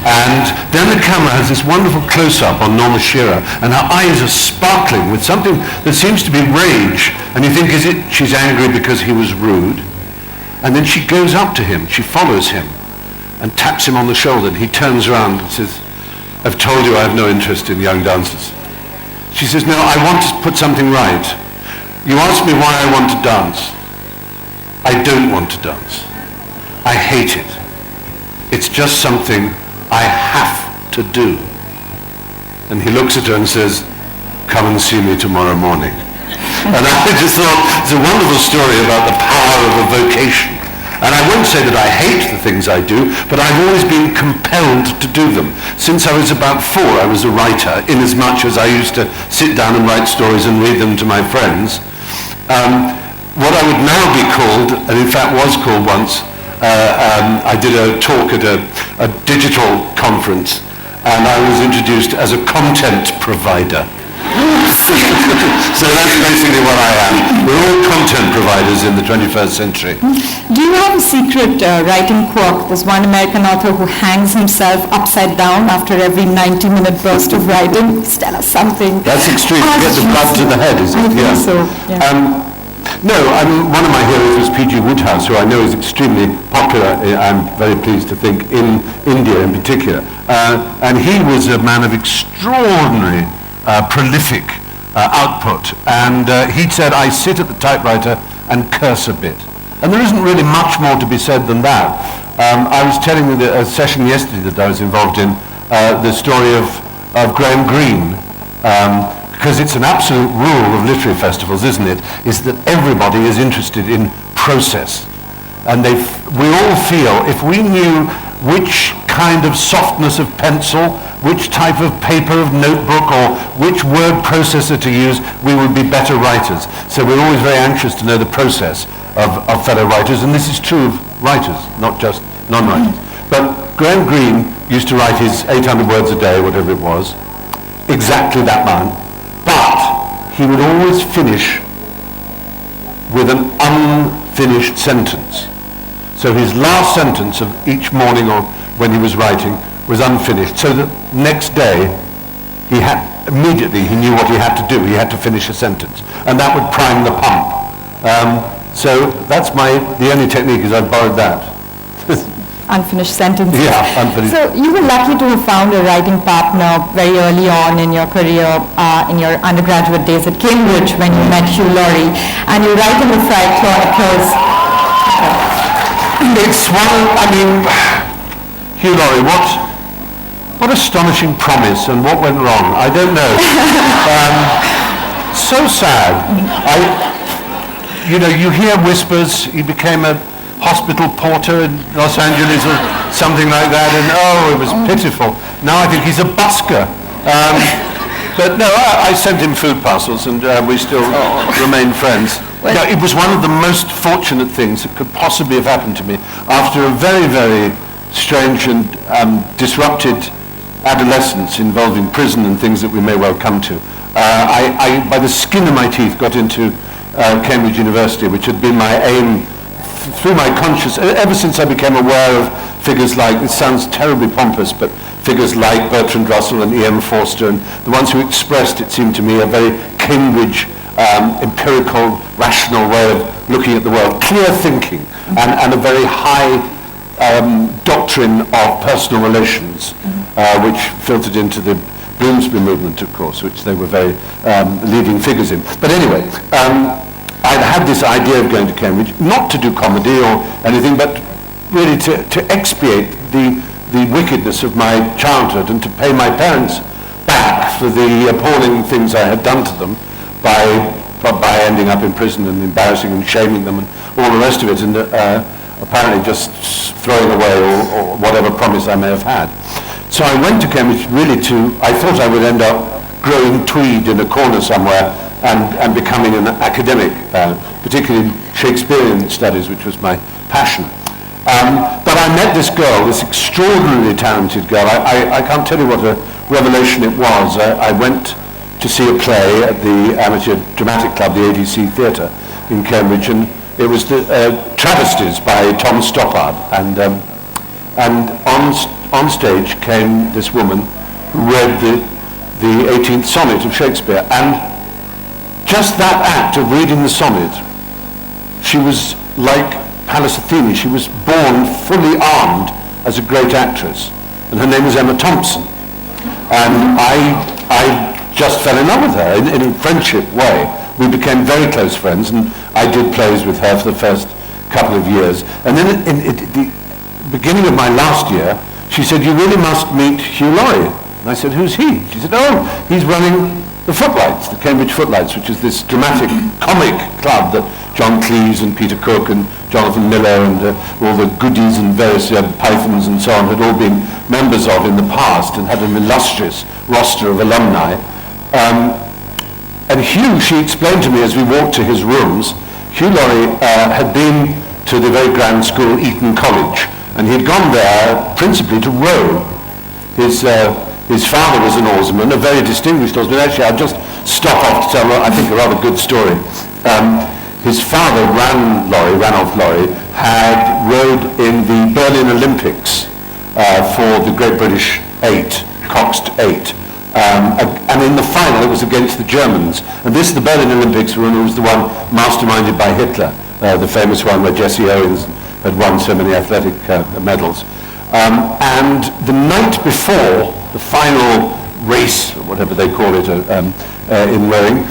And then the camera has this wonderful close-up on Norma Shearer, and her eyes are sparkling with something that seems to be rage. And you think, is it she's angry because he was rude? And then she goes up to him, she follows him, and taps him on the shoulder, and he turns around and says, "I've told you I have no interest in young dancers." She says, "No, I want to put something right. You asked me why I want to dance. I don't want to dance. I hate it. It's just something I have to do." And he looks at her and says, "Come and see me tomorrow morning." And I just thought, it's a wonderful story about the power of a vocation. And I won't say that I hate the things I do, but I've always been compelled to do them. Since I was about 4, I was a writer, in as much as I used to sit down and write stories and read them to my friends. What I would now be called, and in fact was called once, I did a talk at a digital conference, and I was introduced as a content provider. So that's basically what I am. We're all content providers in the 21st century. Do you have a secret writing quirk? There's one American author who hangs himself upside down after every 90-minute burst of writing. Just tell us something. That's extreme. To get the blood to the head, is it? I think so, yeah. No, I mean, one of my heroes was P.G. Wodehouse, who I know is extremely popular, I'm very pleased to think, in India in particular. And he was a man of extraordinary prolific output. And he'd said, I sit at the typewriter and curse a bit. And there isn't really much more to be said than that. I was telling you a session yesterday that I was involved in, the story of Graham Greene, because it's an absolute rule of literary festivals, isn't it, is that everybody is interested in process. And we all feel if we knew which kind of softness of pencil, which type of paper of notebook, or which word processor to use, we would be better writers. So we're always very anxious to know the process of fellow writers, and this is true of writers, not just non-writers. But Graham Greene used to write his 800 words a day, whatever it was, exactly that amount. But he would always finish with an unfinished sentence. So his last sentence of each morning or when he was writing was unfinished. So the next day, immediately he knew what he had to do. He had to finish a sentence. And that would prime the pump. So that's the only technique is I've borrowed that. Unfinished sentences. Yeah, unfinished. So you were lucky to have found a writing partner very early on in your career, in your undergraduate days at Cambridge when you met Hugh Laurie, and you write in the Friar Chronicles. It's Hugh Laurie, what astonishing promise and what went wrong? I don't know. So sad. You hear whispers, he became a hospital porter in Los Angeles or something like that, and it was pitiful. Now I think he's a busker. But no, I sent him food parcels, and we still remain friends. No, it was one of the most fortunate things that could possibly have happened to me after a very, very strange and disrupted adolescence involving prison and things that we may well come to. I by the skin of my teeth, got into Cambridge University, which had been my aim through my conscious, ever since I became aware of figures like, it sounds terribly pompous, but figures like Bertrand Russell and E.M. Forster, and the ones who expressed, it seemed to me, a very Cambridge empirical, rational way of looking at the world, clear thinking, and a very high doctrine of personal relations, which filtered into the Bloomsbury movement, of course, which they were very leading figures in. But anyway, I'd had this idea of going to Cambridge, not to do comedy or anything, but really to expiate the wickedness of my childhood and to pay my parents back for the appalling things I had done to them by ending up in prison and embarrassing and shaming them and all the rest of it, and apparently just throwing away or whatever promise I may have had. So I went to Cambridge really I thought I would end up growing tweed in a corner somewhere and becoming an academic, particularly Shakespearean studies, which was my passion. But I met this girl, this extraordinarily talented girl. I can't tell you what a revelation it was. I went to see a play at the Amateur Dramatic Club, the ADC Theatre in Cambridge, and it was the Travesties by Tom Stoppard. And on stage came this woman who read the 18th sonnet of Shakespeare, and just that act of reading the sonnet, she was like Pallas Athene. She was born fully armed as a great actress, and her name was Emma Thompson. And I just fell in love with her in a friendship way. We became very close friends, and I did plays with her for the first couple of years. And then at the beginning of my last year, she said, "You really must meet Hugh Laurie." And I said, "Who's he?" She said, "Oh, he's running the Footlights, the Cambridge Footlights, which is this dramatic comic club that John Cleese and Peter Cook and Jonathan Miller and all the goodies and various Pythons and so on had all been members of in the past and had an illustrious roster of alumni." And Hugh, she explained to me as we walked to his rooms, Hugh Laurie had been to the very grand school, Eton College, and he'd gone there principally to row. His father was an oarsman, a very distinguished oarsman. Actually, I'll just stop off to tell, I think, a rather good story. His father, Ranulph Laurie, had rowed in the Berlin Olympics for the Great British 8, Coxed 8. And in the final, it was against the Germans. And the Berlin Olympics was the one masterminded by Hitler, the famous one where Jesse Owens had won so many athletic medals. And the night before the final race, or whatever they call it in rowing,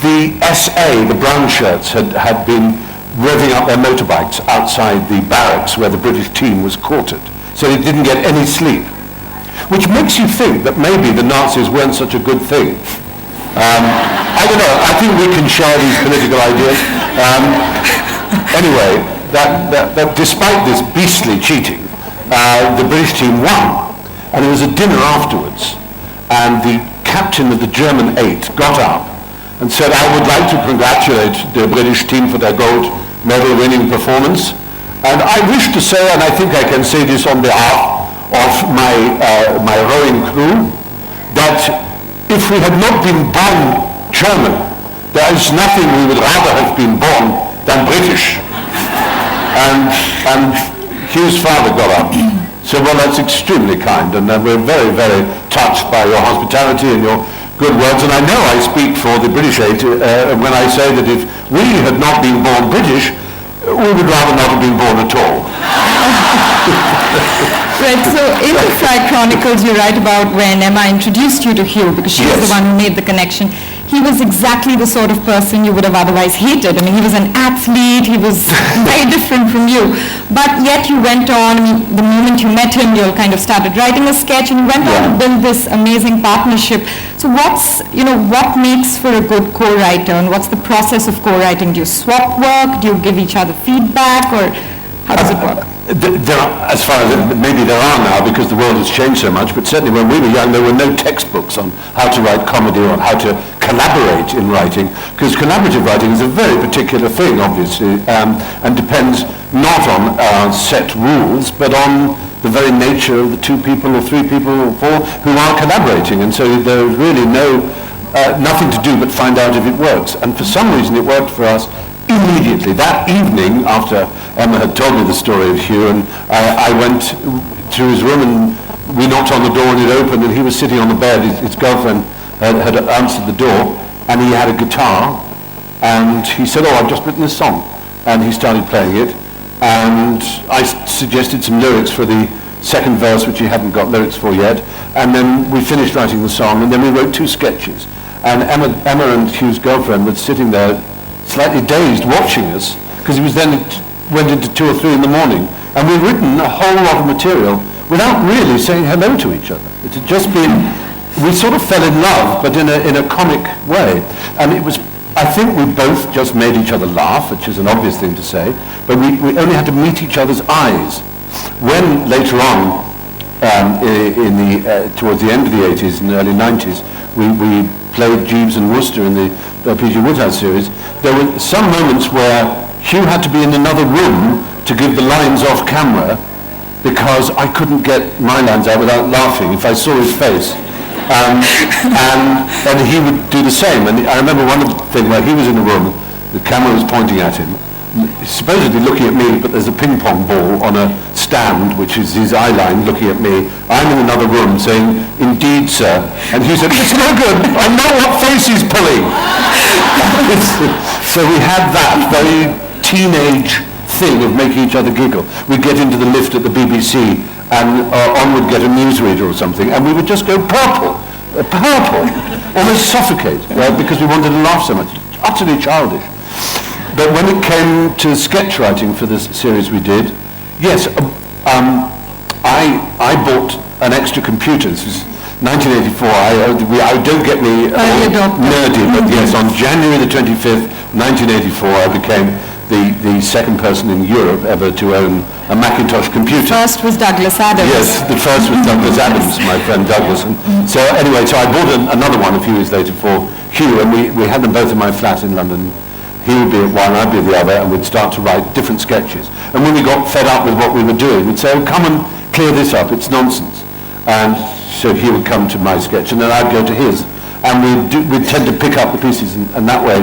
the SA, the brown shirts, had been revving up their motorbikes outside the barracks where the British team was quartered. So they didn't get any sleep. Which makes you think that maybe the Nazis weren't such a good thing. I don't know, I think we can share these political ideas. Anyway, that despite this beastly cheating, the British team won. And there was a dinner afterwards, and the captain of the German 8 got up and said, I would like to congratulate the British team for their gold medal winning performance. And I wish to say, and I think I can say this on behalf of my rowing crew, that if we had not been born German, there is nothing we would rather have been born than British. And Hugh's father got up. So, well, that's extremely kind, and we're very, very touched by your hospitality and your good words. And I know I speak for the British 8 when I say that if we had not been born British, we would rather not have been born at all. Right, so in the Fry Chronicles you write about when Emma introduced you to Hugh, because she was the one who made the connection. He was exactly the sort of person you would have otherwise hated. I mean, he was an athlete, he was very different from you. But yet you went on, I mean, the moment you met him, you all kind of started writing a sketch and you went on to build this amazing partnership. So what makes for a good co-writer, and what's the process of co-writing? Do you swap work? Do you give each other feedback, or how does it work? As far as maybe there are now, because the world has changed so much, but certainly when we were young there were no textbooks on how to write comedy or how to collaborate in writing, because collaborative writing is a very particular thing, obviously, and depends not on set rules, but on the very nature of the 2 people or 3 people or 4 who are collaborating. And so there's really nothing to do but find out if it works. And for some reason it worked for us immediately. That evening, after Emma had told me the story of Hugh, and I went to his room and we knocked on the door and it opened, and he was sitting on the bed. His girlfriend had answered the door, and he had a guitar, and he said, I've just written this song. And he started playing it, and I suggested some lyrics for the second verse, which he hadn't got lyrics for yet, and then we finished writing the song, and then we wrote 2 sketches. And Emma and Hugh's girlfriend were sitting there slightly dazed watching us, because he was then went into 2 or 3 in the morning, and we'd written a whole lot of material without really saying hello to each other. It had just been, we sort of fell in love, but in a comic way. And it was, I think we both just made each other laugh, which is an obvious thing to say, but we only had to meet each other's eyes. When later on, towards the end of the 80s and early 90s, we played Jeeves and Wooster in the P.G. Wodehouse series, there were some moments where Hugh had to be in another room to give the lines off camera, because I couldn't get my lines out without laughing if I saw his face. And he would do the same. And I remember one thing where he was in the room, the camera was pointing at him, supposedly looking at me, but there's a ping pong ball on a stand, which is his eye line looking at me. I'm in another room saying, indeed, sir. And he said, it's no good, I know what face he's pulling. So we had that very teenage thing of making each other giggle. We'd get into the lift at the BBC, and on would get a newsreader or something, and we would just go purple, almost suffocate, because we wanted to laugh so much. Utterly childish. But when it came to sketch writing for this series we did, yes, I bought an extra computer. This was 1984. I don't get me nerdy, but yes, on January the 25th, 1984, I became the second person in Europe ever to own a Macintosh computer. First was Douglas Adams. Yes, the first was Douglas Adams, my friend Douglas. And so anyway, so I bought another one a few years later for Hugh, and we had them both in my flat in London. He would be at one, I'd be at the other, and we'd start to write different sketches. And when we got fed up with what we were doing, we'd say, come and clear this up, it's nonsense. And so he would come to my sketch, and then I'd go to his. and we'd tend to pick up the pieces, and that way,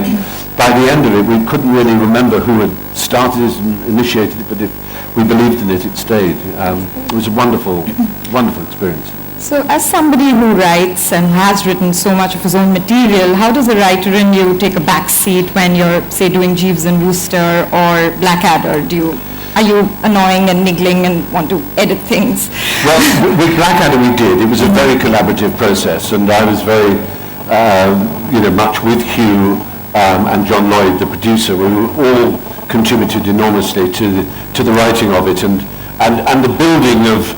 by the end of it, we couldn't really remember who had started it and initiated it, but if we believed in it, it stayed. It was a wonderful, wonderful experience. So as somebody who writes and has written so much of his own material, how does a writer in you take a back seat when you're, say, doing Jeeves and Wooster or Blackadder? Are you annoying and niggling and want to edit things? Well, with Blackadder we did. It was a very collaborative process, and I was very, much with Hugh and John Lloyd, the producer. We all contributed enormously to the writing of it and the building of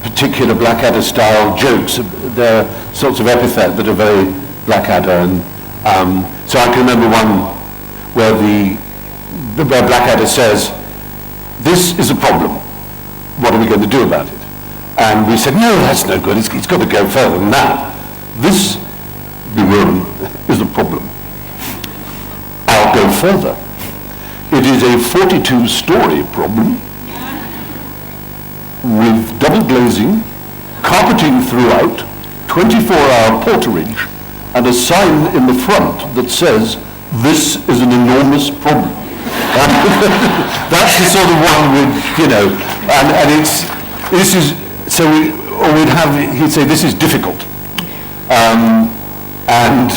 particular Blackadder style jokes. They're sorts of epithet that are very Blackadder, and so I can remember one where where Blackadder says, "This is a problem. What are we going to do about it?" And we said, "No, that's no good. It's got to go further than that. This, Llewellyn, is a problem. I'll go further. It is a 42-story problem with double glazing, carpeting throughout, 24-hour porterage, and a sign in the front that says, 'This is an enormous problem.'" That's the sort of one with, he'd say, "This is difficult." And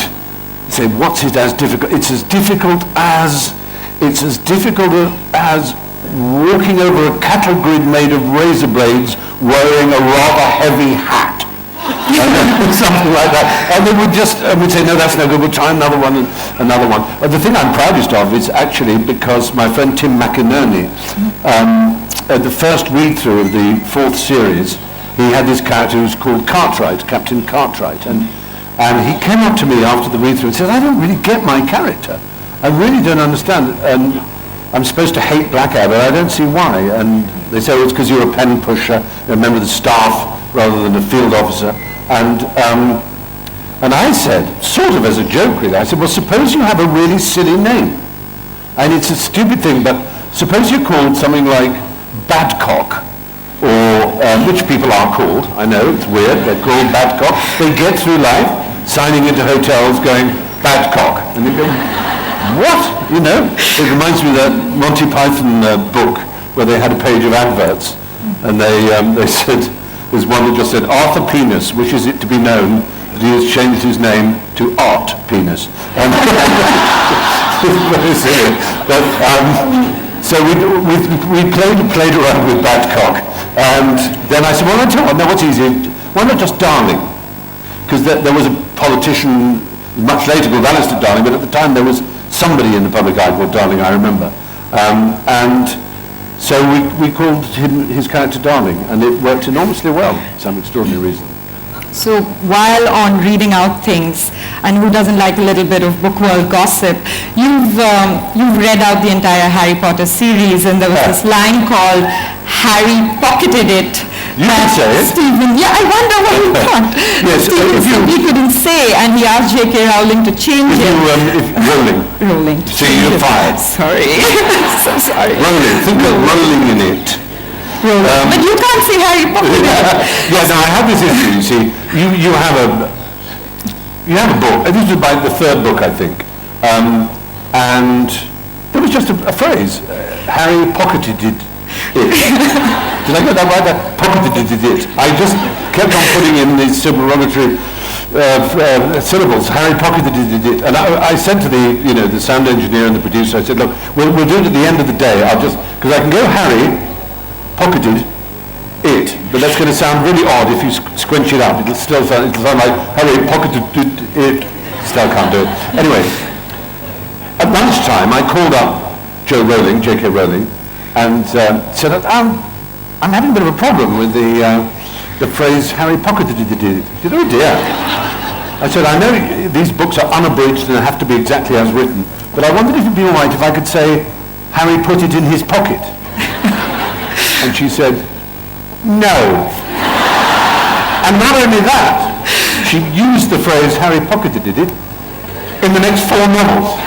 say, "What's it as difficult?" It's as difficult as walking over a cattle grid made of razor blades wearing a rather heavy hat. Something like that. And we'd say, "No, that's no good, we'll try another one and another one." The thing I'm proudest of is actually because my friend Tim McInerney, at the first read-through of the 4th series, he had this character who's called Cartwright, Captain Cartwright, and he came up to me after the read-through and said, "I don't really get my character. I really don't understand it. And I'm supposed to hate Blackadder, I don't see why." And they say, "Well, it's because you're a pen pusher, a member of the staff rather than a field officer." And I said, sort of as a joke really, I said, "Well, suppose you have a really silly name. And it's a stupid thing, but suppose you're called something like Badcock, or which people are called. I know, it's weird, they're called Badcock. They get through life signing into hotels going, Badcock." And you go, "What?" It reminds me of that Monty Python book where they had a page of adverts, and they said, there's one that just said, "Arthur Penis wishes it to be known that he has changed his name to Art Penis." And very silly. But, so we played around with Badcock, and then I said, "Well, I tell you what, now what's easier? Why not just Darling?" Because there was a politician much later called Alistair Darling, but at the time there was somebody in the public eye called Darling, I remember. And so we called his character Darling, and it worked enormously well for some extraordinary reason. So while on reading out things, and who doesn't like a little bit of book world gossip, you've read out the entire Harry Potter series, and there was this line called "Harry pocketed it." You can say it. Stephen, I wonder what he thought. Yes, Stephen said he couldn't say, and he asked J.K. Rowling to change it. Rowling. See, you're fired. Sorry. So sorry. Rolling. Think of rolling in it. But you can't say Harry Potter. Yes, now I have this issue, you see. You have a book. This was about the 3rd book, I think. And there was just a phrase. Harry pocketed it. Did I get that right? Pocketed it. I just kept on putting in these supererogatory syllables. Harry pocketed it. And I said to the sound engineer and the producer, I said, "Look, we'll do it at the end of the day. Because I can go Harry pocketed it, but that's going to sound really odd if you squinch it up. It'll sound like Harry pocketed it. Still can't do it. Anyway, at lunchtime I called up J.K. Rowling, and said, I'm having a bit of a problem with the phrase Harry pocketed it. She said, "Oh dear." I said, "I know these books are unabridged and have to be exactly as written, but I wondered if it'd be all right if I could say Harry put it in his pocket." And she said, "No." And not only that, she used the phrase Harry pocketed it in the next 4 novels.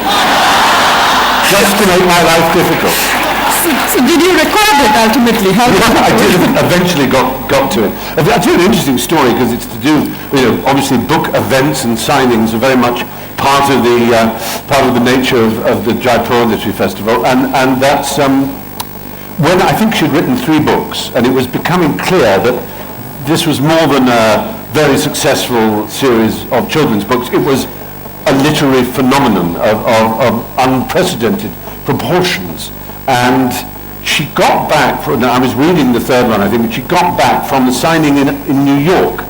Just to make my life difficult. So did you record it ultimately? How I did eventually got to it. I'll tell you an interesting story because it's to do, obviously book events and signings are very much part of the nature of the Jaipur Literary Festival, and that's when I think she'd written 3 books, and it was becoming clear that this was more than a very successful series of children's books. It was a literary phenomenon of unprecedented proportions. And she got back, I was reading the 3rd one, I think, but she got back from the signing in New York.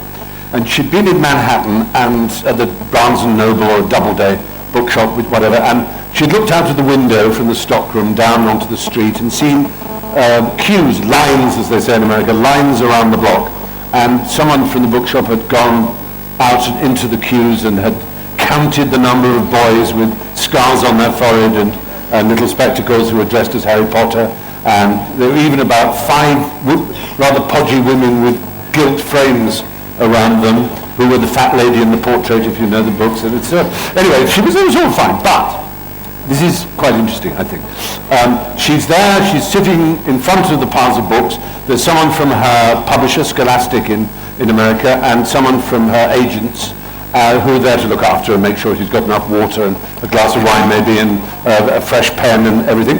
And she'd been in Manhattan and at the Barnes & Noble or a Doubleday bookshop, with whatever, and she'd looked out of the window from the stockroom down onto the street and seen queues, lines as they say in America, lines around the block. And someone from the bookshop had gone out into the queues and had counted the number of boys with scars on their forehead and little spectacles who were dressed as Harry Potter. And there were even about 5 rather podgy women with gilt frames around them, who were the fat lady in the portrait, if you know the books. And it's, anyway, it was all fine. But this is quite interesting, I think. She's there, she's sitting in front of the piles of books. There's someone from her publisher, Scholastic in America, and someone from her agents who are there to look after her and make sure she's got enough water and a glass of wine maybe and a fresh pen and everything.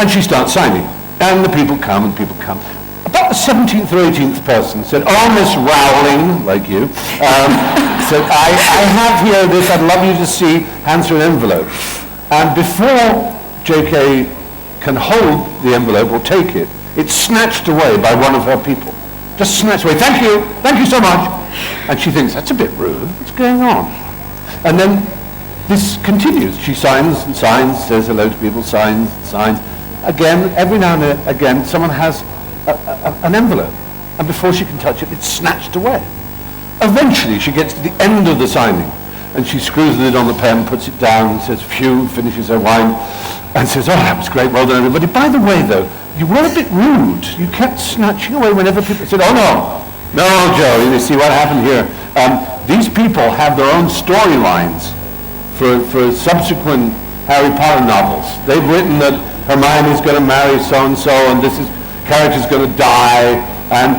And she starts signing. And the people come and people come. About the 17th or 18th person said, "Oh, Miss Rowling," like you, said, I have here this, I'd love you to see, hands her an envelope. And before J.K. can hold the envelope or take it, it's snatched away by one of her people. Just snatched away. Thank you so much. And she thinks, that's a bit rude. What's going on? And then this continues. She signs and signs, says hello to people, signs and signs. Again, every now and again, someone has an envelope. And before she can touch it, it's snatched away. Eventually, she gets to the end of the signing. And she screws the lid on the pen, puts it down, says, phew, finishes her wine, and says, oh, that was great, well done, everybody. By the way, though, you were a bit rude. You kept snatching away whenever people said, oh, no, Joe, you see what happened here. These people have their own storylines for subsequent Harry Potter novels. They've written that Hermione's going to marry so-and-so, and this character's going to die, and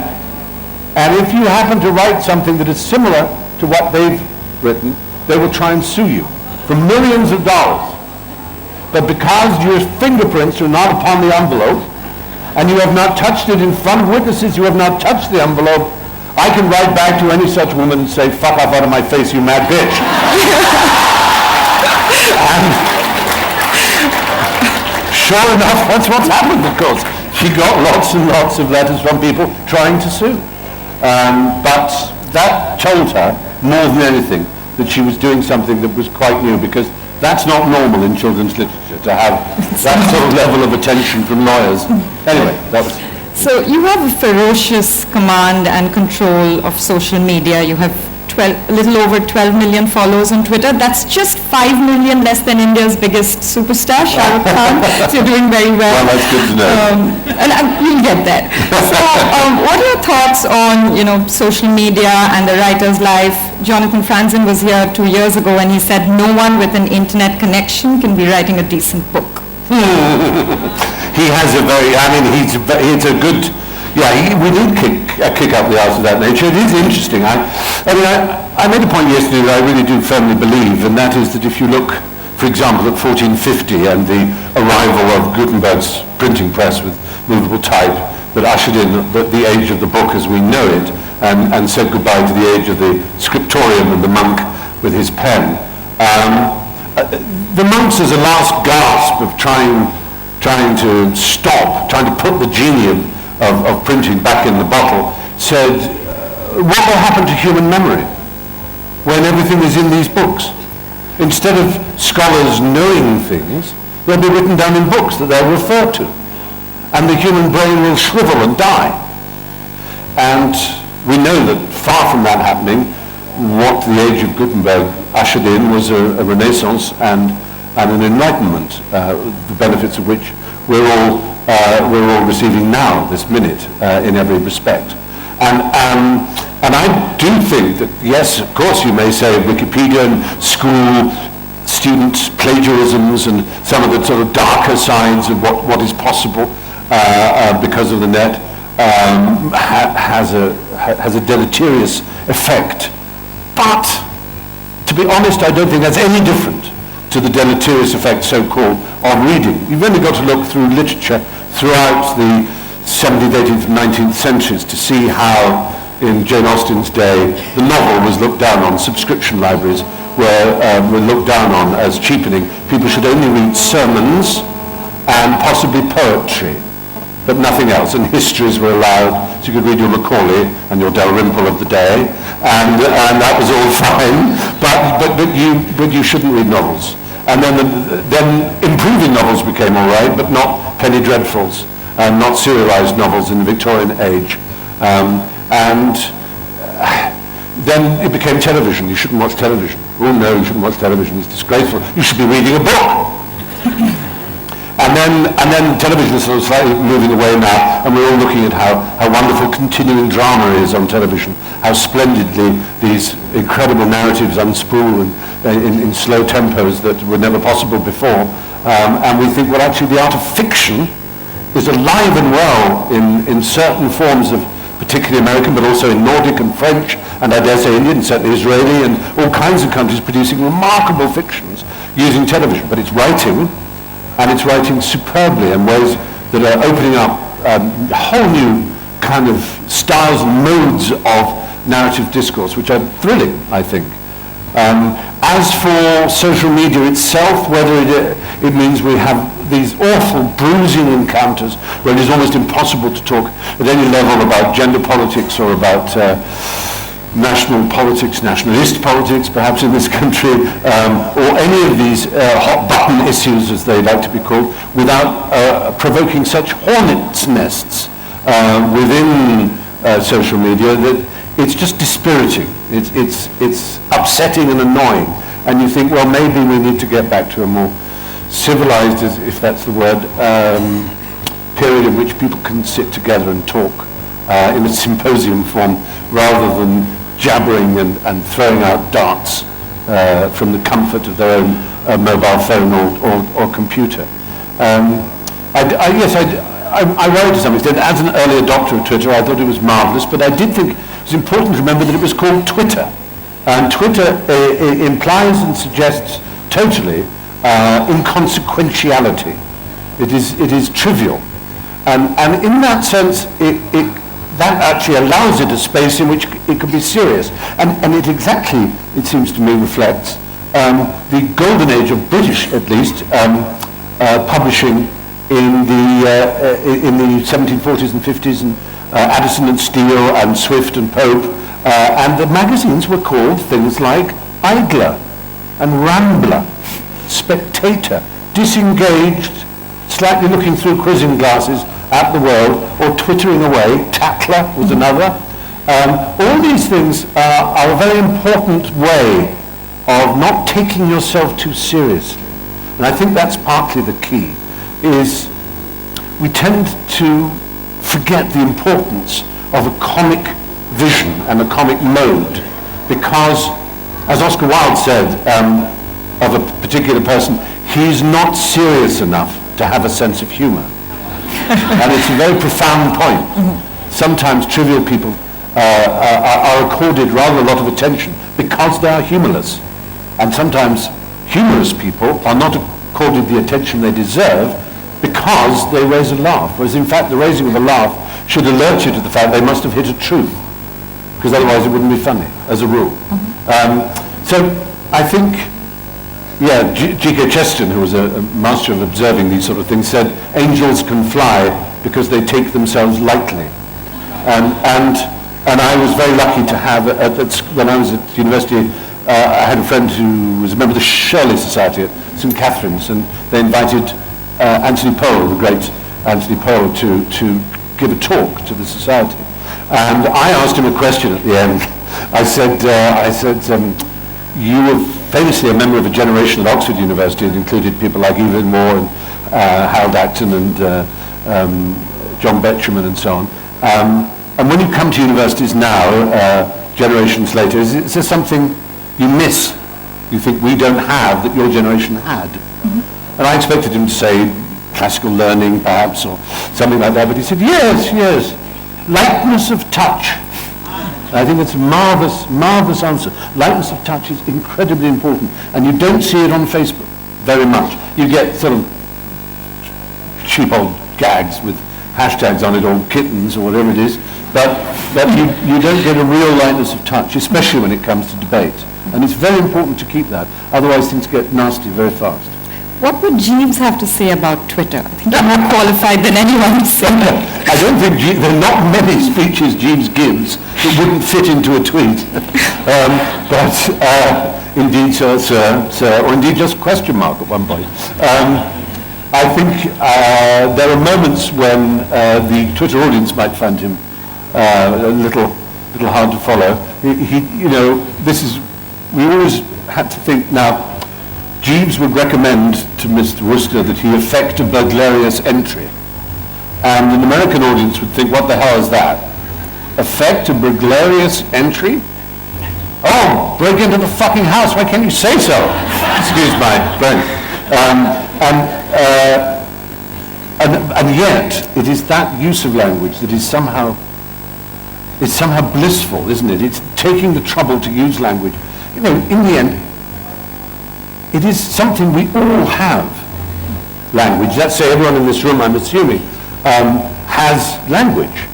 if you happen to write something that is similar to what they've written, they will try and sue you for millions of dollars. But because your fingerprints are not upon the envelope, and you have not touched it in front of witnesses, you have not touched the envelope, I can write back to any such woman and say, fuck off out of my face, you mad bitch. And sure enough, that's what's happened, of course. She got lots and lots of letters from people trying to sue. But that told her, more than anything, that she was doing something that was quite new, because that's not normal in children's literature, to have that sort of level of attention from lawyers. Anyway, that was... So you have a ferocious command and control of social media. You have a little over 12 million followers on Twitter. That's just 5 million less than India's biggest superstar, Shah Rukh Khan. So you're doing very well. Well, that's good to know. And you'll get there. So what are your thoughts on, social media and the writer's life? Jonathan Franzen was here 2 years ago and he said no one with an internet connection can be writing a decent book. He has a very, it's a good, we did kick up the arse of that nature. It is interesting. I made a point yesterday that I really do firmly believe, and that is that if you look, for example, at 1450 and the arrival of Gutenberg's printing press with movable type that ushered in the age of the book as we know it, and said goodbye to the age of the scriptorium and the monk with his pen. The monks, as a last gasp of trying to stop, trying to put the genie of printing back in the bottle, said, what will happen to human memory when everything is in these books? Instead of scholars knowing things, they'll be written down in books that they'll refer to. And the human brain will shrivel and die. And we know that far from that happening, what the age of Gutenberg ushered in was a renaissance and an enlightenment, the benefits of which we're all receiving now, this minute, in every respect. And I do think that, yes, of course, you may say Wikipedia and school student plagiarisms and some of the sort of darker sides of what is possible because of the net has a deleterious effect. But, to be honest, I don't think that's any different to the deleterious effect, so-called, of reading. You've only got to look through literature throughout the 17th, 18th, and 19th centuries to see how, in Jane Austen's day, the novel was looked down on. Subscription libraries were looked down on as cheapening. People should only read sermons and possibly poetry, but nothing else. And histories were allowed, so you could read your Macaulay and your Dalrymple of the day, and that was all fine. But you shouldn't read novels. And then improving novels became all right, but not penny dreadfuls, and not serialized novels in the Victorian age. And then it became television. You shouldn't watch television. Oh no, you shouldn't watch television. It's disgraceful. You should be reading a book. And then television is sort of slightly moving away now, and we're all looking at how wonderful continuing drama is on television, how splendidly these incredible narratives unspool in slow tempos that were never possible before. And we think, well, actually the art of fiction is alive and well in certain forms of particularly American, but also in Nordic and French, and I dare say Indian, certainly Israeli, and all kinds of countries producing remarkable fictions using television. But it's writing, and it's writing superbly in ways that are opening up whole new kind of styles and modes of narrative discourse, which are thrilling, I think. As for social media itself, whether it means we have these awful bruising encounters where it is almost impossible to talk at any level about gender politics or about national politics, nationalist politics perhaps in this country, or any of these hot button issues as they like to be called, without provoking such hornets' nests within social media that it's just dispiriting. It's upsetting and annoying. And you think, well, maybe we need to get back to a more civilized, if that's the word, period in which people can sit together and talk in a symposium form rather than jabbering and throwing out darts from the comfort of their own mobile phone or computer. I worried to some extent. As an early adopter of Twitter, I thought it was marvelous, but I did think it was important to remember that it was called Twitter. And Twitter implies and suggests totally inconsequentiality. It is trivial. And in that sense, that actually allows it a space in which it can be serious. And it exactly, it seems to me, reflects the golden age of British, at least, publishing in the 1740s and 50s, and Addison and Steele and Swift and Pope. And the magazines were called things like Idler and Rambler, Spectator, Disengaged, slightly looking through quizzing glasses at the world, or twittering away. Tattler was another. All these things are a very important way of not taking yourself too seriously. And I think that's partly the key, is we tend to forget the importance of a comic vision and a comic mode, because, as Oscar Wilde said of a particular person, he's not serious enough to have a sense of humor. And it's a very profound point. Sometimes trivial people are accorded rather a lot of attention because they are humorless. And sometimes humorous people are not accorded the attention they deserve because they raise a laugh. Whereas in fact the raising of a laugh should alert you to the fact they must have hit a truth, because otherwise it wouldn't be funny, as a rule. So I think, G.K. Chesterton, who was a master of observing these sort of things, said angels can fly because they take themselves lightly. And I was very lucky to have, when I was at university, I had a friend who was a member of the Shirley Society at St. Catherine's, and they invited Anthony Powell, the great Anthony Powell, to give a talk to the society. And I asked him a question at the end. I said, you were famously a member of a generation at Oxford University. It included people like Evelyn Moore and Harold Acton and John Betjeman and so on. And when you come to universities now, generations later, is there something you miss, you think we don't have, that your generation had? And I expected him to say classical learning perhaps, or something like that. But he said, yes, lightness of touch. I think it's a marvellous answer. Lightness of touch is incredibly important, and you don't see it on Facebook very much. You get sort of cheap old gags with hashtags on it, or kittens, or whatever it is, but you don't get a real lightness of touch, especially when it comes to debate. And it's very important to keep that, otherwise things get nasty very fast. What would Jeeves have to say about Twitter? I think you're more qualified than anyone to say that. I don't think there are not many speeches Jeeves gives that wouldn't fit into a tweet. But indeed, sir, or indeed just question mark at one point. I think there are moments when the Twitter audience might find him a little hard to follow. We always had to think now. Jeeves would recommend to Mr. Worcester that he effect a burglarious entry. And an American audience would think, what the hell is that? Effect a burglarious entry? Oh, break into the fucking house, why can't you say so? Excuse my French. And yet, it is that use of language that is somehow blissful, isn't it? It's taking the trouble to use language. In the end, it is something we all have, language. Let's say everyone in this room, I'm assuming, has language.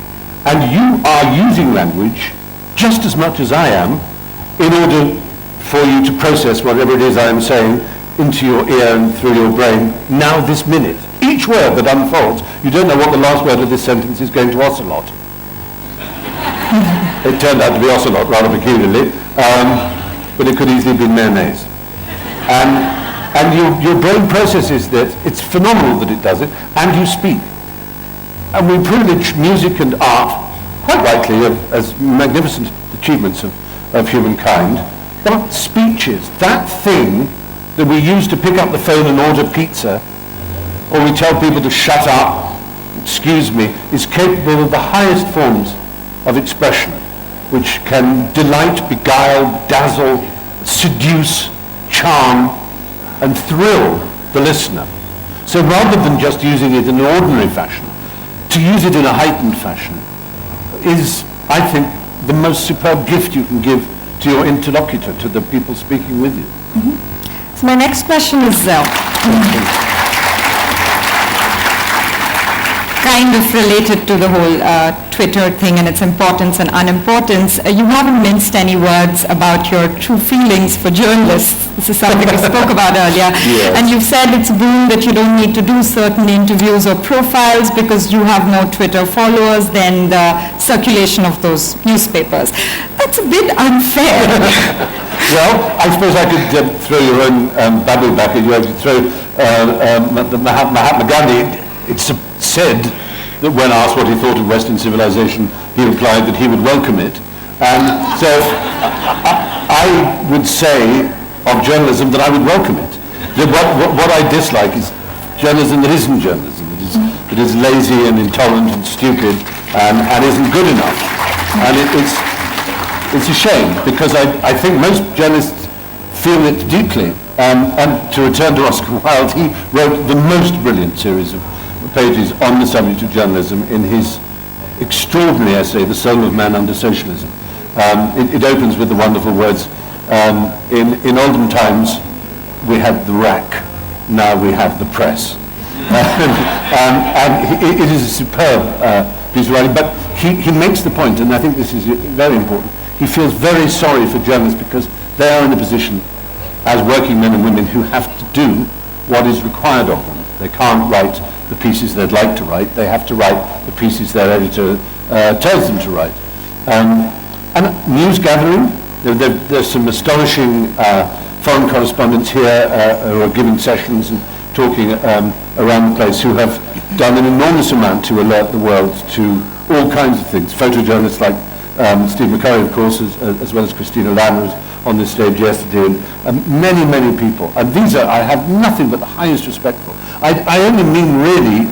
And you are using language just as much as I am in order for you to process whatever it is I am saying into your ear and through your brain now this minute. Each word that unfolds, you don't know what the last word of this sentence is going to ocelot. It turned out to be ocelot rather peculiarly, but it could easily have been mayonnaise. And your brain processes that. It's phenomenal that it does it, and you speak. And we privilege music and art, quite rightly, as magnificent achievements of humankind. But speeches, that thing that we use to pick up the phone and order pizza, or we tell people to shut up, excuse me, is capable of the highest forms of expression, which can delight, beguile, dazzle, seduce, charm, and thrill the listener. So rather than just using it in an ordinary fashion, to use it in a heightened fashion is, I think, the most superb gift you can give to your interlocutor, to the people speaking with you. Mm-hmm. So my next question is kind of related to the whole Twitter thing and its importance and unimportance. You haven't minced any words about your true feelings for journalists. This is something we spoke about earlier. Yes. And you've said it's boon that you don't need to do certain interviews or profiles because you have more Twitter followers than the circulation of those newspapers. That's a bit unfair. Well, I suppose I could throw your own babble back at you. I could throw Mahatma Gandhi. It's said that when asked what he thought of Western civilization, he replied that he would welcome it. And so I would say of journalism that I would welcome it. What I dislike is journalism that isn't journalism, that is lazy and intolerant and stupid and isn't good enough. And it's a shame, because I think most journalists feel it deeply. And to return to Oscar Wilde, he wrote the most brilliant series of pages on the subject of journalism in his extraordinary essay, The Soul of Man Under Socialism. It opens with the wonderful words, in olden times we had the rack, now we have the press. And it is a superb piece of writing, but he makes the point, and I think this is very important, he feels very sorry for journalists because they are in a position as working men and women who have to do what is required of them. They can't write the pieces they'd like to write. They have to write the pieces their editor tells them to write. And news gathering, there's some astonishing foreign correspondents here who are giving sessions and talking around the place, who have done an enormous amount to alert the world to all kinds of things. Photojournalists like Steve McCurry, of course, as well as Christina Lamb, who was on this stage yesterday, and many, many people. And these are, I have nothing but the highest respect for. I only mean really,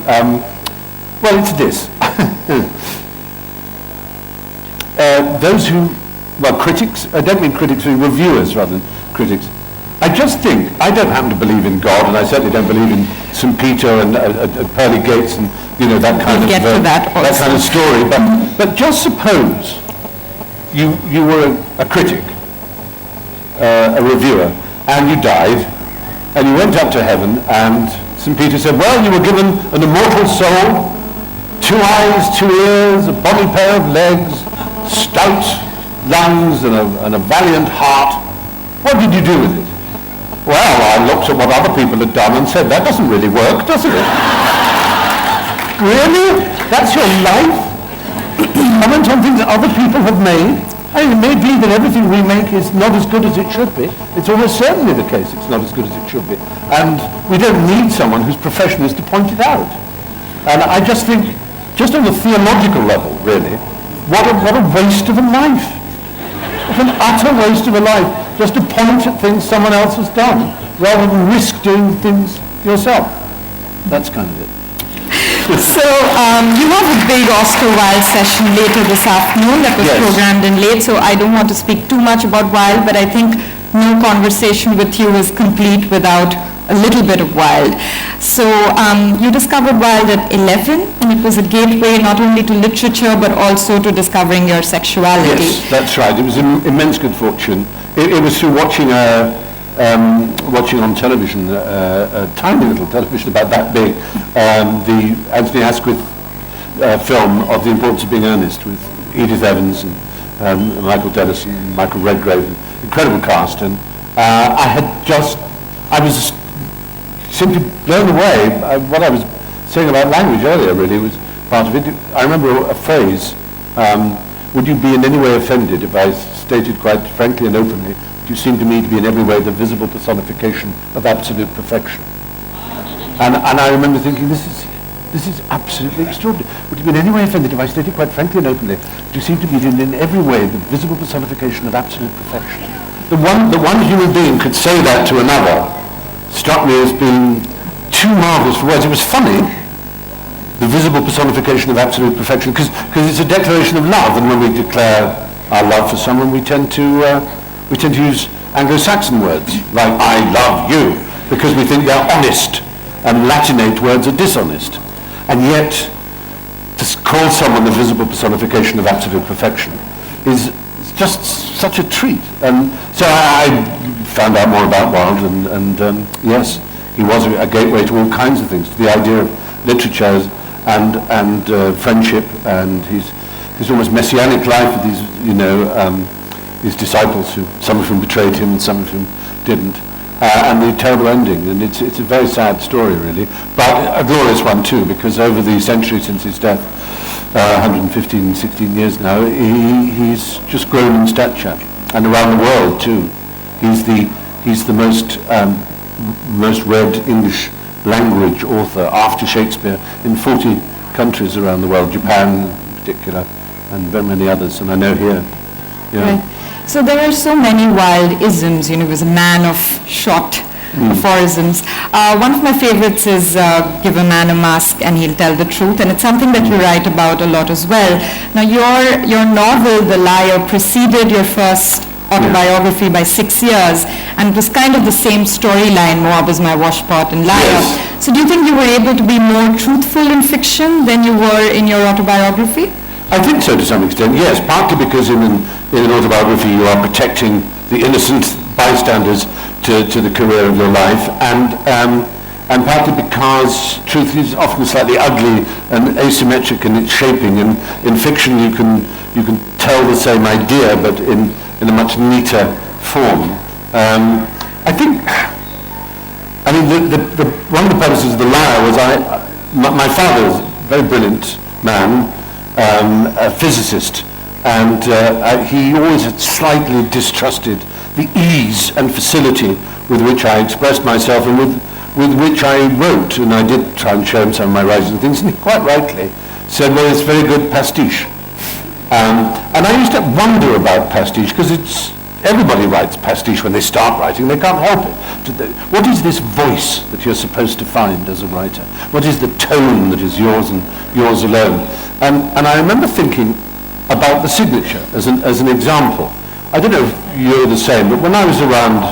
well, it's this. Those who, well, critics, I don't mean critics, reviewers rather than critics, I just think, I don't happen to believe in God, and I certainly don't believe in St. Peter and pearly gates and, that kind of that kind of story. But just suppose you were a critic, a reviewer, and you died, and you went up to heaven, and St. Peter said, well, you were given an immortal soul, 2 eyes, 2 ears, a body pair of legs, stout lungs, and a valiant heart. What did you do with it? Well, I looked at what other people had done and said, that doesn't really work, doesn't it? Really? That's your life? Comment on things that other people have made? I mean, it may be that everything we make is not as good as it should be. It's almost certainly the case it's not as good as it should be. And we don't need someone whose profession is to point it out. And I just think, just on the theological level, really, what a waste of a life. What an utter waste of a life, just to point at things someone else has done, rather than risk doing things yourself. That's kind of it. So you have a big Oscar Wilde session later this afternoon that was programmed in late, so I don't want to speak too much about Wilde, but I think no conversation with you is complete without a little bit of Wilde. So you discovered Wilde at 11, and it was a gateway not only to literature but also to discovering your sexuality. Yes, that's right. It was an immense good fortune. It was through watching on television, a tiny little television about that big, the Anthony Asquith film of The Importance of Being Earnest with Edith Evans and Michael Dennis and Michael Redgrave, incredible cast, and I was simply blown away. What I was saying about language earlier really was part of it. I remember a phrase, would you be in any way offended if I stated quite frankly and openly, you seem to me to be in every way the visible personification of absolute perfection. And I remember thinking, this is absolutely extraordinary. Would you be in any way offended if I stated quite frankly and openly, you seem to be in every way the visible personification of absolute perfection. The one human being could say that to another struck me as being too marvellous for words. It was funny, the visible personification of absolute perfection, because it's a declaration of love, and when we declare our love for someone, we tend to use Anglo-Saxon words, like I love you, because we think they're honest, and Latinate words are dishonest. And yet, to call someone the visible personification of absolute perfection is just such a treat. And so I found out more about Wilde, and yes, he was a gateway to all kinds of things, to the idea of literature and friendship, and his almost messianic life with these, his disciples, some of whom betrayed him and some of whom didn't, and the terrible ending. And it's a very sad story, really, but a glorious one too, because over the century since his death, 115, 16 years now, he's just grown in stature, and around the world too. He's the most read English language author after Shakespeare in 40 countries around the world, Japan in particular, and very many others, and I know here. Yeah. Right. So there are so many Wilde isms. He was a man of short aphorisms. One of my favorites is give a man a mask and he'll tell the truth, and it's something that you write about a lot as well. Now your novel, The Liar, preceded your first autobiography by 6 years, and it was kind of the same storyline, Moab is my washpot and liar. Yes. So do you think you were able to be more truthful in fiction than you were in your autobiography? I think so to some extent, yes, partly because in an autobiography you are protecting the innocent bystanders to the career of your life, and partly because truth is often slightly ugly and asymmetric in its shaping, and in fiction you can tell the same idea but in a much neater form. I think, one of the purposes of The Liar was my father was a very brilliant man, a physicist, and he always had slightly distrusted the ease and facility with which I expressed myself and with which I wrote, and I did try and show him some of my writings and things, and he quite rightly said, well, it's very good pastiche. And I used to wonder about pastiche, because everybody writes pastiche when they start writing, they can't help it. What is this voice that you're supposed to find as a writer? What is the tone that is yours and yours alone? And I remember thinking about the signature as an example. I don't know if you're the same, but when I was around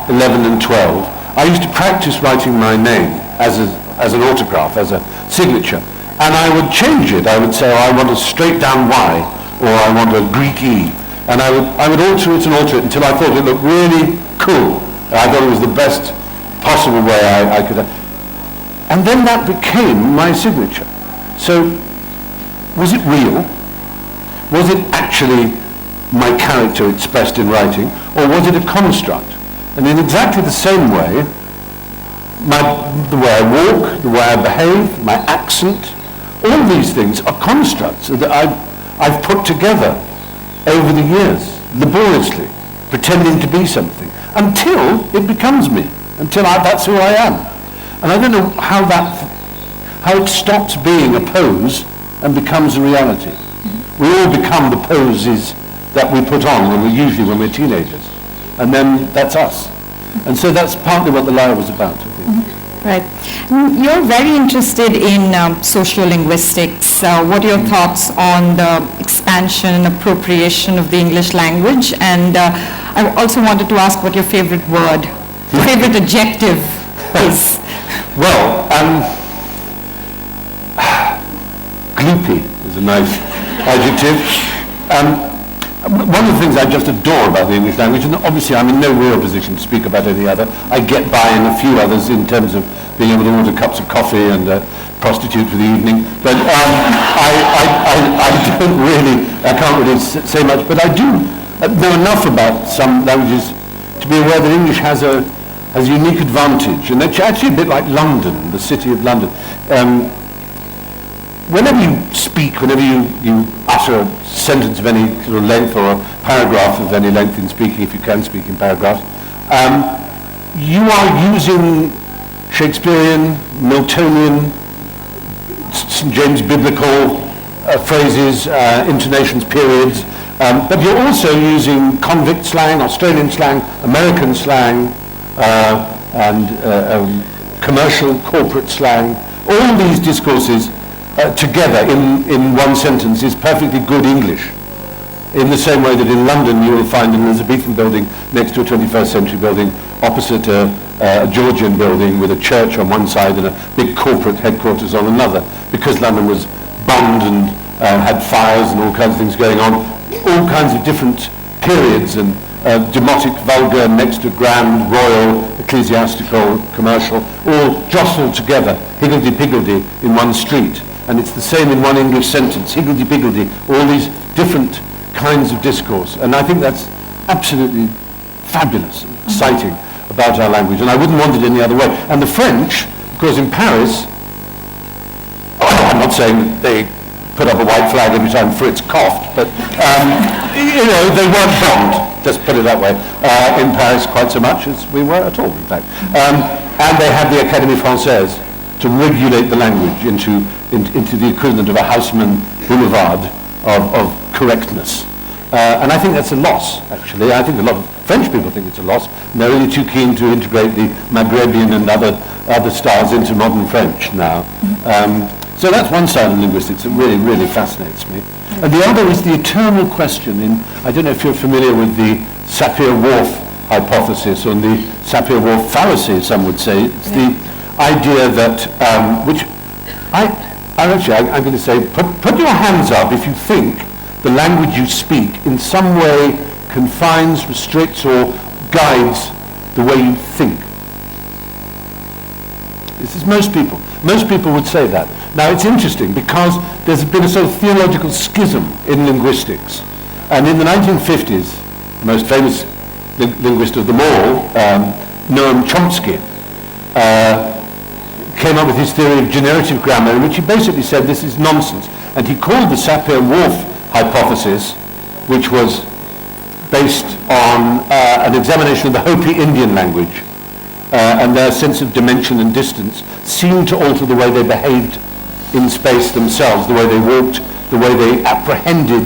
11 and 12, I used to practice writing my name as an autograph, as a signature. And I would change it. I would say, I want a straight down Y, or I want a Greek E. And I would alter it and alter it until I thought it looked really cool. I thought it was the best possible way I could. And then that became my signature. So, was it real? Was it actually my character expressed in writing, or was it a construct? And in exactly the same way, the way I walk, the way I behave, my accent, all these things are constructs that I've put together over the years, laboriously, pretending to be something, until it becomes me, until that's who I am. And I don't know how it stops being a pose and becomes a reality. We all become the poses that we put on when we're teenagers. And then that's us. And so that's partly what the lyre was about, I think. Right. You're very interested in sociolinguistics. What are your thoughts on the expansion and appropriation of the English language? And I also wanted to ask what your favorite word, favorite adjective is. Well, gloopy is a nice adjective. One of the things I just adore about the English language, and obviously I'm in no real position to speak about any other, I get by in a few others in terms of being able to order cups of coffee and prostitute for the evening, but I can't really say much, but I do know enough about some languages to be aware that English has a unique advantage, and it's actually a bit like London, the city of London. Whenever you speak, whenever you utter a sentence of any sort of length or a paragraph of any length in speaking, if you can speak in paragraphs, you are using Shakespearean, Miltonian, St. James biblical phrases, intonations, periods, but you're also using convict slang, Australian slang, American slang, and commercial, corporate slang. All these discourses together in one sentence is perfectly good English. In the same way that in London you will find an Elizabethan building next to a 21st century building, opposite a Georgian building with a church on one side and a big corporate headquarters on another, because London was bombed and had fires and all kinds of things going on, all kinds of different periods, and demotic, vulgar, next to grand, royal, ecclesiastical, commercial, all jostled together, higgledy-piggledy in one street. And it's the same in one English sentence, higgledy-piggledy, all these different kinds of discourse. And I think that's absolutely fabulous, exciting about our language, and I wouldn't want it any other way. And the French, of course, in Paris, I'm not saying they put up a white flag every time Fritz coughed, but they weren't bombed, just put it that way, in Paris quite so much as we were at all, in fact. And they had the Académie Française to regulate the language into the equivalent of a Haussmann Boulevard of correctness. And I think that's a loss, actually. I think a lot of French people think it's a loss, and they're really too keen to integrate the Maghrebian and other styles into modern French now. So that's one side of linguistics that really, really fascinates me. And the other is the eternal question I don't know if you're familiar with the Sapir-Whorf hypothesis, or the Sapir-Whorf fallacy, some would say. It's the idea that, I'm going to say, put your hands up if you think the language you speak in some way confines, restricts, or guides the way you think. This is most people. Most people would say that. Now it's interesting because there's been a sort of theological schism in linguistics. And in the 1950s, the most famous linguist of them all, Noam Chomsky, came up with his theory of generative grammar, in which he basically said this is nonsense. And he called the Sapir-Whorf hypothesis, which was based on an examination of the Hopi Indian language, and their sense of dimension and distance seemed to alter the way they behaved in space themselves, the way they walked, the way they apprehended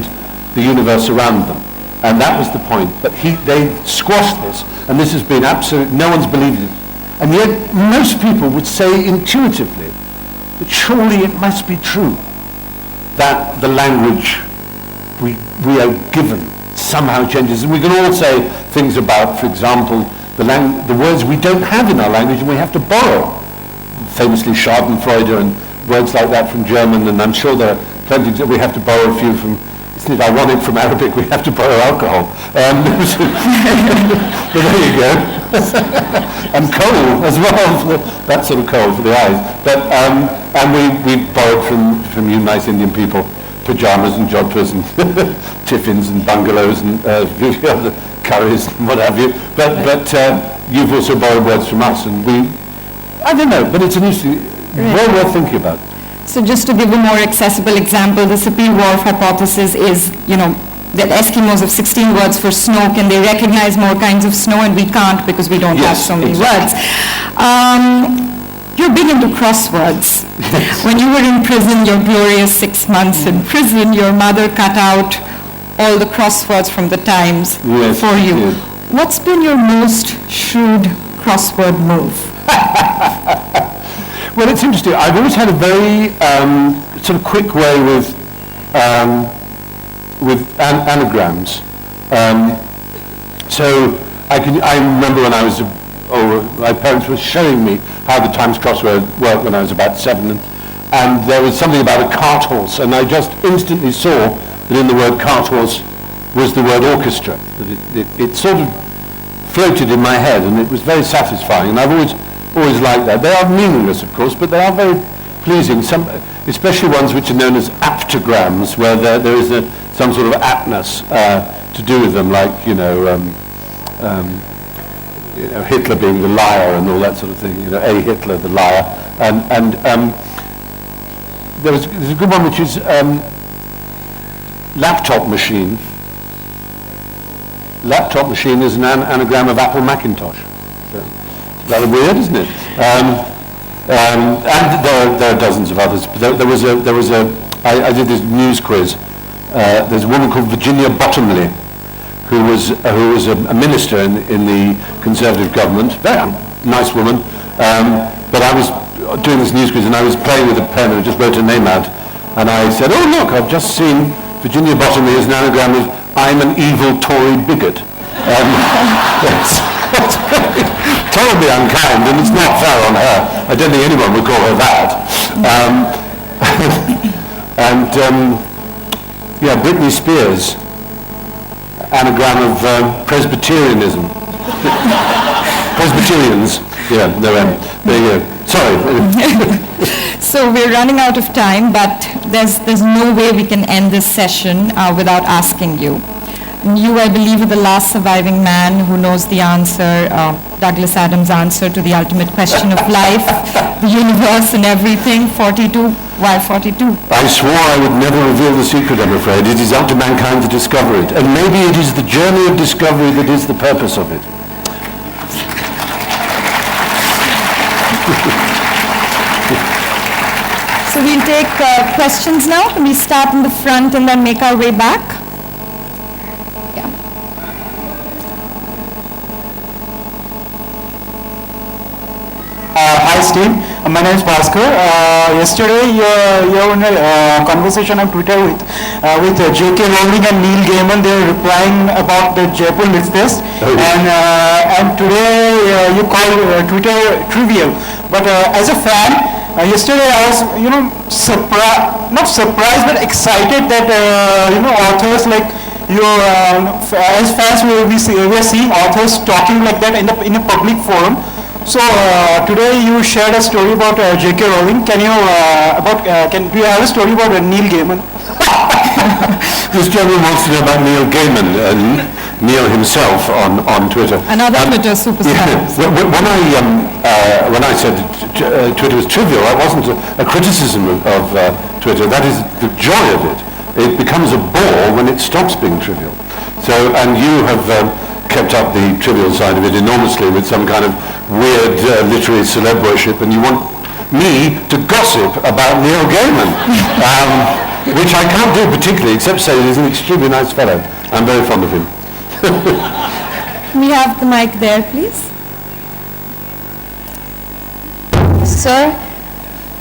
the universe around them. And that was the point. But they squashed this, and this has been no one's believed it. And yet most people would say intuitively that surely it must be true that the language we are given somehow changes. And we can all say things about, for example, the words we don't have in our language and we have to borrow. Famously Schadenfreude and words like that from German, and I'm sure there are plenty that we have to borrow a few from, isn't it ironic, from Arabic we have to borrow alcohol. But there you go. And coal as well, that sort of coal for the eyes. But, and we borrowed from you nice Indian people, pyjamas and jodhpurs and tiffins and bungalows and curries and what have you. But you've also borrowed words from us, and I don't know, but it's an interesting, well worth thinking about. So just to give a more accessible example, the Sapir-Whorf hypothesis is, that Eskimos have 16 words for snow. Can they recognize more kinds of snow? And we can't because we don't have so many words. You're big into crosswords. When you were in prison, your glorious 6 months in prison, your mother cut out all the crosswords from the Times for you. What's been your most shrewd crossword move? Well, it's interesting. I've always had a very sort of quick way with anagrams. So I remember when I was my parents were showing me how the Times crossword worked when I was about 7, and there was something about a cart horse, and I just instantly saw that in the word cart horse was the word orchestra. That it sort of floated in my head, and it was very satisfying, and I've always liked that. They are meaningless, of course, but they are very pleasing, especially ones which are known as aptograms, where there is some sort of aptness to do with them, like, Hitler being the liar and all that sort of thing, A. Hitler, the liar. And there's a good one which is laptop machine. Laptop machine is an anagram of Apple Macintosh. So, it's rather weird, isn't it? And there are dozens of others. But I did this news quiz. There's a woman called Virginia Bottomley, who was a minister in the Conservative government. Very nice woman. But I was doing this news quiz and I was playing with a pen and I just wrote her name out. And I said, "Oh look, I've just seen Virginia Bottomley as an anagram of I'm an evil Tory bigot." That's terribly unkind, and it's not fair on her. I don't think anyone would call her that. Britney Spears, anagram of Presbyterianism. Presbyterians. Yeah, there you go. Sorry. So we're running out of time, but there's no way we can end this session without asking you. You, I believe, are the last surviving man who knows the answer, Douglas Adams' answer to the ultimate question of life, the universe and everything. 42. Why 42? I swore I would never reveal the secret, I'm afraid. It is up to mankind to discover it. And maybe it is the journey of discovery that is the purpose of it. So we'll take questions now. We start in the front and then make our way back. Hi Steve, my name is Bhaskar. Yesterday you were in a conversation on Twitter with J.K. Rowling and Neil Gaiman. They were replying about the Jaipur Lit Fest, and today you call Twitter trivial. But as a fan, yesterday I was not surprised but excited that authors like you, as fans we are seeing authors talking like that in a public forum. So today you shared a story about J.K. Rowling. Do you have a story about Neil Gaiman? This gentleman wants to know about Neil Gaiman, Neil himself on Twitter. Another Twitter superstar. Yeah. When I said Twitter was trivial, that wasn't a criticism of Twitter. That is the joy of it. It becomes a bore when it stops being trivial. So, and you have kept up the trivial side of it enormously with some kind of weird literary celeb worship, and you want me to gossip about Neil Gaiman, which I can't do particularly, except say he's an extremely nice fellow. I'm very fond of him. We have the mic there, please. Sir,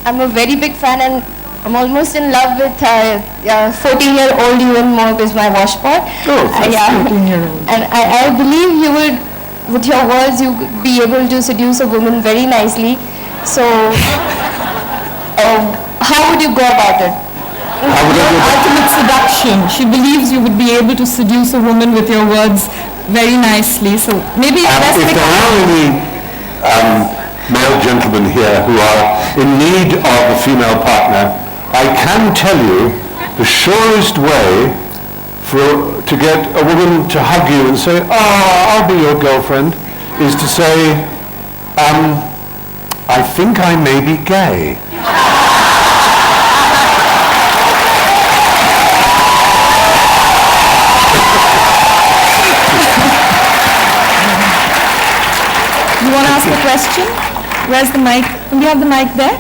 I'm a very big fan and I'm almost in love with 14-year-old Ewan Morg is my washpot. Oh, 14-year-old. And I believe you would with your words you could be able to seduce a woman very nicely. So, how would you go about it? Ultimate seduction. She believes you would be able to seduce a woman with your words very nicely. So maybe if there are any male gentlemen here who are in need of a female partner, I can tell you the surest way to get a woman to hug you and say, I'll be your girlfriend, is to say, I think I may be gay. You want to ask a question? Where's the mic? Do we have the mic there?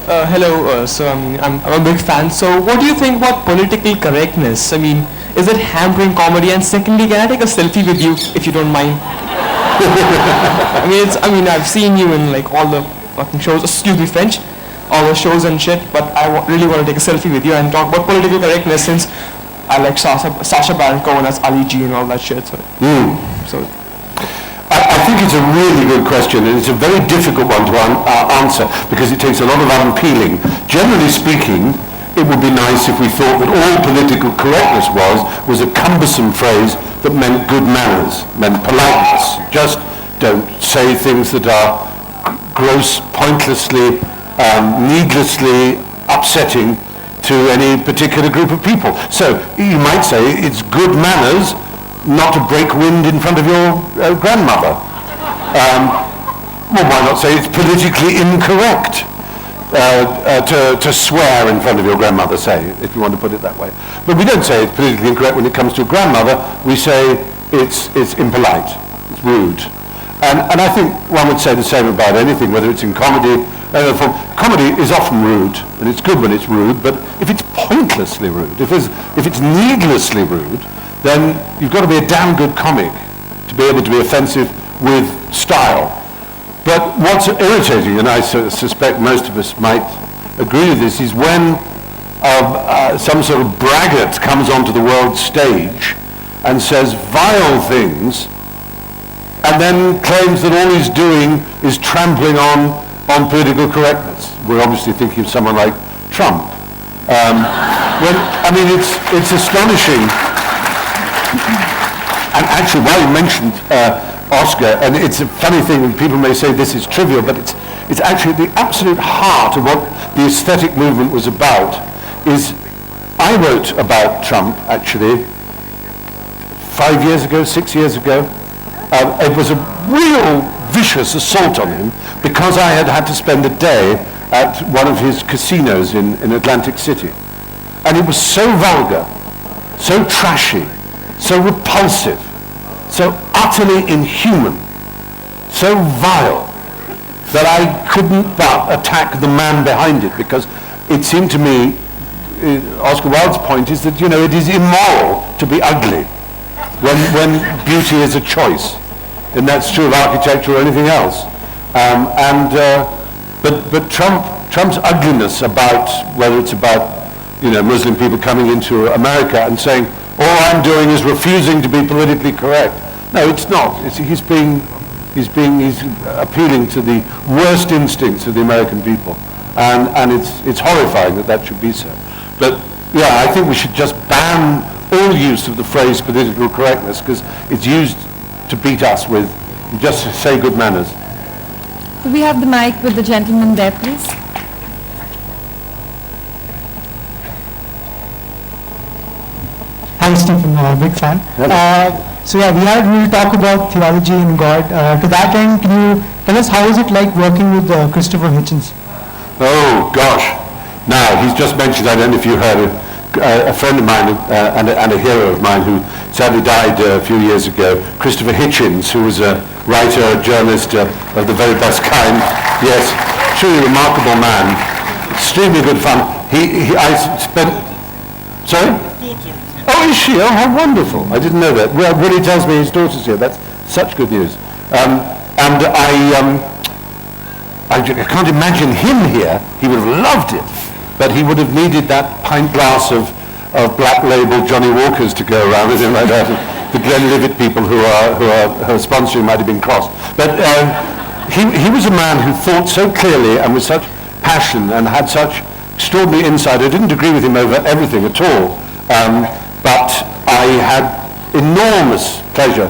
Hello, so I'm a big fan. So what do you think about political correctness? I mean, is it hampering comedy? And secondly, can I take a selfie with you, if you don't mind? I've seen you in like all the fucking shows, excuse me French, all the shows and shit, but I really want to take a selfie with you and talk about political correctness, since I like Sacha Baron Cohen as Ali G and all that shit. So, I think it's a really good question, and it's a very difficult one to answer because it takes a lot of unpeeling. Generally speaking, it would be nice if we thought that all political correctness was a cumbersome phrase that meant good manners, meant politeness. Just don't say things that are gross, pointlessly, needlessly upsetting to any particular group of people. So you might say it's good manners not to break wind in front of your grandmother. Well, why not say it's politically incorrect to swear in front of your grandmother, say, if you want to put it that way. But we don't say it's politically incorrect when it comes to a grandmother. We say it's impolite, it's rude. And I think one would say the same about anything, whether it's in comedy. Comedy is often rude, and it's good when it's rude, but if it's pointlessly rude, if it's needlessly rude, then you've got to be a damn good comic to be able to be offensive with style. But what's irritating, and I suspect most of us might agree with this, is when some sort of braggart comes onto the world stage and says vile things, and then claims that all he's doing is trampling on political correctness. We're obviously thinking of someone like Trump. It's astonishing. And actually, while you mentioned Oscar, and it's a funny thing when people may say this is trivial, but it's actually the absolute heart of what the aesthetic movement was about. I wrote about Trump, actually, 5 years ago, 6 years ago. It was a real vicious assault on him because I had to spend a day at one of his casinos in Atlantic City. And it was so vulgar, so trashy, so repulsive, so utterly inhuman, so vile, that I couldn't but attack the man behind it, because it seemed to me, Oscar Wilde's point is that, it is immoral to be ugly when beauty is a choice. And that's true of architecture or anything else. But Trump's ugliness about, whether it's about, Muslim people coming into America and saying, all I'm doing is refusing to be politically correct. No, it's not. He's appealing to the worst instincts of the American people. And it's horrifying that should be so. But yeah, I think we should just ban all use of the phrase political correctness, because it's used to beat us with, just to say good manners. Could we have the mic with the gentleman there, please? Hi, Stephen, big fan. We'll talk about theology and God. To that end, can you tell us how is it like working with Christopher Hitchens? Oh, gosh. Now, he's just mentioned, I don't know if you heard it, a friend of mine and a hero of mine who sadly died a few years ago, Christopher Hitchens, who was a writer, a journalist of the very best kind. Yes, truly remarkable man, extremely good fun. Sorry? Oh, is she? Oh, how wonderful. I didn't know that. Well, Willie tells me his daughter's here. That's such good news. I can't imagine him here. He would have loved it. But he would have needed that pint glass of Black Label Johnny Walkers to go around with him like that. the Glenlivet people who are sponsoring might have been crossed. But he was a man who thought so clearly and with such passion and had such extraordinary insight. I didn't agree with him over everything at all, but I had enormous pleasure.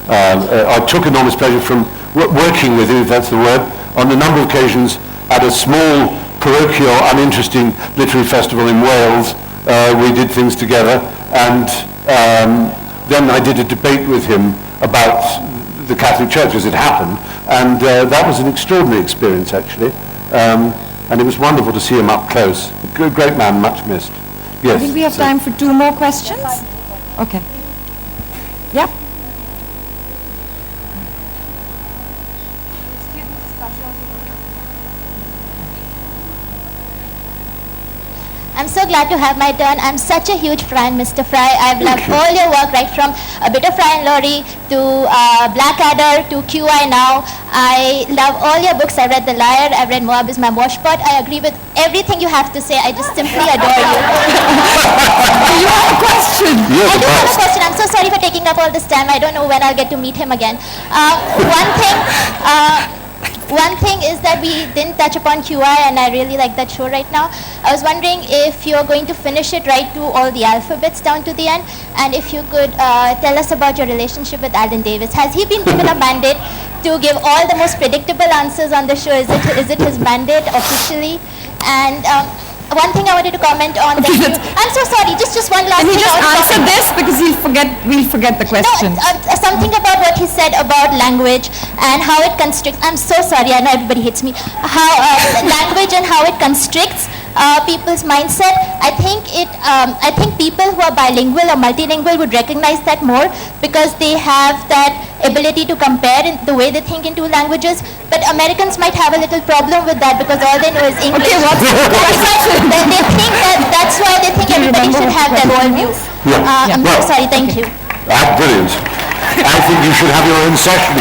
I took enormous pleasure from working with him, if that's the word, on a number of occasions at a small, parochial, uninteresting literary festival in Wales. We did things together, and then I did a debate with him about the Catholic Church as it happened, and that was an extraordinary experience, actually. And it was wonderful to see him up close. A great man, much missed. Yes. I think we have time for 2 more questions. Okay. Yeah. I'm so glad to have my turn. I'm such a huge fan, Mr. Fry. I've loved all your work, right from A Bit of Fry and Laurie to Blackadder to QI now. I love all your books. I read The Liar. I've read Moab is My Washpot. I agree with everything you have to say. I just simply adore you. You have a question. I do have a question. I'm so sorry for taking up all this time. I don't know when I'll get to meet him again. One thing is that we didn't touch upon QI, and I really like that show right now. I was wondering if you're going to finish it right to all the alphabets down to the end, and if you could tell us about your relationship with Alan Davis. Has he been given a mandate to give all the most predictable answers on the show? Is it his mandate officially? And one thing I wanted to comment on. I'm so sorry. Just one last thing. Can you just answer this because we'll forget the question. No, something about what he said about language and how it constricts. I'm so sorry. I know everybody hates me. How language and how it constricts people's mindset. I think people who are bilingual or multilingual would recognize that more because they have that ability to compare in the way they think in 2 languages. But Americans might have a little problem with that because all they know is English. Okay, what's the question? They think that's why they think everybody should have that worldview. I'm so sorry. Thank you. Brilliant. I think you should have your own session.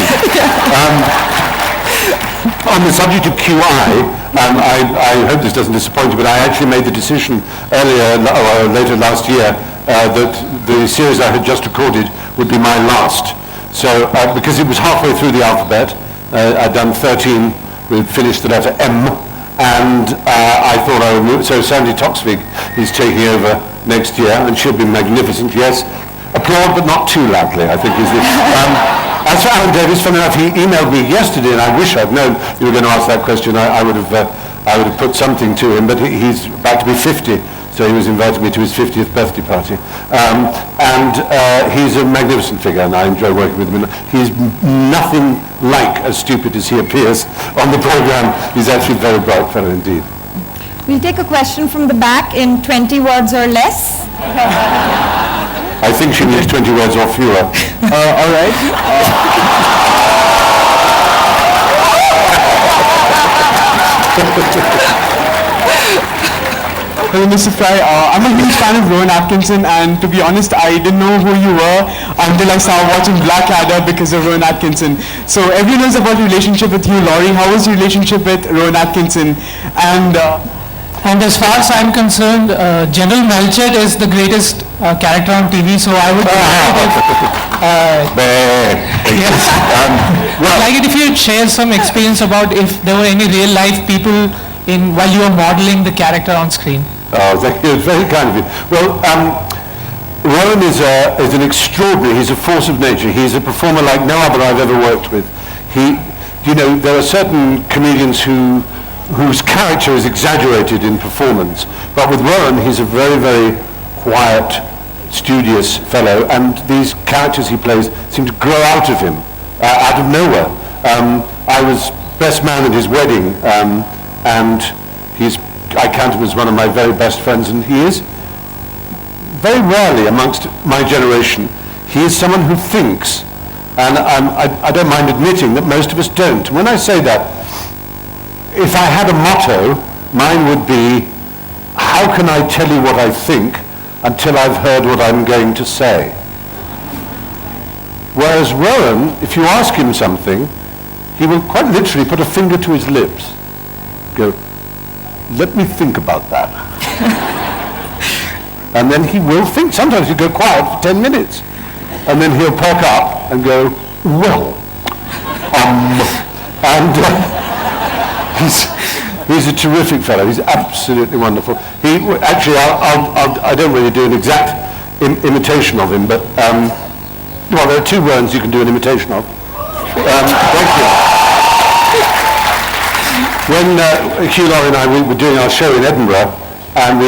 On the subject of QI, I hope this doesn't disappoint you, but I actually made the decision later last year that the series I had just recorded would be my last. So, because it was halfway through the alphabet, I'd done 13, we'd finished the letter M, and I thought I would move. So Sandy Toksvig is taking over next year, and she'll be magnificent, yes. Applaud, but not too loudly, I think is the... As for Alan Davis, funny enough, he emailed me yesterday, and I wish I'd known you were going to ask that question. I would have put something to him, but he's about to be 50, so he was inviting me to his 50th birthday party. And he's a magnificent figure, and I enjoy working with him. He's nothing like as stupid as he appears on the program. He's actually a very bright fellow indeed. We'll take a question from the back in 20 words or less. I think she needs 20 words or fewer. All right. Hello, Mr. Fry. I'm a huge fan of Rowan Atkinson, and to be honest, I didn't know who you were until I started watching Blackadder because of Rowan Atkinson. So everyone knows about your relationship with Hugh Laurie. How was your relationship with Rowan Atkinson? And as far as I'm concerned, General Melchett is the greatest character on TV, so I would like it if you share some experience about if there were any real life people while you were modeling the character on screen. Oh, thank you. Very kind of you. Well, Rowan is an extraordinary, he's a force of nature. He's a performer like no other I've ever worked with. There are certain comedians whose character is exaggerated in performance. But with Rowan, he's a very, very quiet, studious fellow, and these characters he plays seem to grow out of him, out of nowhere. I was best man at his wedding, and I count him as one of my very best friends, and he is, very rarely amongst my generation, he is someone who thinks, and I don't mind admitting that most of us don't. When I say that, if I had a motto, mine would be, how can I tell you what I think until I've heard what I'm going to say? Whereas Rowan, if you ask him something, he will quite literally put a finger to his lips, go, let me think about that. And then he will think. Sometimes he'll go quiet for 10 minutes. and then he'll perk up and go, well, and he's a terrific fellow. He's absolutely wonderful. Actually, I don't really do an exact imitation of him, but well, there are two words you can do an imitation of. Thank you. When Hugh Laurie and I we were doing our show in Edinburgh, and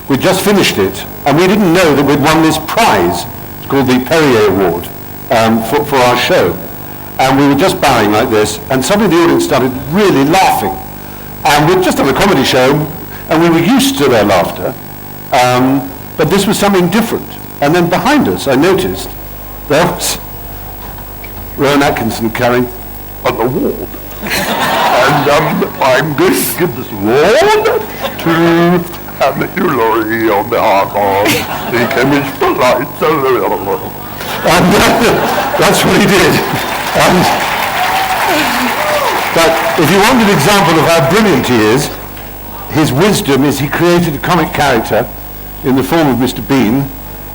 we'd just finished it, and we didn't know that we'd won this prize. It's called the Perrier Award for our show. And we were just bowing like this, and suddenly the audience started really laughing. And we'd just done a comedy show, and we were used to their laughter, but this was something different. And then behind us, I noticed there was Rowan Atkinson carrying an award. And I'm going to give this award to Hugh Laurie on behalf of the Cambridge Lights. And that's what he did. But if you want an example of how brilliant he is, his wisdom is he created a comic character in the form of Mr. Bean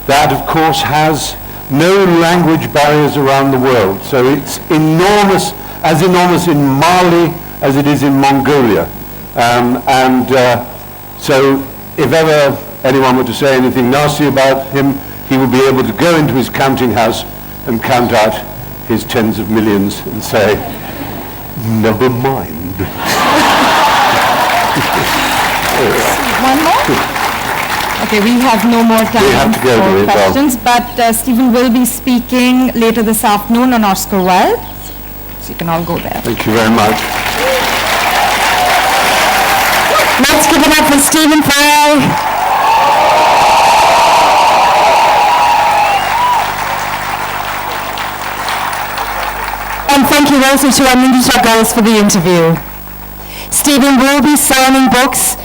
that, of course, has no language barriers around the world. So it's enormous in Mali as it is in Mongolia. So if ever anyone were to say anything nasty about him, he would be able to go into his counting house and count out his tens of millions and say, never mind. One more? Okay, we have no more time for questions, but Stephen will be speaking later this afternoon on Oscar Wilde, so you can all go there. Thank you very much. Let's give it up for Stephen Fry. And thank you also to our Nindisha girls for the interview. Stephen will be signing books.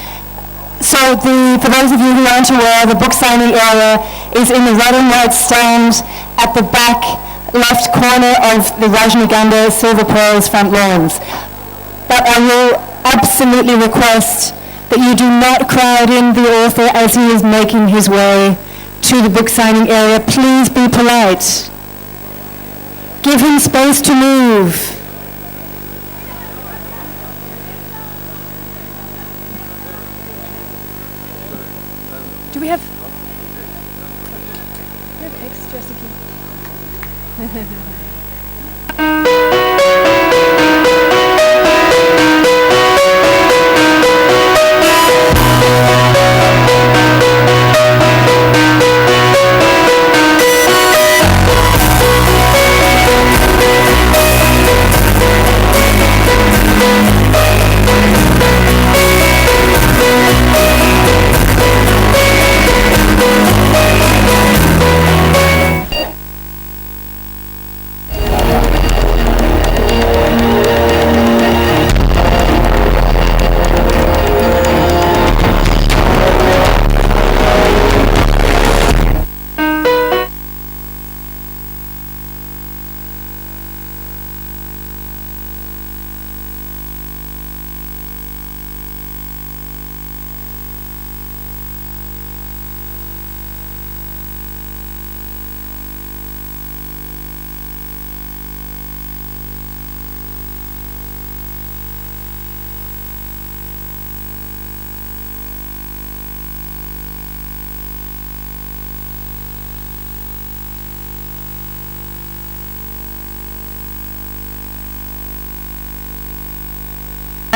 So for those of you who aren't aware, the book signing area is in the red and white stand at the back left corner of the Rajniganda Silver Pearls front lawns. But I will absolutely request that you do not crowd in the author as he is making his way to the book signing area. Please be polite. Give him space to move. Do we have extra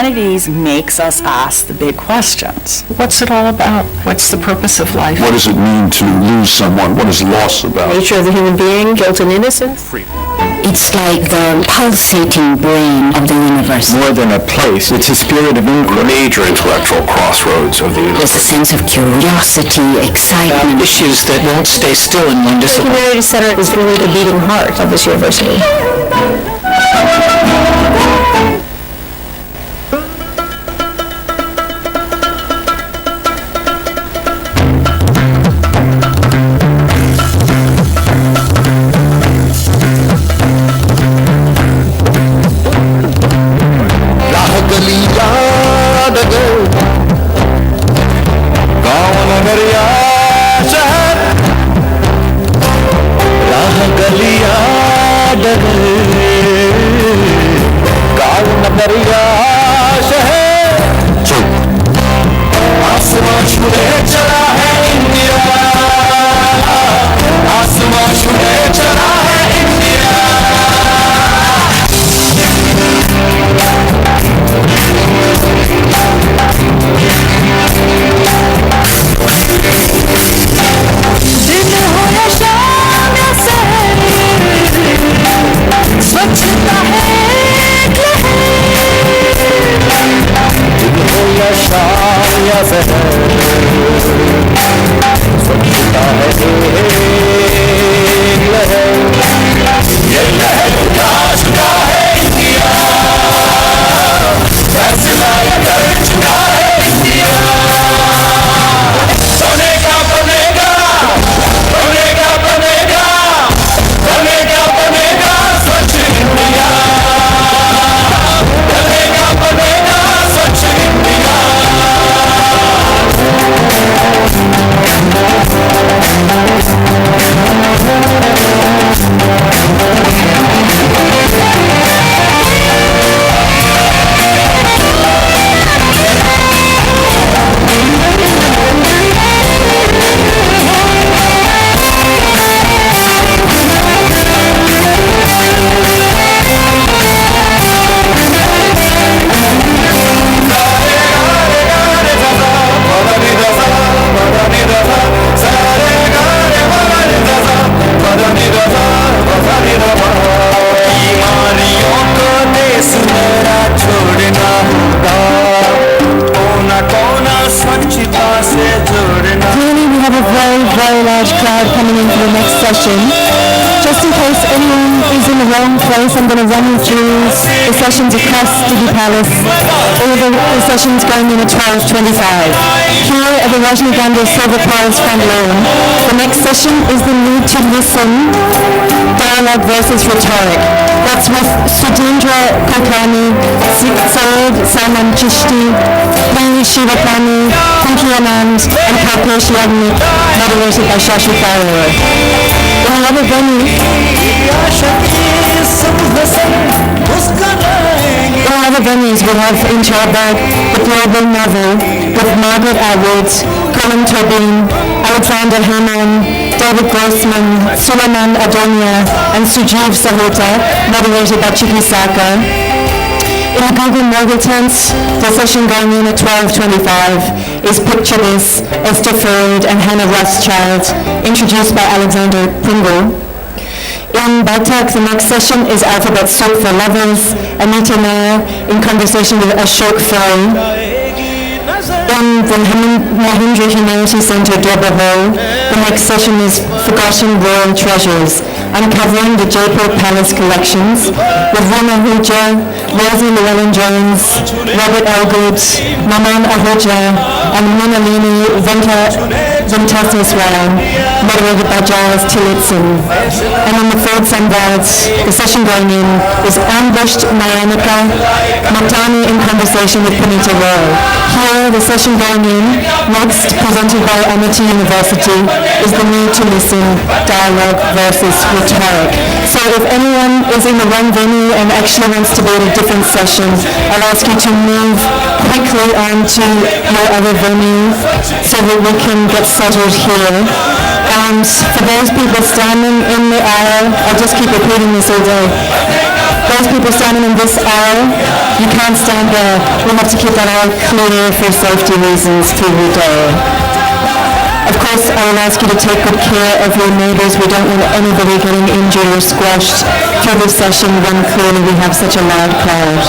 Humanities makes us ask the big questions. What's it all about? What's the purpose of life? What does it mean to lose someone? What is loss about? Nature of the human being, guilt and innocence. It's like the pulsating brain of the universe. More than a place, it's a spirit of inquiry. Major intellectual crossroads of the universe. There's a sense of curiosity, excitement. Issues that won't stay still in one discipline. The Humanities Center is really the beating heart of this university. शहर गाँव नगरिया शहर आसमां छूए चला है India आसमां छूए चला है इंडिया दिन हो या शाम या शहर स्वच्छता है एक लहर दिन हो या शाम या शहर स्वच्छता है एक लहर ये लहर उठा चुका है इंडिया फैसला कर चुका है इंडिया बनेगा बनेगा बनेगा बनेगा बनेगा बनेगा स्वच्छ इंडिया बनेगा बनेगा स्वच्छ इंडिया बीमारियों को देश मेरा छोड़ना होगा कोना कोना स्वच्छता से जोड़ना Clearly we have a very, very large crowd coming in for the next session. Just in case anyone is in the wrong place, I'm going to run you through the sessions across Digi Palace. All the sessions going in at 12:25. Here at the Rajni Gandhi Silver Prize front lawn, the next session is the need to listen, dialogue versus rhetoric. That's with Sudhindra Kulkarni, Syed Salman Chishti, Puri Shivapani, Pinky Anand, and Kalpesh Yagnik, moderated by Shashi Tharoor. In another venue, we have in Cherbourg the global novel with Margaret Atwood, Colin Tobin, Alexander Haman, David Grossman, Suleiman Adonia, and Sujeev Sahota, moderated by Chiki Saka. In the Google Mogul tent, the session going in at 12:25 is Picture This, Esther Freud and Hannah Rothschild, introduced by Alexander Pringle. In Baltak, the next session is Alphabet Soup for Lovers, Anita Nair in conversation with Ashok Fry. In the Mahindra Humanity Centre, Dobra Hall, the next session is Forgotten Royal Treasures, uncovering the Jaipur Palace collections with Rana Ahuja, Rosie Llewellyn-Jones, Robert Elgood, Maman Ahuja, and Munalini Venkataswaran, moderated by Giles Tillotson. And in the third Samvad, the session going in is Ambushed Mayanika, Matani in conversation with Punita Roy. Here, the session going in, next presented by Amity University, is the need to listen, dialogue versus rhetoric. So if anyone is in the wrong venue and actually wants to be at a different session, I'll ask you to move quickly on to your other venue so that we can get settled here. And for those people standing in the aisle, I'll just keep repeating this all day. Those people standing in this aisle, you can't stand there. We have to keep that aisle clear for safety reasons through the day. Of course, I will ask you to take good care of your neighbours. We don't want anybody getting injured or squashed through this session when clearly we have such a loud crowd.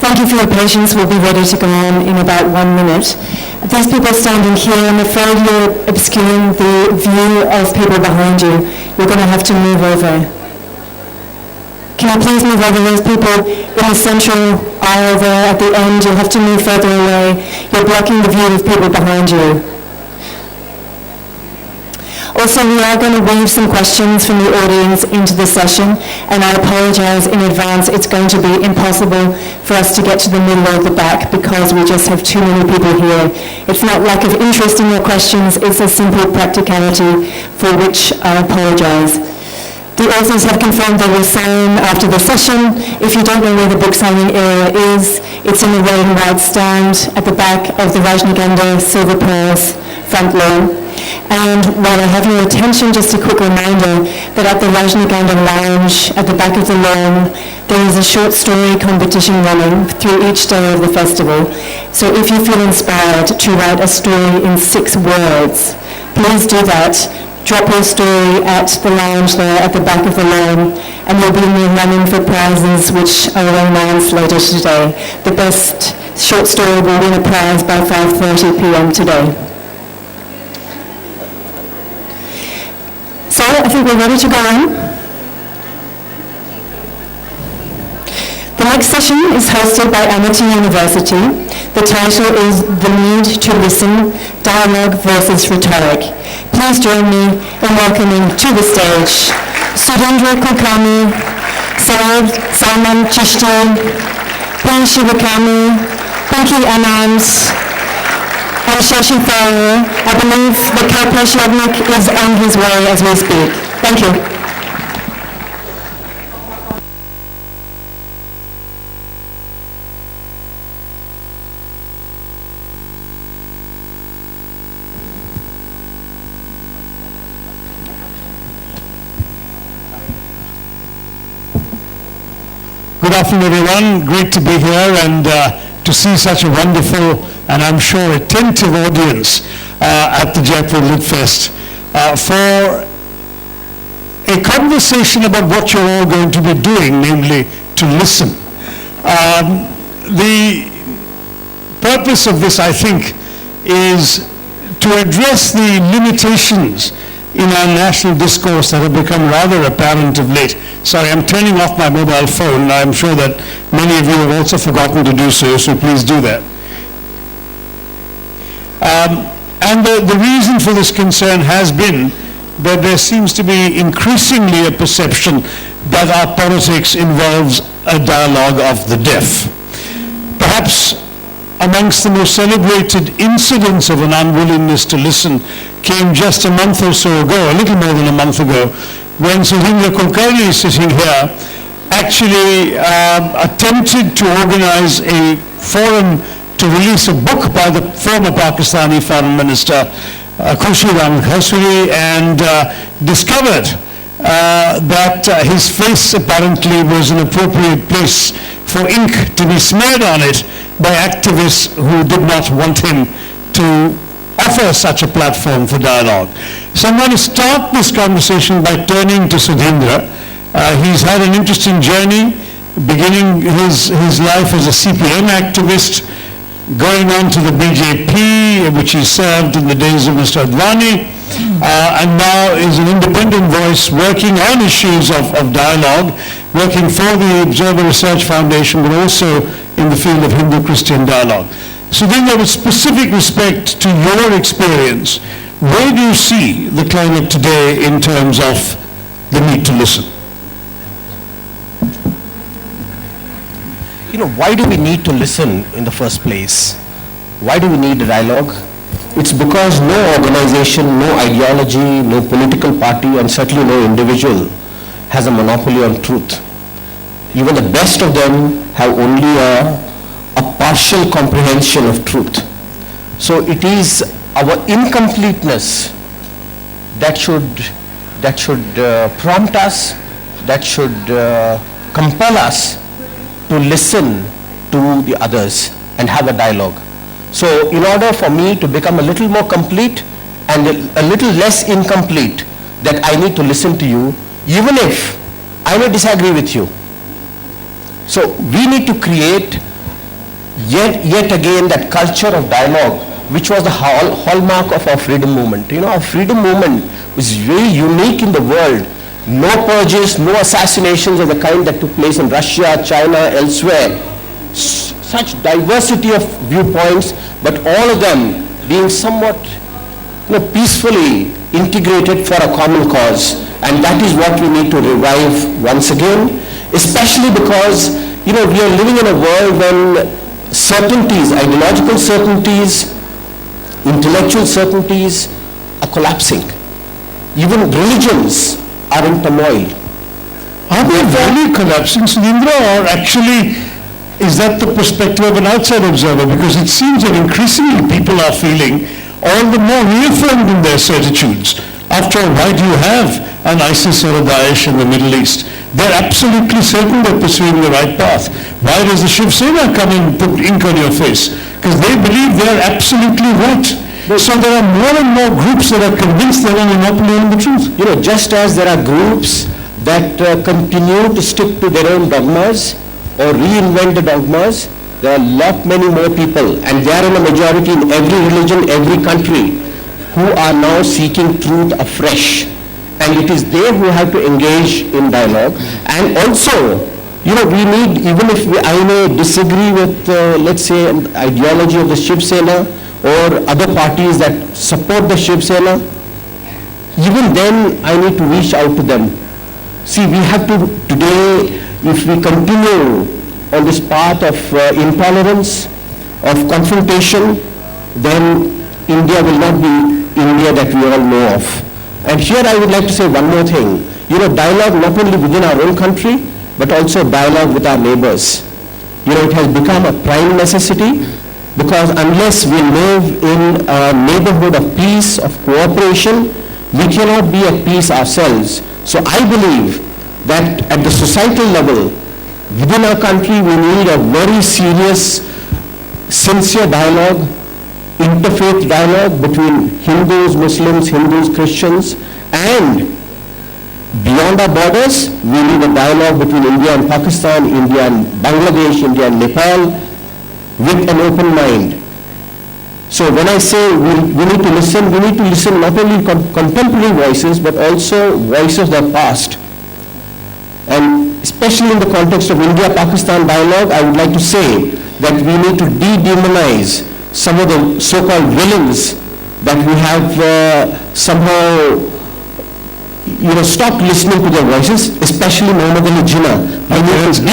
Thank you for your patience. We'll be ready to go on in about 1 minute. These people standing here, I'm afraid you're obscuring the view of people behind you. You're going to have to move over. Can you please move over? Those people in the central aisle there at the end, you'll have to move further away. You're blocking the view of people behind you. Also, we are going to weave some questions from the audience into the session, and I apologize in advance. It's going to be impossible for us to get to the middle or the back because we just have too many people here. It's not lack of interest in your questions, it's a simple practicality for which I apologize. The authors have confirmed they will sign after the session. If you don't know where the book signing area is, it's in the red and white stand at the back of the Rajnagandha Silver Pearls front lawn. And while I have your attention, just a quick reminder that at the Rajnagandha Lounge at the back of the lawn, there is a short story competition running through each day of the festival. So if you feel inspired to write a story in 6 words, please do that. Drop your story at the lounge there at the back of the lawn, and you'll be in the running for prizes which are announced later today. The best short story will win a prize by 5:30 p.m. today. So I think we're ready to go on. The next session is hosted by Amity University. The title is The Need to Listen, Dialogue versus Rhetoric. Please join me in welcoming to the stage Sudhindra Kulkarni, Syed Salman Chishti, P. Shivakami, Pinky Anand, and Shashi Tharoor. I believe the Kalpesh Yagnik is on his way as we speak. Thank you. Good afternoon, everyone. Great to be here and to see such a wonderful and I'm sure attentive audience at the Jaipur Lit Fest for a conversation about what you're all going to be doing, namely to listen. The purpose of this, I think, is to address the limitations in our national discourse that have become rather apparent of late. Sorry, I'm turning off my mobile phone. I'm sure that many of you have also forgotten to do so, so please do that. And the reason for this concern has been that there seems to be increasingly a perception that our politics involves a dialogue of the deaf. Perhaps amongst the most celebrated incidents of an unwillingness to listen came just a month or so ago, a little more than a month ago, when Sudhindra Kulkarni, sitting here, actually attempted to organize a forum to release a book by the former Pakistani Foreign Minister, Khurshid Khosrow, and discovered that his face apparently was an appropriate place for ink to be smeared on it by activists who did not want him to offer such a platform for dialogue. So I'm going to start this conversation by turning to Sudhindra. He's had an interesting journey, beginning his life as a CPM activist, going on to the BJP, which he served in the days of Mr. Advani, and now is an independent voice working on issues of dialogue, working for the Observer Research Foundation, but also in the field of Hindu-Christian dialogue. Sudhindra, with specific respect to your experience, where do you see the climate today in terms of the need to listen? You know, why do we need to listen in the first place? Why do we need a dialogue? It's because no organization, no ideology, no political party, and certainly no individual has a monopoly on truth. Even the best of them have only a partial comprehension of truth. So it is our incompleteness that should prompt us, that should compel us to listen to the others and have a dialogue. So in order for me to become a little more complete and a little less incomplete, that I need to listen to you, even if I may disagree with you. So we need to create yet again that culture of dialogue, which was the hallmark of our freedom movement. You know, our freedom movement was very unique in the world. No purges, no assassinations of the kind that took place in Russia, China, elsewhere. Such diversity of viewpoints, but all of them being somewhat peacefully integrated for a common cause. And that is what we need to revive once again, especially because, we are living in a world when certainties, ideological certainties, intellectual certainties are collapsing. Even religions are in turmoil. Are they really collapsing, Sudhindra, or actually is that the perspective of an outside observer? Because it seems that increasingly people are feeling all the more reaffirmed in their certitudes. After all, why do you have an ISIS or a Daesh in the Middle East? They're absolutely certain they're pursuing the right path. Why does the Shiv Sena come and put ink on your face? Because they believe they're absolutely right. So there are more and more groups that are convinced they're on a monopoly on the truth. Just as there are groups that continue to stick to their own dogmas or reinvent the dogmas, there are many more people, and they are in a majority in every religion, every country, who are now seeking truth afresh. And it is they who have to engage in dialogue. And also, we need, even if I may disagree with, let's say, an ideology of the Shiv Sena or other parties that support the Shiv Sena, even then I need to reach out to them. See, we have to, today, if we continue on this path of intolerance, of confrontation, then India will not be India that we all know of. And here I would like to say one more thing. Dialogue not only within our own country, but also dialogue with our neighbors. It has become a prime necessity, because unless we live in a neighborhood of peace, of cooperation, we cannot be at peace ourselves. So I believe that at the societal level, within our country, we need a very serious, sincere dialogue, interfaith dialogue between Hindus, Muslims, Christians, and beyond our borders, we need a dialogue between India and Pakistan, India and Bangladesh, India and Nepal, with an open mind. So when I say we need to listen not only contemporary voices, but also voices that passed. And especially in the context of India-Pakistan dialogue, I would like to say that we need to de-demonize some of the so-called villains that we have somehow stopped listening to their voices, especially Muhammad Ali Jinnah. I want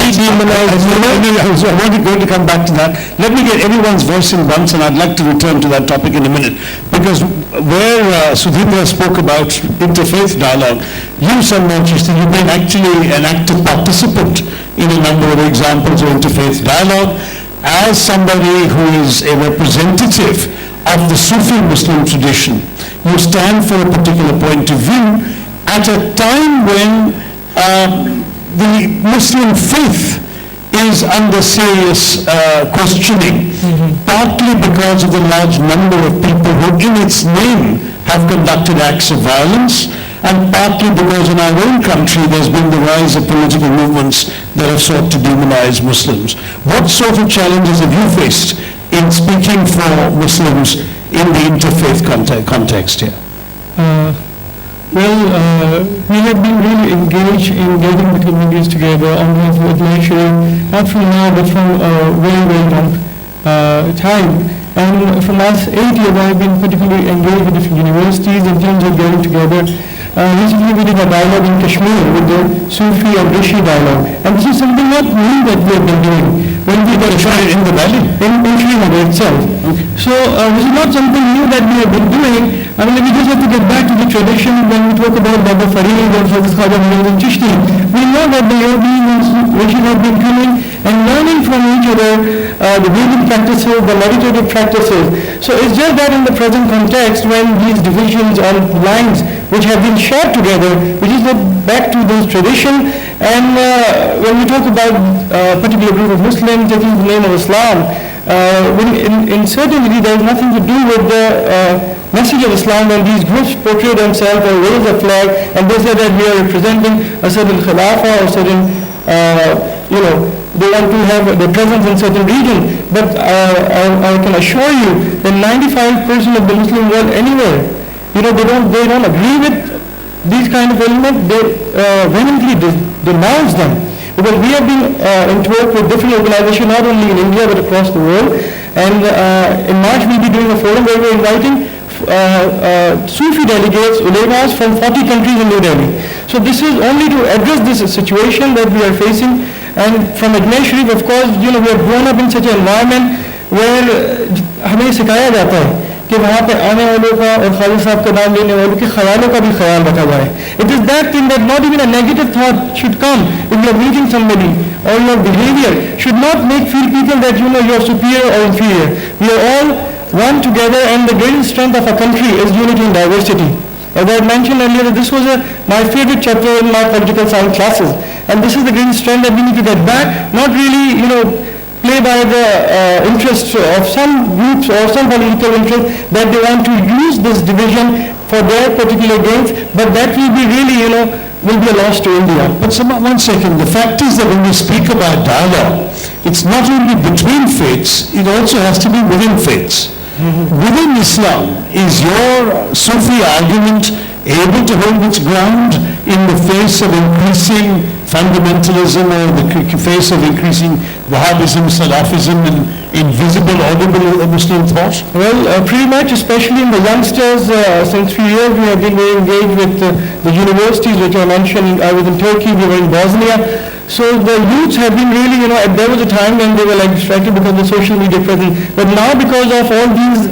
to come back to that. Let me get everyone's voice in once, and I'd like to return to that topic in a minute. Because where Sudhindra spoke about interfaith dialogue, you, Salman Chishti, you've been actually an active participant in a number of examples of interfaith dialogue. As somebody who is a representative of the Sufi Muslim tradition, you stand for a particular point of view at a time when the Muslim faith is under serious questioning, partly because of the large number of people who in its name have conducted acts of violence, and partly because in our own country there's been the rise of political movements that have sought to demonize Muslims. What sort of challenges have you faced in speaking for Muslims in the interfaith context here? We have been really engaged in getting the communities together on behalf of Adlaishari, not from now but from a very, very long time. And for the last 8 years I have been particularly engaged with different universities in terms of getting together. Recently we did a dialogue in Kashmir with the Sufi and Rishi dialogue. And this is something not new that we have been doing. When we were in the valley? In Srinagar itself. Okay. So this is not something new that we have been doing. I mean, we just have to get back to the tradition when we talk about Baba Farid and Shaykh Khaja Mirza and Chishti. We know that the yogis and Rishis have been coming and learning from each other the Vedic practices, the meditative practices. So it's just that in the present context when these divisions and lines which have been shared together, we just get back to this tradition. And when we talk about a particular group of Muslims taking the name of Islam, in certainty there is nothing to do with the message of Islam when these groups portray themselves or raise a flag and they say that we are representing a certain khilafah or certain, they want to have their presence in certain region. But I can assure you that 95% of the Muslim world anywhere, they don't agree with these kind of elements. They vehemently denounce them. Because we have been in talk with different organizations, not only in India but across the world. And in March we'll be doing a forum where we're inviting Sufi delegates, ulemas from 40 countries in New Delhi. So this is only to address this situation that we are facing. And from Ajmer Sharif, of course, we are grown up in such an environment where हमें सिखाया जाता है कि वहाँ पे आने वालों का और खालिद साहब का नाम लेने वालों के ख्यालों का भी ख्याल रखा जाए. It is that thing that not even a negative thought should come if you are meeting somebody, or your behavior should not make feel people that you are superior or inferior. We are all one together, and the greatest strength of a country is unity in diversity. As I mentioned earlier, this was my favorite chapter in my political science classes, and this is the greatest strength that we need to get back, not really, play by the interests of some groups or some political interests that they want to use this division for their particular gains, but that will be really, will be a loss to India. But one second, the fact is that when we speak about dialogue, it's not only between faiths, it also has to be within faiths. Within Islam, is your Sufi argument able to hold its ground in the face of increasing fundamentalism or the face of increasing Wahhabism, Salafism, and invisible, audible Muslim thought? Well, pretty much, especially in the youngsters, since few years we have been very engaged with the universities which I mentioned. I was in Turkey, we were in Bosnia. So the youths have been really, there was a time when they were distracted because of the social media presence. But now because of all these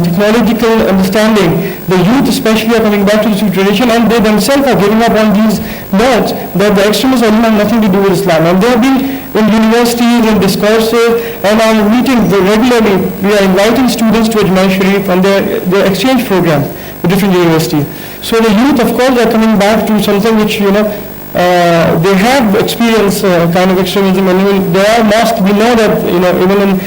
technological understanding, the youth especially are coming back to the tradition, and they themselves are giving up on these notes that the extremists have nothing to do with Islam. And they have been in universities and discourses, and on meetings regularly, we are inviting students to Ajmer Sharif on their exchange program with different universities. So the youth, of course, are coming back to something which, they have experienced kind of extremism, and even there are mosques. We know that even in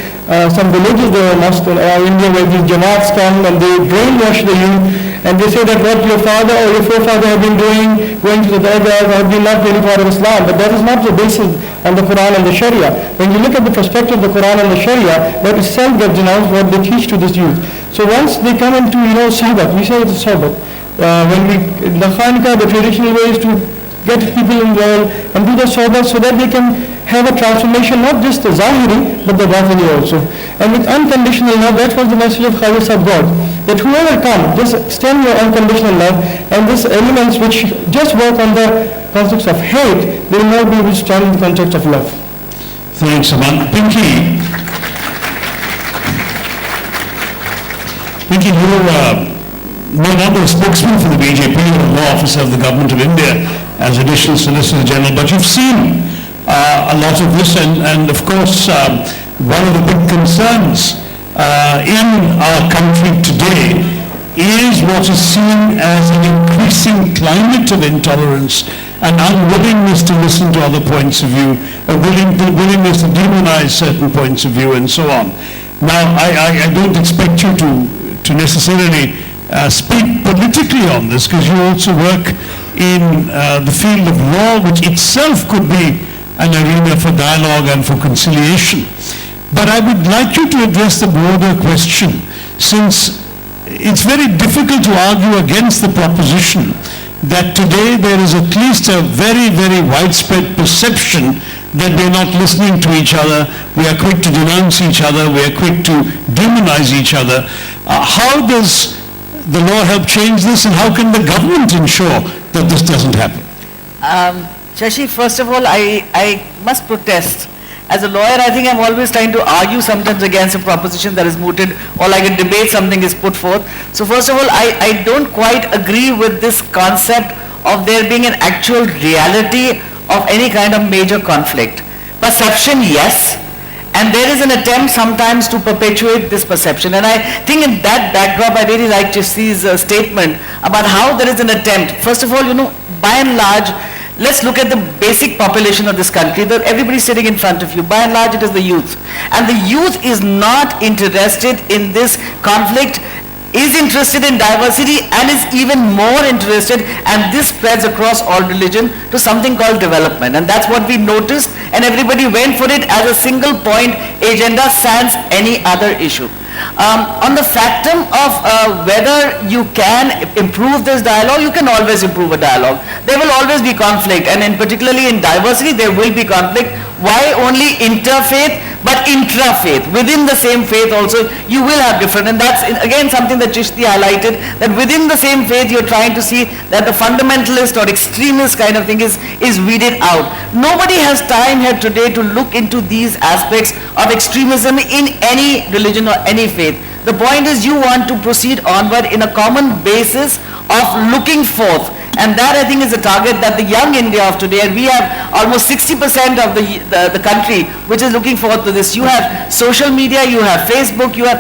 some villages there are mosques in India where these Jamaats come and they brainwash the youth, and they say that what your father or your forefather have been doing, going to the dargahs, have been not really part of Islam. But that is not the basis on the Quran and the Sharia. When you look at the perspective of the Quran and the Sharia, that itself gets denounced what they teach to this youth. So once they come into Sabbath, we say it's a Sabbath. In the Khanqah, the traditional way is to get people involved and do the Sabbath so that they can have a transformation, not just the Zahiri, but the Batini also. And with unconditional love, that was the message of Khalid Sahib God, that whoever comes, just extend your unconditional love, and these elements which just work on the context of hate, they will not be able to stand in the context of love. Thanks, Aman. Pinky, you were not the spokesman for the BJP or law officer of the Government of India as Additional Solicitor General, but you've seen a lot of this, and of course one of the big concerns in our country today is what is seen as an increasing climate of intolerance, an unwillingness to listen to other points of view, a willingness to demonize certain points of view, and so on. Now, I don't expect you to necessarily speak politically on this, because you also work in the field of law, which itself could be an arena for dialogue and for conciliation. But I would like you to address the broader question, since it's very difficult to argue against the proposition that today there is at least a very, very widespread perception that we're not listening to each other, we are quick to denounce each other, we are quick to demonize each other. How does the law help change this, and how can the government ensure that this doesn't happen? Shashi, first of all, I must protest. As a lawyer, I think I'm always trying to argue sometimes against a proposition that is mooted, or like a debate something is put forth. So first of all, I don't quite agree with this concept of there being an actual reality of any kind of major conflict. Perception, yes. And there is an attempt sometimes to perpetuate this perception. And I think in that backdrop, I really like Chishti's statement about how there is an attempt. First of all, by and large, let's look at the basic population of this country. Everybody sitting in front of you, by and large, it is the youth. And the youth is not interested in this conflict, is interested in diversity, and is even more interested, and this spreads across all religion, to something called development. And that's what we noticed, and everybody went for it as a single point agenda sans any other issue. On the factum of whether you can improve this dialogue, you can always improve a dialogue. There will always be conflict, and particularly in diversity there will be conflict. Why only interfaith? but intra-faith, within the same faith also, you will have different, and that's again something that Chishti highlighted, that within the same faith you're trying to see that the fundamentalist or extremist kind of thing is weeded out. Nobody has time here today to look into these aspects of extremism in any religion or any faith. The point is you want to proceed onward in a common basis of looking forth, and that I think is a target that the young India of today, and we have almost 60% of the country which is looking forward to this. You have social media, you have Facebook, you have,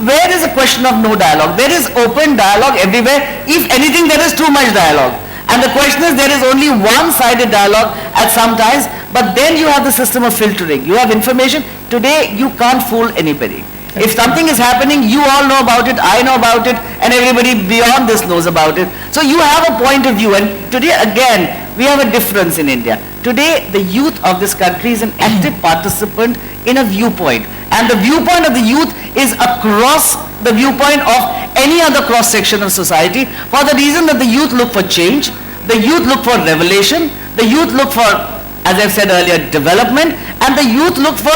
where is a question of no dialogue? There is open dialogue everywhere. If anything, there is too much dialogue. And the question is, there is only one-sided dialogue at some times, but then you have the system of filtering. You have information. Today, you can't fool anybody. If something is happening, you all know about it, I know about it, and everybody beyond this knows about it. So you have a point of view, and today again, we have a difference in India. Today, the youth of this country is an active participant in a viewpoint, and the viewpoint of the youth is across the viewpoint of any other cross-section of society, for the reason that the youth look for change, the youth look for revelation, the youth look for, as I've said earlier, development, and the youth look for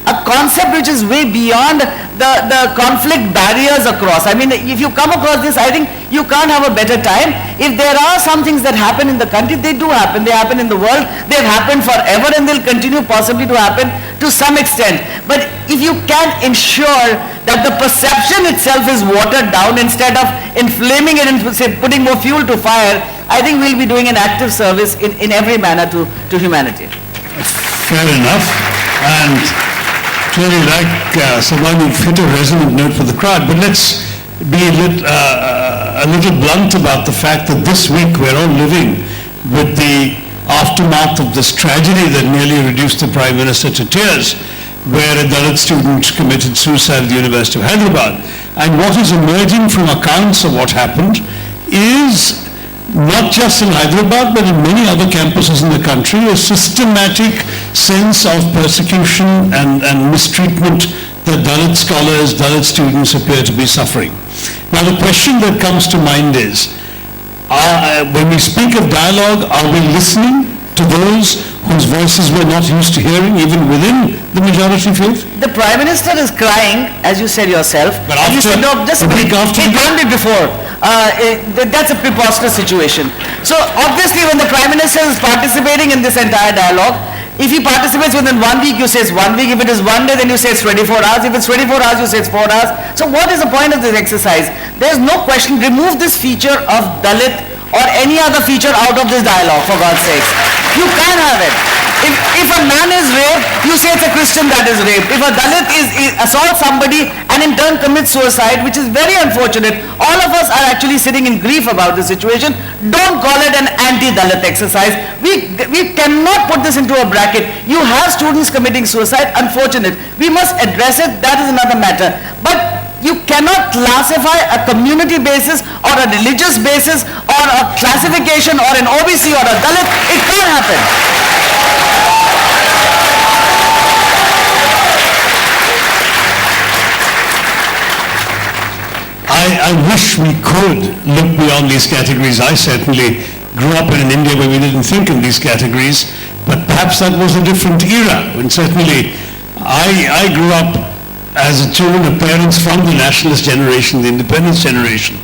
a concept which is way beyond the conflict barriers across. I mean, if you come across this, I think you can't have a better time. If there are some things that happen in the country, they do happen. They happen in the world. They've happened forever, and they'll continue possibly to happen to some extent. But if you can ensure that the perception itself is watered down instead of inflaming it and say, putting more fuel to fire, I think we'll be doing an active service in every manner to humanity. Fair enough. And clearly, like someone who hit a resonant note for the crowd, but let's be a little blunt about the fact that this week we're all living with the aftermath of this tragedy that nearly reduced the Prime Minister to tears, where a Dalit student committed suicide at the University of Hyderabad. And what is emerging from accounts of what happened is, not just in Hyderabad, but in many other campuses in the country, a systematic sense of persecution and mistreatment that Dalit scholars, Dalit students appear to be suffering. Now the question that comes to mind is, when we speak of dialogue, are we listening to those whose voices we're not used to hearing, even within the majority faith? The Prime Minister is crying, as you said yourself. But after, you said, no, just a week after, it can't be before. That's a preposterous situation. So obviously when the Prime Minister is participating in this entire dialogue, if he participates within 1 week, you say it's 1 week. If it is 1 day, then you say it's 24 hours. If it's 24 hours, you say it's 4 hours. So what is the point of this exercise? There's no question. Remove this feature of Dalit or any other feature out of this dialogue, for God's sakes. You can't have it. If a man is raped, you say it's a Christian that is raped. If a Dalit assaults somebody and in turn commits suicide, which is very unfortunate, all of us are actually sitting in grief about the situation. Don't call it an anti-Dalit exercise. We cannot put this into a bracket. You have students committing suicide, unfortunate. We must address it, that is another matter. But you cannot classify a community basis or a religious basis or a classification or an OBC or a Dalit. It can't happen. I wish we could look beyond these categories. I certainly grew up in an India where we didn't think in these categories, but perhaps that was a different era. And certainly I grew up as a children of parents from the nationalist generation, the independence generation,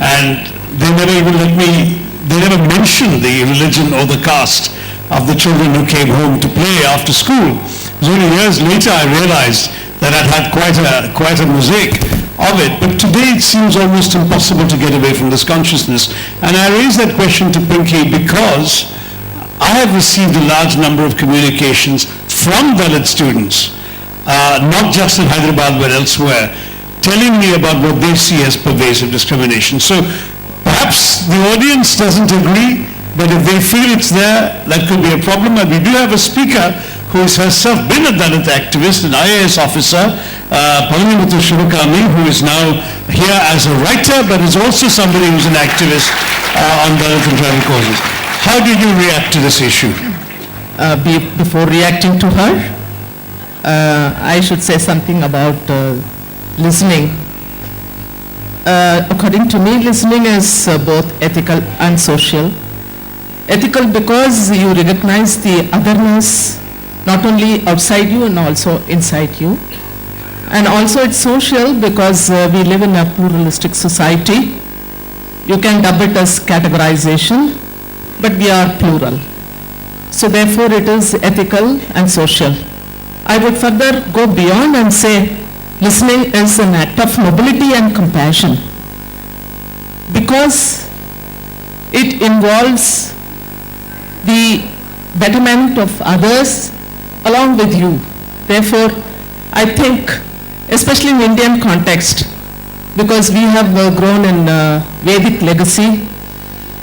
and they never mentioned the religion or the caste of the children who came home to play after school. It was only years later I realized that I'd had quite a mosaic of it, but today it seems almost impossible to get away from this consciousness. And I raise that question to Pinky because I have received a large number of communications from Dalit students, not just in Hyderabad but elsewhere, telling me about what they see as pervasive discrimination. So perhaps the audience doesn't agree, but if they feel it's there, that could be a problem. And we do have a speaker who has herself been a Dalit activist, an IAS officer, Palamimuthu Shivakami, who is now here as a writer, but is also somebody who's an activist on Dalit and tribal causes. How did you react to this issue? Before reacting to her, I should say something about listening. According to me, listening is both ethical and social. Ethical because you recognize the otherness not only outside you and also inside you. And also it's social because we live in a pluralistic society. You can dub it as categorization, but we are plural. So therefore it is ethical and social. I would further go beyond and say listening is an act of nobility and compassion because it involves the betterment of others along with you. Therefore, I think, especially in Indian context, because we have grown in Vedic legacy,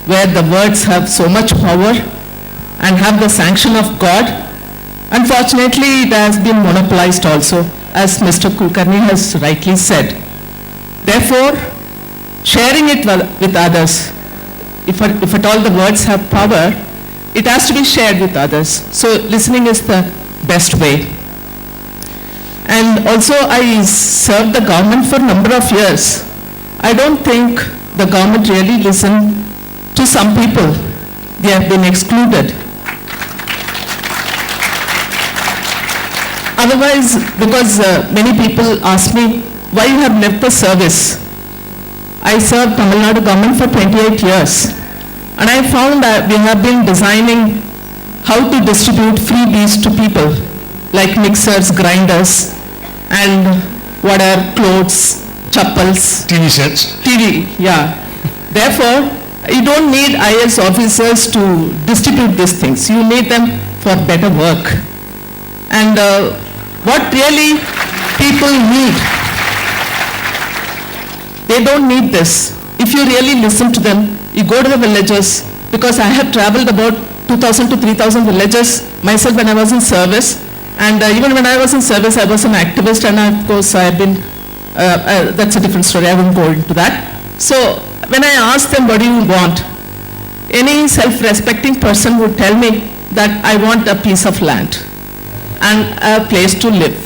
where the words have so much power and have the sanction of God. Unfortunately, it has been monopolized also, as Mr. Kulkarni has rightly said. Therefore, sharing it with others, if at all the words have power, it has to be shared with others. So listening is the best way. And also I served the government for a number of years. I don't think the government really listened to some people. They have been excluded. Otherwise, because many people ask me, why you have left the service? I served Tamil Nadu government for 28 years. And I found that we have been designing how to distribute freebies to people, like mixers, grinders, and what are clothes, chappals. TV sets. TV, yeah. Therefore, you don't need IAS officers to distribute these things. You need them for better work. And what really people need, they don't need this. If you really listen to them, you go to the villages, because I have traveled about 2,000 to 3,000 villages myself when I was in service. And even when I was in service, I was an activist, and of course I have been, that's a different story, I won't go into that. So when I asked them, what do you want? Any self-respecting person would tell me that I want a piece of land and a place to live.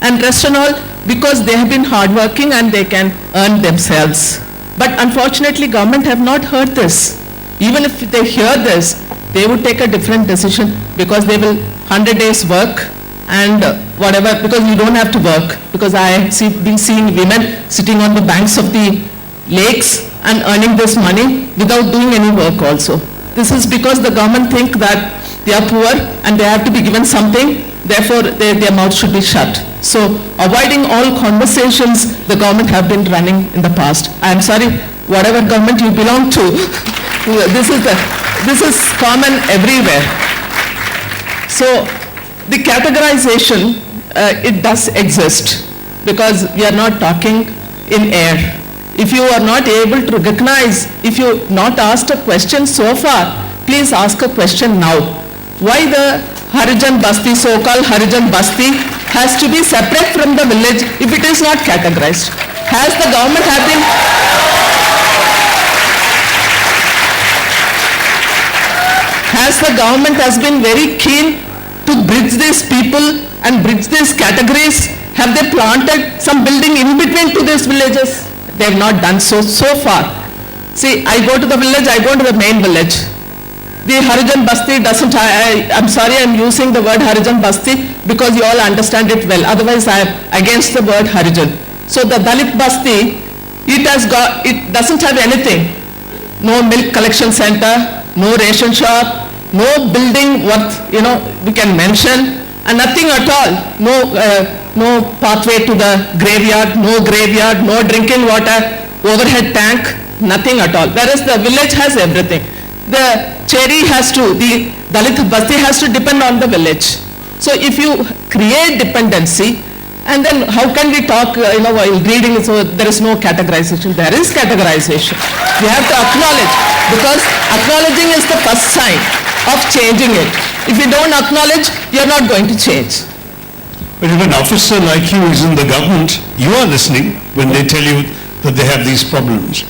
And rest and all, because they have been hardworking and they can earn themselves. But unfortunately, government have not heard this. Even if they hear this, they would take a different decision because they will 100 days work and whatever, because you don't have to work. Because I have been seeing women sitting on the banks of the lakes and earning this money without doing any work also. This is because the government think that they are poor and they have to be given something, therefore their mouth should be shut. So avoiding all conversations the government have been running in the past. I am sorry, whatever government you belong to, this is common everywhere. So the categorization, it does exist because we are not talking in air. If you are not able to recognize, if you not asked a question so far, please ask a question now. Why the Harijan Basti, so-called Harijan Basti, has to be separate from the village if it is not categorized? Has the government has been very keen to bridge these people and bridge these categories? Have they planted some building in between to these villages? They have not done so far. See, I go to the village, I go to the main village. The Harijan Basti doesn't, I'm sorry I'm using the word Harijan Basti because you all understand it well. Otherwise I am against the word Harijan. So the Dalit Basti, it doesn't have anything. No milk collection center, no ration shop, no building worth, we can mention, and nothing at all. No pathway to the graveyard, no drinking water, overhead tank, nothing at all. Whereas the village has everything. The Dalit Basti has to depend on the village. So if you create dependency, and then how can we talk, while reading, so there is no categorization. There is categorization. We have to acknowledge, because acknowledging is the first sign of changing it. If you don't acknowledge, you're not going to change. But if an officer like you is in the government, you are listening when they tell you that they have these problems.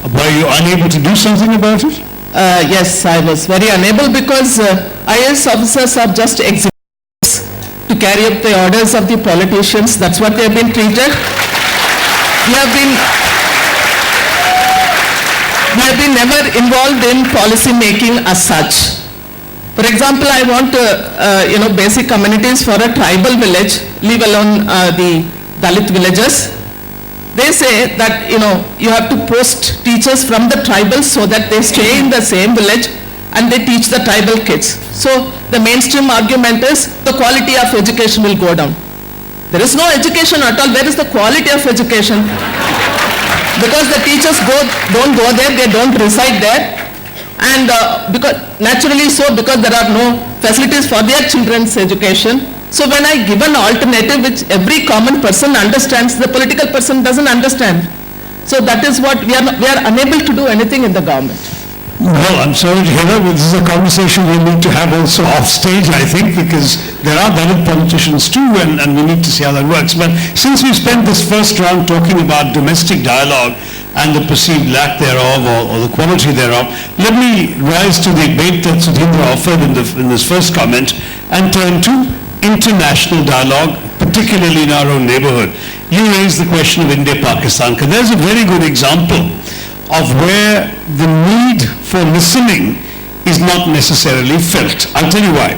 Were you unable to do something about it? Yes, I was very unable because IAS officers are just executives to carry up the orders of the politicians. That's what they have been treated. We have been never involved in policy making as such. For example, I want basic amenities for a tribal village, leave alone the Dalit villages. They say that, you have to post teachers from the tribals so that they stay in the same village and they teach the tribal kids. So the mainstream argument is the quality of education will go down. There is no education at all. Where is the quality of education? Because the teachers don't go there, they don't reside there. And because there are no facilities for their children's education. So when I give an alternative which every common person understands, the political person doesn't understand. So that is what we are unable to do anything in the government. Well, I'm sorry to hear that, but this is a conversation we need to have also off stage, I think, because there are Dalit politicians too, and we need to see how that works. But since we spent this first round talking about domestic dialogue and the perceived lack thereof or the quality thereof, let me rise to the debate that Sudhindra offered in this first comment and turn to international dialogue, particularly in our own neighborhood. You raised the question of India-Pakistan, because there's a very good example of where the need for listening is not necessarily felt. I'll tell you why.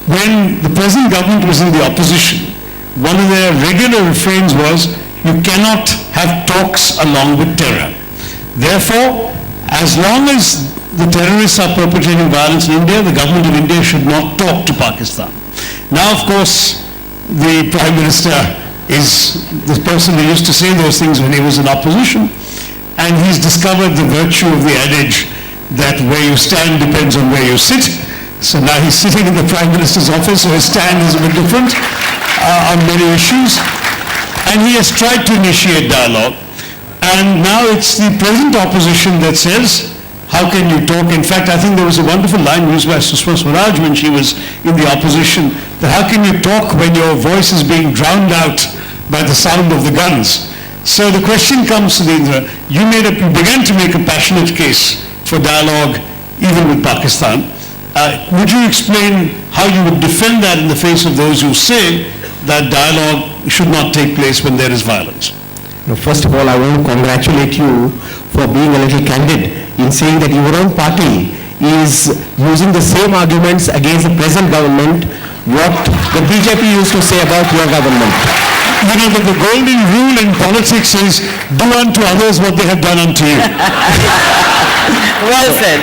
When the present government was in the opposition, one of their regular refrains was, you cannot have talks along with terror. Therefore, as long as the terrorists are perpetrating violence in India, the government of India should not talk to Pakistan. Now, of course, the Prime Minister is the person who used to say those things when he was in opposition, and he's discovered the virtue of the adage that where you stand depends on where you sit. So now he's sitting in the Prime Minister's office, so his stand is a bit different on many issues. And he has tried to initiate dialogue. And now it's the present opposition that says, how can you talk? In fact, I think there was a wonderful line used by Sushma Swaraj when she was in the opposition, that how can you talk when your voice is being drowned out by the sound of the guns? So the question comes, Sudhindra, you began to make a passionate case for dialogue even with Pakistan. Would you explain how you would defend that in the face of those who say that dialogue should not take place when there is violence? First of all, I want to congratulate you for being a little candid in saying that your own party is using the same arguments against the present government what the BJP used to say about your government. You know that the golden rule in politics is do unto others what they have done unto you. Well said.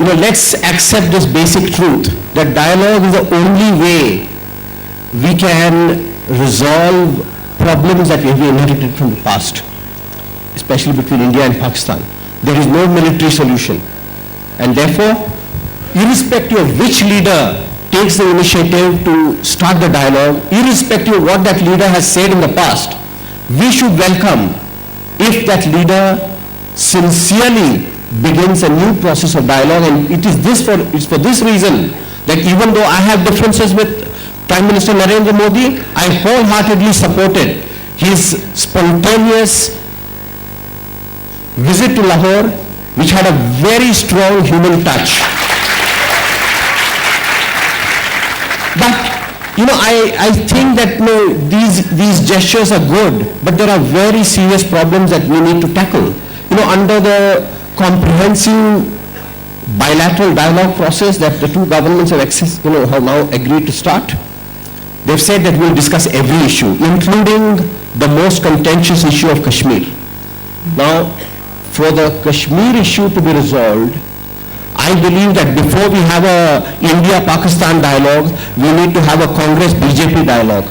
Let's accept this basic truth that dialogue is the only way we can resolve problems that we have inherited from the past, especially between India and Pakistan. There is no military solution, and therefore, irrespective of which leader takes the initiative to start the dialogue, irrespective of what that leader has said in the past, we should welcome if that leader sincerely begins a new process of dialogue. And it's for this reason that even though I have differences with Prime Minister Narendra Modi, I wholeheartedly supported his spontaneous visit to Lahore, which had a very strong human touch. But, I think that these gestures are good, but there are very serious problems that we need to tackle. Under the comprehensive bilateral dialogue process that the two governments have now agreed to start, they've said that we'll discuss every issue, including the most contentious issue of Kashmir. Now, for the Kashmir issue to be resolved, I believe that before we have a India-Pakistan dialogue, we need to have a Congress-BJP dialogue.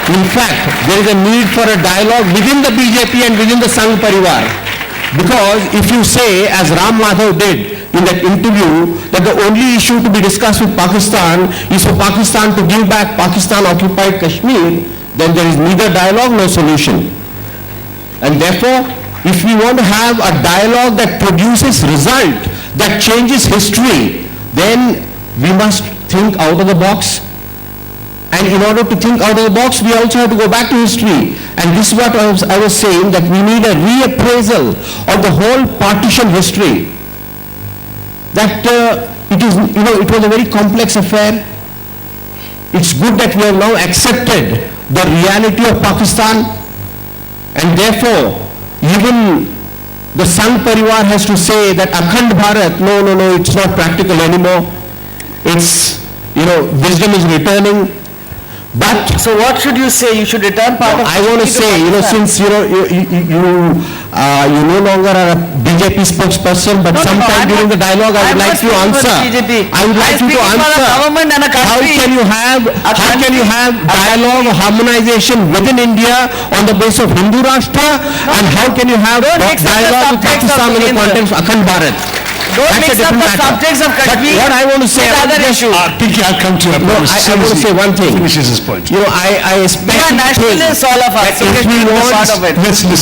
In fact, there is a need for a dialogue within the BJP and within the Sangh Parivar. Because if you say, as Ram Madhav did in that interview, that the only issue to be discussed with Pakistan is for Pakistan to give back Pakistan-occupied Kashmir, then there is neither dialogue nor solution. And therefore, if we want to have a dialogue that produces result, that changes history, then we must think out of the box. And in order to think out of the box, we also have to go back to history. And this is what I was saying, that we need a reappraisal of the whole partition history. That it was a very complex affair. It's good that we have now accepted the reality of Pakistan, and therefore, even the Sangh Parivar has to say that Akhand Bharat, no, it's not practical anymore. It's, wisdom is returning. But so what should you say? You should return part of. I want to say, since you no longer are a BJP spokesperson, but sometime during the dialogue, I would like to answer. I would like you to answer. How can you have dialogue or harmonization within India on the basis of Hindu Rashtra, and how can you have dialogue with Pakistan in the context of Akhand Bharat? Don't mix up the subjects of Kashmir. But what I want to say other issue. Pinky, I'll come to you. I want to say one thing. Finishes his point. I expect we are nationalists, all of us. if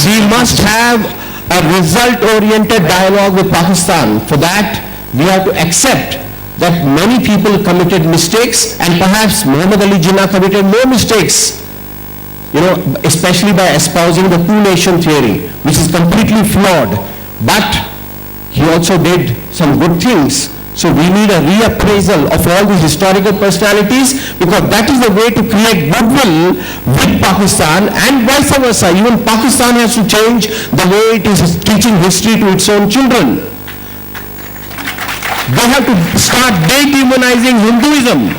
we must have a result-oriented dialogue with Pakistan. For that, we have to accept that many people committed mistakes, and perhaps Muhammad Ali Jinnah committed more mistakes. Especially by espousing the two-nation theory, which is completely flawed. But he also did some good things. So we need a reappraisal of all these historical personalities, because that is the way to create goodwill with Pakistan, and vice versa. Even Pakistan has to change the way it is teaching history to its own children. They have to start dehumanizing Hinduism.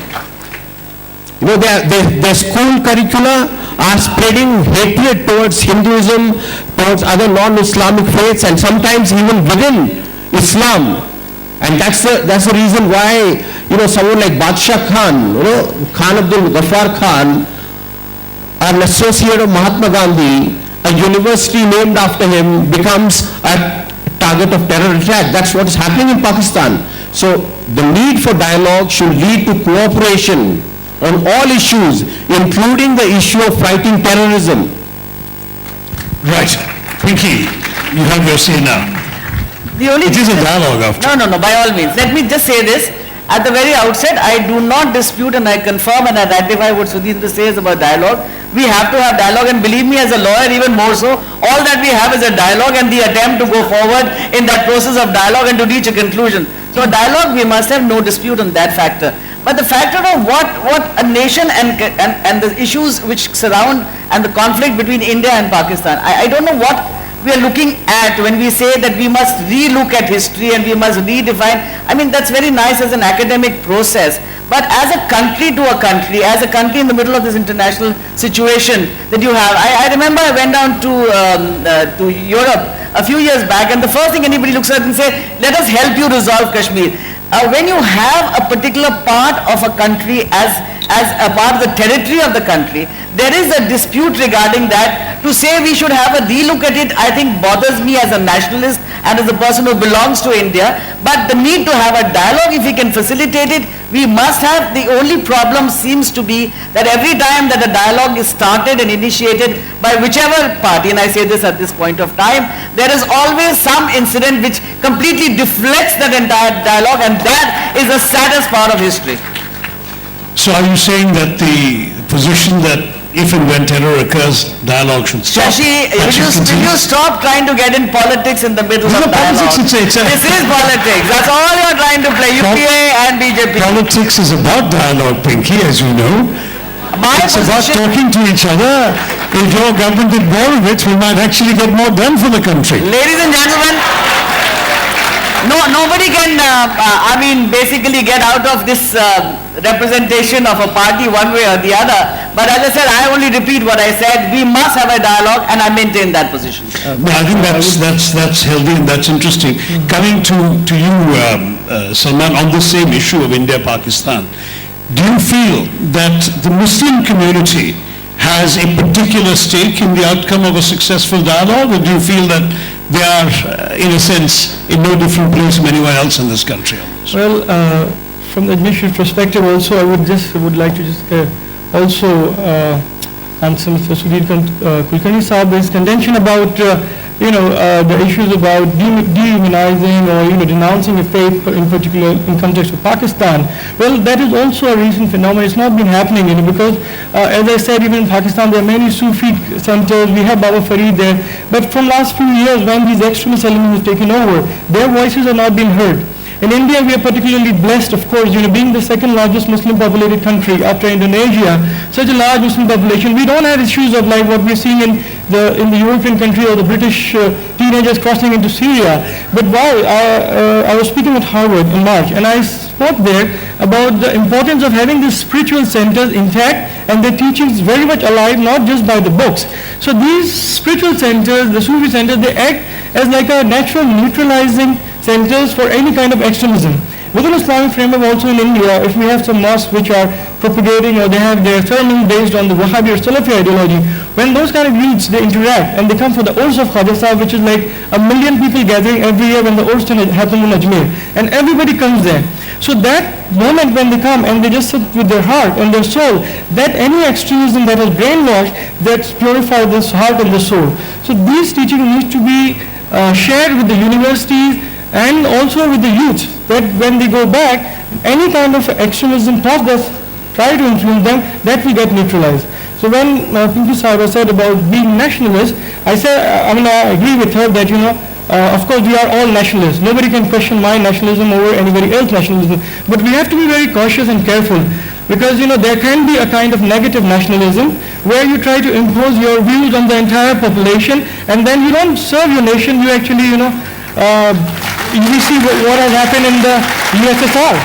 Their school curricula are spreading hatred towards Hinduism, towards other non-Islamic faiths, and sometimes even within Islam. And that's the reason why, someone like Badshah Khan, Khan Abdul Ghaffar Khan, an associate of Mahatma Gandhi, a university named after him becomes a target of terror attack. That's what is happening in Pakistan. So the need for dialogue should lead to cooperation on all issues, including the issue of fighting terrorism. Right. Pinky, you have your say now. It is a dialogue after. No, by all means. Let me just say this. At the very outset, I do not dispute, and I confirm and I ratify what Sudhindra says about dialogue. We have to have dialogue, and believe me, as a lawyer, even more so, all that we have is a dialogue and the attempt to go forward in that process of dialogue and to reach a conclusion. So dialogue, we must have no dispute on that factor. But the factor of what a nation and the issues which surround and the conflict between India and Pakistan, I don't know what we are looking at when we say that we must re-look at history and we must redefine. I mean, that's very nice as an academic process. But as a country to a country, as a country in the middle of this international situation that you have, I remember I went down to Europe a few years back, and the first thing anybody looks at and say, let us help you resolve Kashmir. When you have a particular part of a country as a part of the territory of the country, there is a dispute regarding that. To say we should have a relook at it, I think bothers me as a nationalist and as a person who belongs to India. But the need to have a dialogue, if we can facilitate it, we must have. The only problem seems to be that every time that a dialogue is started and initiated by whichever party, and I say this at this point of time, there is always some incident which completely deflects that entire dialogue, and that is the saddest part of history. So are you saying that the position that if and when terror occurs, dialogue should stop? Shashi, will you stop trying to get in politics in the middle of dialogue? This is politics. That's all you're trying to play, UPA and BJP. Politics is about dialogue, Pinky, as you know. It's about talking to each other. If your government did more of it, we might actually get more done for the country. Ladies and gentlemen, nobody can, basically get out of this representation of a party one way or the other. But as I said, I only repeat what I said. We must have a dialogue, and I maintain that position. I think that's healthy and that's interesting. Coming to you, Salman, on the same issue of India-Pakistan, do you feel that the Muslim community has a particular stake in the outcome of a successful dialogue, or do you feel that they are, in a sense, in no different place from anywhere else in this country? Well, from the administrative perspective also, I would like to just also answer Mr. Sudhir Kulkarni Saab's contention about the issues about dehumanizing or denouncing a faith in particular in context of Pakistan. Well, that is also a recent phenomenon. It's not been happening, because as I said, even in Pakistan there are many Sufi centers. We have Baba Farid there, but from last few years when these extremist elements have taken over, their voices are not being heard. In India, we are particularly blessed, of course, being the second largest Muslim populated country after Indonesia, such a large Muslim population. We don't have issues of like what we're seeing in in the European country or the British teenagers crossing into Syria. But why? I was speaking at Harvard in March, and I spoke there about the importance of having these spiritual centers intact and their teachings very much alive, not just by the books. So these spiritual centers, the Sufi centers, they act as like a natural neutralizing centers for any kind of extremism. Within Islamic framework, also in India, if we have some mosques which are propagating or they have their sermons based on the Wahhabi or Salafi ideology, when those kind of youths, they interact and they come for the Urs of Khaja Sahib, which is like 1 million people gathering every year when the Urs happens in Ajmer, and everybody comes there. So that moment when they come and they just sit with their heart and their soul, that any extremism that has brainwashed, that's purified this heart and the soul. So these teachings need to be shared with the universities and also with the youth, that when they go back, any kind of extremism thought that try to influence them, that will get neutralized. So when Pinky Sahaba said about being nationalist, I agree with her that, of course we are all nationalists. Nobody can question my nationalism over anybody else's nationalism. But we have to be very cautious and careful, because there can be a kind of negative nationalism where you try to impose your views on the entire population, and then you don't serve your nation, you actually, we see what has happened in the USSR.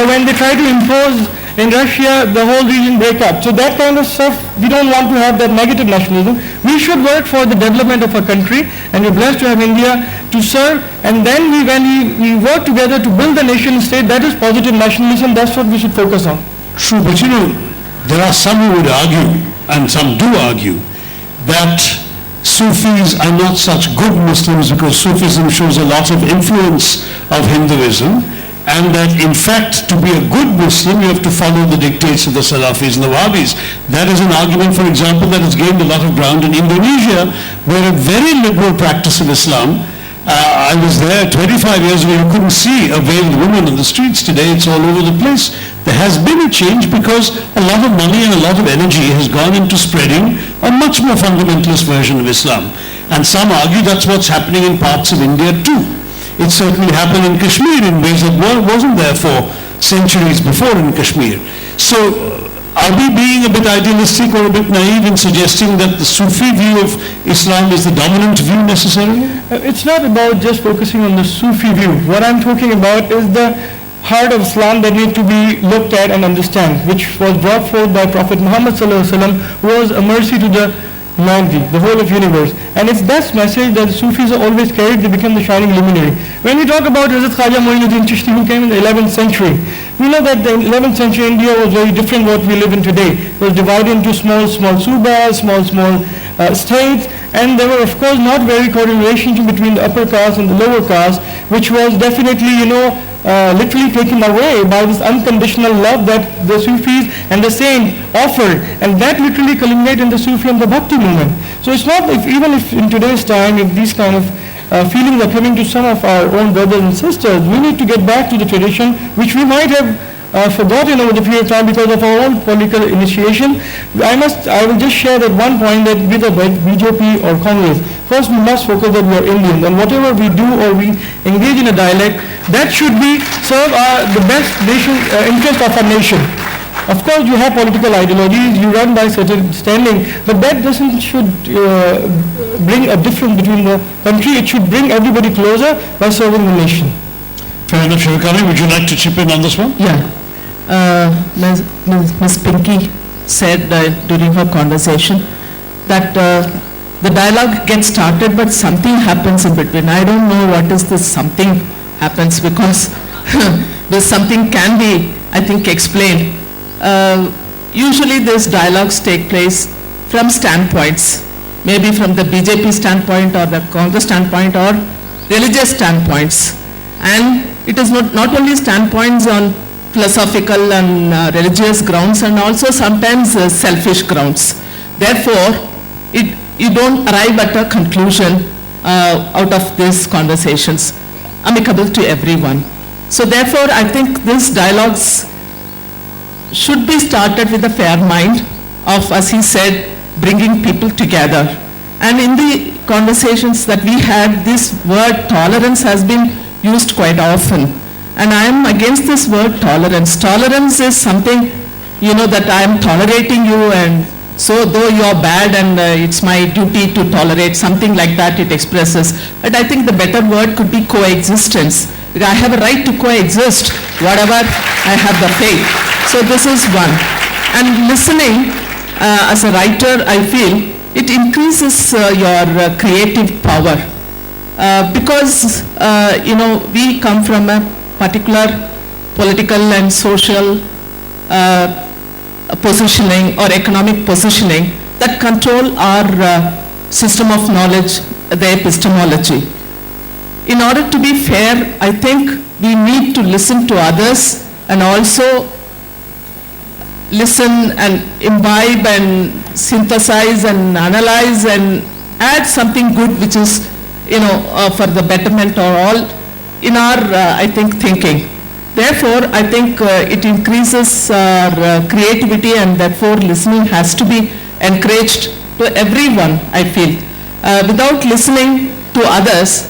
When they try to impose in Russia, the whole region break up. So that kind of stuff, we don't want to have that negative nationalism. We should work for the development of our country, and we're blessed to have India to serve. And then when we work together to build the nation state, that is positive nationalism. That's what we should focus on. True, but there are some who would argue, and some do argue, that Sufis are not such good Muslims because Sufism shows a lot of influence of Hinduism, and that in fact to be a good Muslim you have to follow the dictates of the Salafis and the Wahhabis. That is an argument, for example, that has gained a lot of ground in Indonesia, where a very liberal practice of Islam, I was there 25 years ago, you couldn't see a veiled woman on the streets. Today it's all over the place. There has been a change because a lot of money and a lot of energy has gone into spreading a much more fundamentalist version of Islam. And some argue that's what's happening in parts of India too. It certainly happened in Kashmir in ways that wasn't there for centuries before in Kashmir. So are we being a bit idealistic or a bit naive in suggesting that the Sufi view of Islam is the dominant view necessarily? It's not about just focusing on the Sufi view. What I'm talking about is the heart of Islam that needs to be looked at and understand, which was brought forth by Prophet Muhammad ﷺ, who was a mercy to the humanity, the whole of universe. And it's that message that the Sufis are always carried. They become the shining luminary. When we talk about Hazrat Khaja Moinuddin Chishti, who came in the 11th century, we know that the 11th century India was very different what we live in today. It was divided into small subas, small states, and there were of course not very cordial relationship between the upper caste and the lower caste, which was definitely, literally taken away by this unconditional love that the Sufis and the saints offered, and that literally culminated in the Sufi and the Bhakti movement. So it's not, even if in today's time, if these kind of feelings are coming to some of our own brothers and sisters, we need to get back to the tradition, which we might have forgotten over the period of time because of our own political initiation. I will just share that one point, that with the BJP or Congress, first we must focus that we are Indians, and whatever we do or we engage in a dialect, that should be serve the best interest of our nation. Of course, you have political ideologies, you run by certain standing, but that should bring a difference between the country. It should bring everybody closer by serving the nation. Fair enough, Shirkani. Would you like to chip in on this one? Yeah. Ms. Pinky said during her conversation that the dialogue gets started, but something happens in between. I don't know what is this something happens, because this something can be, I think, explained. Usually these dialogues take place from standpoints, maybe from the BJP standpoint or the Congress standpoint or religious standpoints. And it is not only standpoints on philosophical and religious grounds, and also sometimes selfish grounds. Therefore, you don't arrive at a conclusion out of these conversations amicable to everyone. So therefore, I think these dialogues should be started with a fair mind of, as he said, bringing people together. And in the conversations that we had, this word tolerance has been used quite often. And I am against this word tolerance. Tolerance is something, that I am tolerating you and So though you're bad and it's my duty to tolerate, something like that it expresses. But I think the better word could be coexistence. I have a right to coexist, whatever I have the faith. So this is one. And listening, as a writer, I feel it increases your creative power. Because, we come from a particular political and social positioning or economic positioning that control our system of knowledge, the epistemology. In order to be fair, I think we need to listen to others and also listen and imbibe and synthesize and analyze and add something good which is, for the betterment or all in our, I think, thinking. Therefore, I think it increases our creativity, and therefore listening has to be encouraged to everyone, I feel. Without listening to others,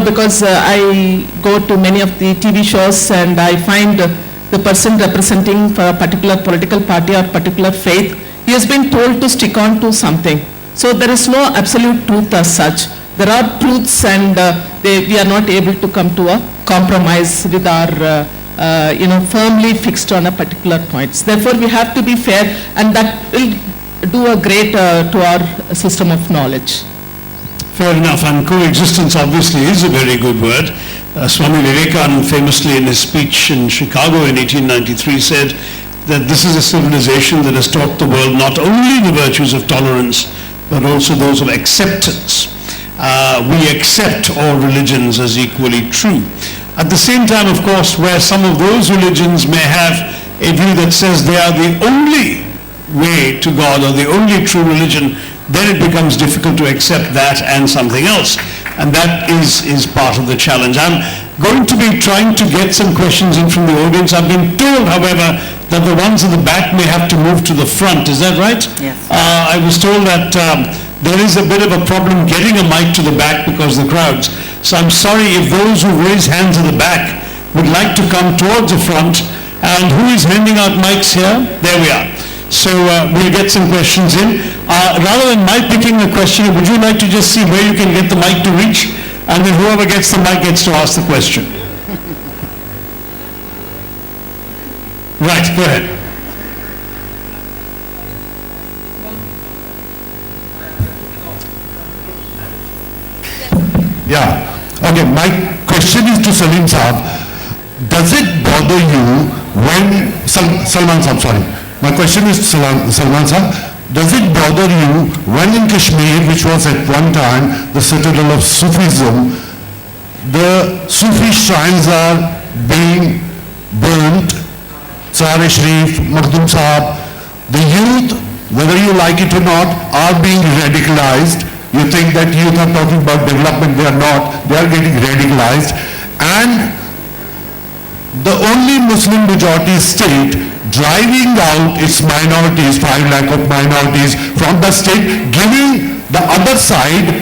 because I go to many of the TV shows and I find the person representing for a particular political party or particular faith, he has been told to stick on to something. So there is no absolute truth as such. There are truths and we are not able to come to a compromise with our, firmly fixed on a particular point. Therefore, we have to be fair, and that will do a great to our system of knowledge. Fair enough, and coexistence obviously is a very good word. Swami Vivekananda famously in his speech in Chicago in 1893 said that this is a civilization that has taught the world not only the virtues of tolerance, but also those of acceptance. We accept all religions as equally true. At the same time, of course, where some of those religions may have a view that says they are the only way to God or the only true religion, then it becomes difficult to accept that and something else. And that is part of the challenge. I'm going to be trying to get some questions in from the audience. I've been told, however, that the ones in the back may have to move to the front. Is that right? Yes. I was told that there is a bit of a problem getting a mic to the back because of the crowds. So I'm sorry if those who raise hands in the back would like to come towards the front. And who is handing out mics here? There we are. So we'll get some questions in. Rather than my picking the question, would you like to just see where you can get the mic to reach? And then whoever gets the mic gets to ask the question. Right, go ahead. Yeah. Okay, my question is to Salim Saab. Does it bother you when, Salman Saab, sorry. My question is to Salman Saab. Does it bother you when in Kashmir, which was at one time the citadel of Sufism, the Sufi shrines are being burnt, Sahar-e-Sharif, Makhdoom Saab, the youth, whether you like it or not, are being radicalized. You think that youth are talking about development, they are not. They are getting radicalized. And the only Muslim majority state driving out its minorities, 5 lakh of minorities from the state, giving the other side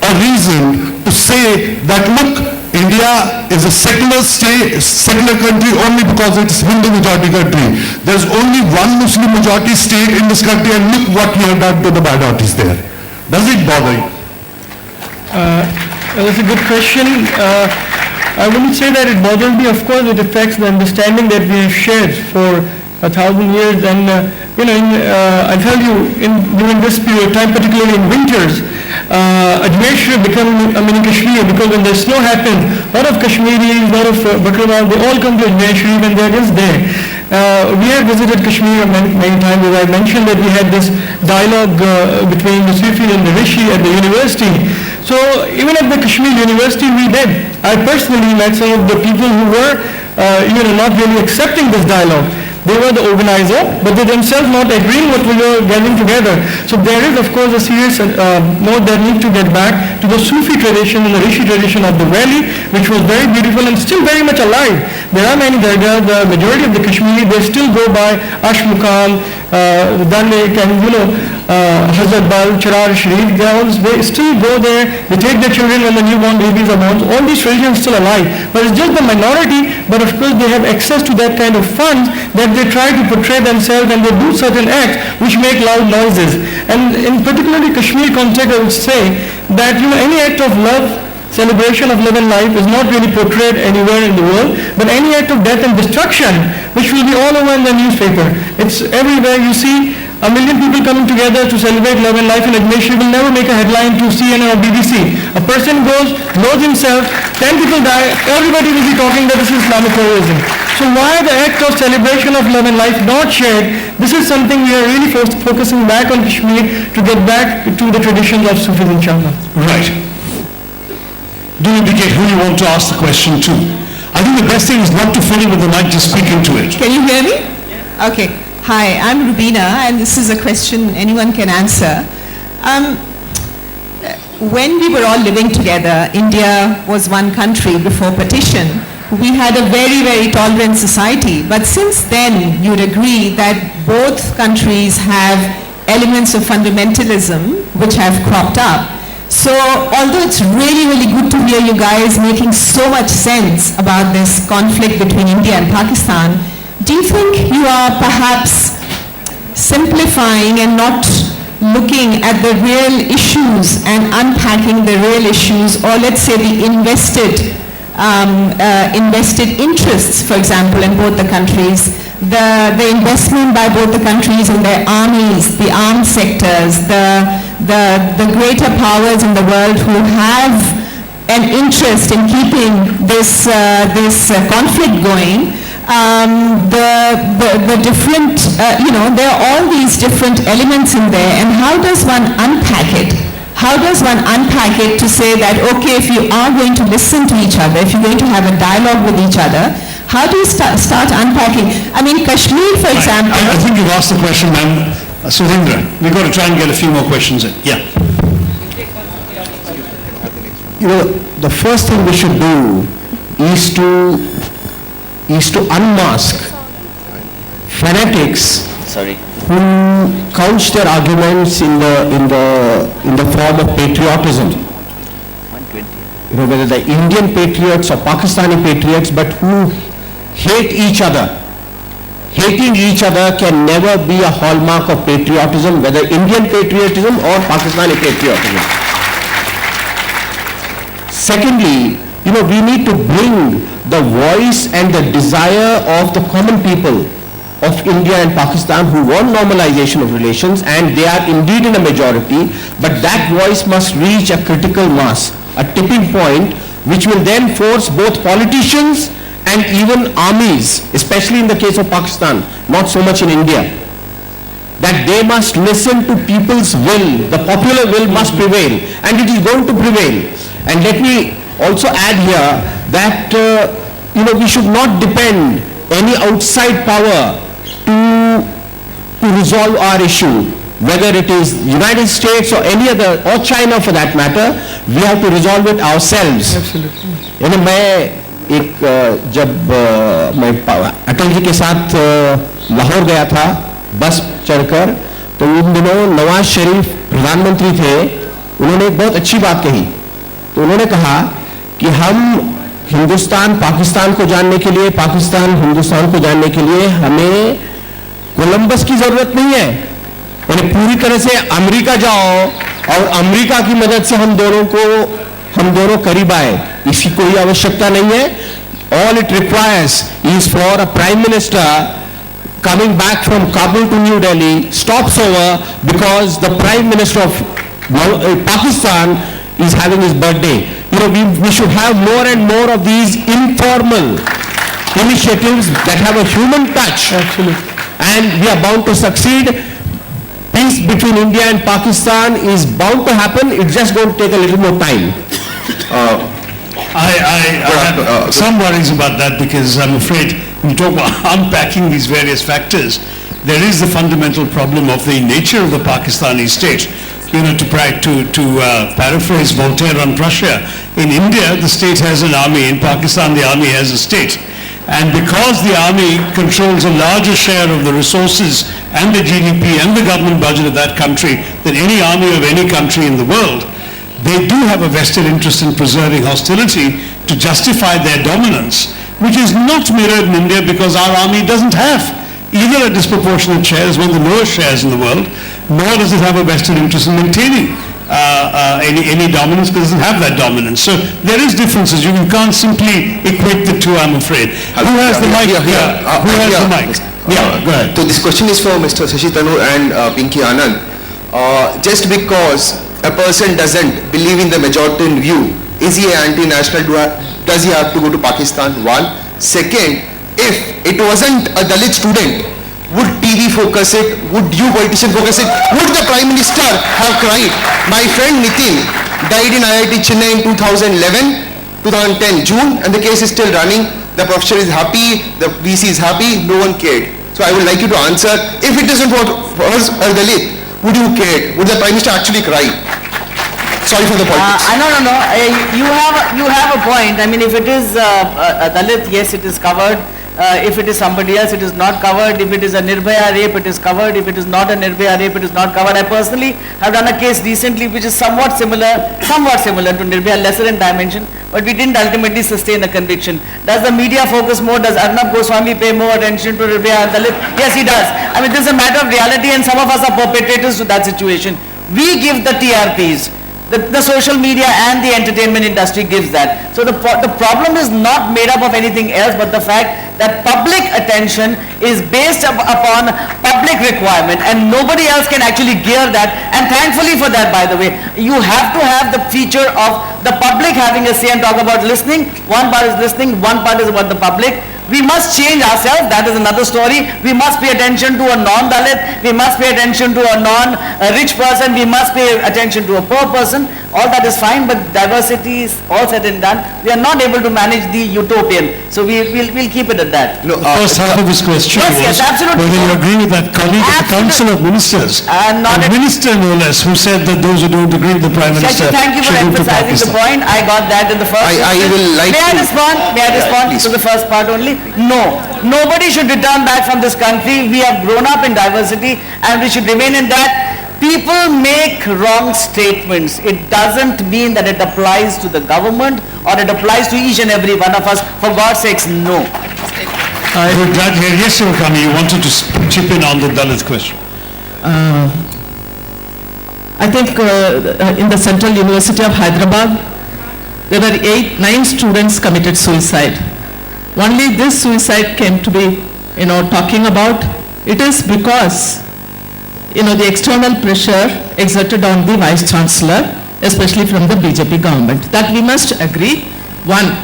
a reason to say that, look, India is a secular state, secular country only because it's Hindu majority country. There's only one Muslim majority state in this country, and look what we have done to the minorities there. Does it bother you? That's a good question. I wouldn't say that it bothers me. Of course, it affects the understanding that we have shared for 1,000 years. And, I tell you, during this period of time, particularly in winters, Ajmer Sharif become a mini Kashmir, because when the snow happens, a lot of Kashmiris, a lot of Bakrewal, they all come to Ajmer Sharif, and there is there. We have visited Kashmir many times. As I mentioned, that we had this dialogue between the Sufi and the Rishi at the university. So even at the Kashmir University, we did. I personally met some of the people who were not really accepting this dialogue. They were the organizer, but they themselves not agreeing what we were getting together. So there is, of course, a serious note that needs to get back to the Sufi tradition and the Rishi tradition of the valley, which was very beautiful and still very much alive. There are many dargahs, the majority of the Kashmiri, they still go by Ashmukam, Dal Lake and Hazrat Bal, Charar Sharif, they still go there, they take their children when the newborn babies are born. All these traditions are still alive, but it's just the minority, but of course they have access to that kind of funds that they try to portray themselves and they do certain acts which make loud noises. And in particularly Kashmir context, I would say that any act of love, celebration of love and life is not really portrayed anywhere in the world, but any act of death and destruction, which will be all over in the newspaper. It's everywhere. You see a million people coming together to celebrate love and life in Ajmer Sharif will never make a headline to CNN or BBC. A person goes, blows himself, 10 people die, everybody will be talking that this is Islamic terrorism. So why the act of celebration of love and life not shared? This is something we are really focusing back on Kashmir to get back to the traditions of Sufis, inshallah. Right. Do indicate who you want to ask the question to. I think the best thing is not to fill in with the mic, just speak into it. Can you hear me? Okay. Hi, I'm Rubina, and this is a question anyone can answer. When we were all living together, India was one country before partition. We had a very, very tolerant society. But since then, you'd agree that both countries have elements of fundamentalism which have cropped up. So although it's really, really good to hear you guys making so much sense about this conflict between India and Pakistan, do you think you are perhaps simplifying and not looking at the real issues and unpacking the real issues, or let's say the invested interests, for example, in both the countries, the investment by both the countries in their armies, the armed sectors, the greater powers in the world who have an interest in keeping this conflict going. The different, there are all these different elements in there, and how does one unpack it? How does one unpack it to say that, okay, if you are going to listen to each other, if you're going to have a dialogue with each other, how do you start unpacking? I mean, Kashmir, for example... I think you've asked the question, ma'am. Sudhindra, we've got to try and get a few more questions in. Yeah. The first thing we should do is to unmask fanatics who couch their arguments in the form of patriotism. Whether the Indian patriots or Pakistani patriots, but who hate each other. Hating each other can never be a hallmark of patriotism, whether Indian patriotism or Pakistani patriotism. Secondly, we need to bring the voice and the desire of the common people of India and Pakistan who want normalization of relations, and they are indeed in a majority, but that voice must reach a critical mass, a tipping point, which will then force both politicians and even armies, especially in the case of Pakistan, not so much in India, that they must listen to people's will. The popular will must prevail, and it is going to prevail. And let me also add here that we should not depend any outside power to resolve our issue, whether it is United States or any other, or China for that matter. We have to resolve it ourselves. Absolutely. जब मैं अटल जी के साथ लाहौर गया था बस चढ़कर, तो उन दिनों नवाज शरीफ प्रधानमंत्री थे. उन्होंने एक बहुत अच्छी बात कही. तो उन्होंने कहा कि हम हिंदुस्तान पाकिस्तान को जानने के लिए, पाकिस्तान हिंदुस्तान को जानने के लिए हमें कोलंबस की जरूरत नहीं है. यानी पूरी तरह से अमेरिका जाओ और अमेरिका की मदद से हम दोनों करीब आए, इसकी कोई आवश्यकता नहीं है. All it requires is for a prime minister coming back from Kabul to New Delhi, stops over because the prime minister of Pakistan is having his birthday. We should have more and more of these informal initiatives that have a human touch. Absolutely. And we are bound to succeed. Peace between India and Pakistan is bound to happen. It's just going to take a little more time. I have some worries about that, because I'm afraid when you talk about unpacking these various factors, there is the fundamental problem of the nature of the Pakistani state. To paraphrase Voltaire on Prussia, in India the state has an army, in Pakistan the army has a state. And because the army controls a larger share of the resources and the GDP and the government budget of that country than any army of any country in the world, they do have a vested interest in preserving hostility to justify their dominance, which is not mirrored in India because our army doesn't have either a disproportionate share, as one of the lowest shares in the world, nor does it have a vested interest in maintaining any dominance, because it doesn't have that dominance. So there is differences. You can't simply equate the two, I'm afraid. Who has the mic? Who has the mic? Yeah, go ahead. So this question is for Mr. Shashi Tharoor and Pinky Anand. Just because a person doesn't believe in the majority view, is he anti-national? Does he have to go to Pakistan? One. Second, if it wasn't a Dalit student, would TV focus it? Would you politician focus it? Would the Prime Minister have cried? My friend Nitin died in IIT Chennai in 2010 June, and the case is still running. The professor is happy, the VC is happy, no one cared. So I would like you to answer, if it isn't for us or Dalit, would you care? Would the Prime Minister actually cry? Sorry for the politics. No. You have a point. I mean, if it is a Dalit, yes, it is covered. If it is somebody else, it is not covered. If it is a Nirbhaya rape, it is covered. If it is not a Nirbhaya rape, it is not covered. I personally have done a case recently which is somewhat similar to Nirbhaya, lesser in dimension, but we didn't ultimately sustain a conviction. Does the media focus more? Does Arnab Goswami pay more attention to Nirbhaya and Dalit? Yes, he does. I mean, this is a matter of reality, and some of us are perpetrators to that situation. We give the TRPs. The social media and the entertainment industry gives that. So the problem is not made up of anything else but the fact that public attention is based upon public requirement, and nobody else can actually gear that. And thankfully for that, by the way, you have to have the feature of the public having a say and talk about listening. One part is listening, one part is about the public. We must change ourselves, that is another story. We must pay attention to a non-Dalit, we must pay attention to a non-rich person, we must pay attention to a poor person. All that is fine, but diversity is all said and done. We are not able to manage the utopian. So we'll keep it at that. The first half of this question yes, absolutely. whether you agree with that colleague of the Council of Ministers, a minister no less, who said that those who don't agree with the Prime Minister thank you for emphasizing the point. I got that in the first. May I respond to the first part only? No. Nobody should return back from this country. We have grown up in diversity and we should remain in that. People make wrong statements. It doesn't mean that it applies to the government or it applies to each and every one of us. For God's sakes, no. We're glad to hear. Yes, Shivakami, you wanted to chip in on the Dalit question. I think in the Central University of Hyderabad, there were 9 students committed suicide. Only this suicide came to be, talking about. It is because the external pressure exerted on the Vice Chancellor, especially from the BJP government. That we must agree. One.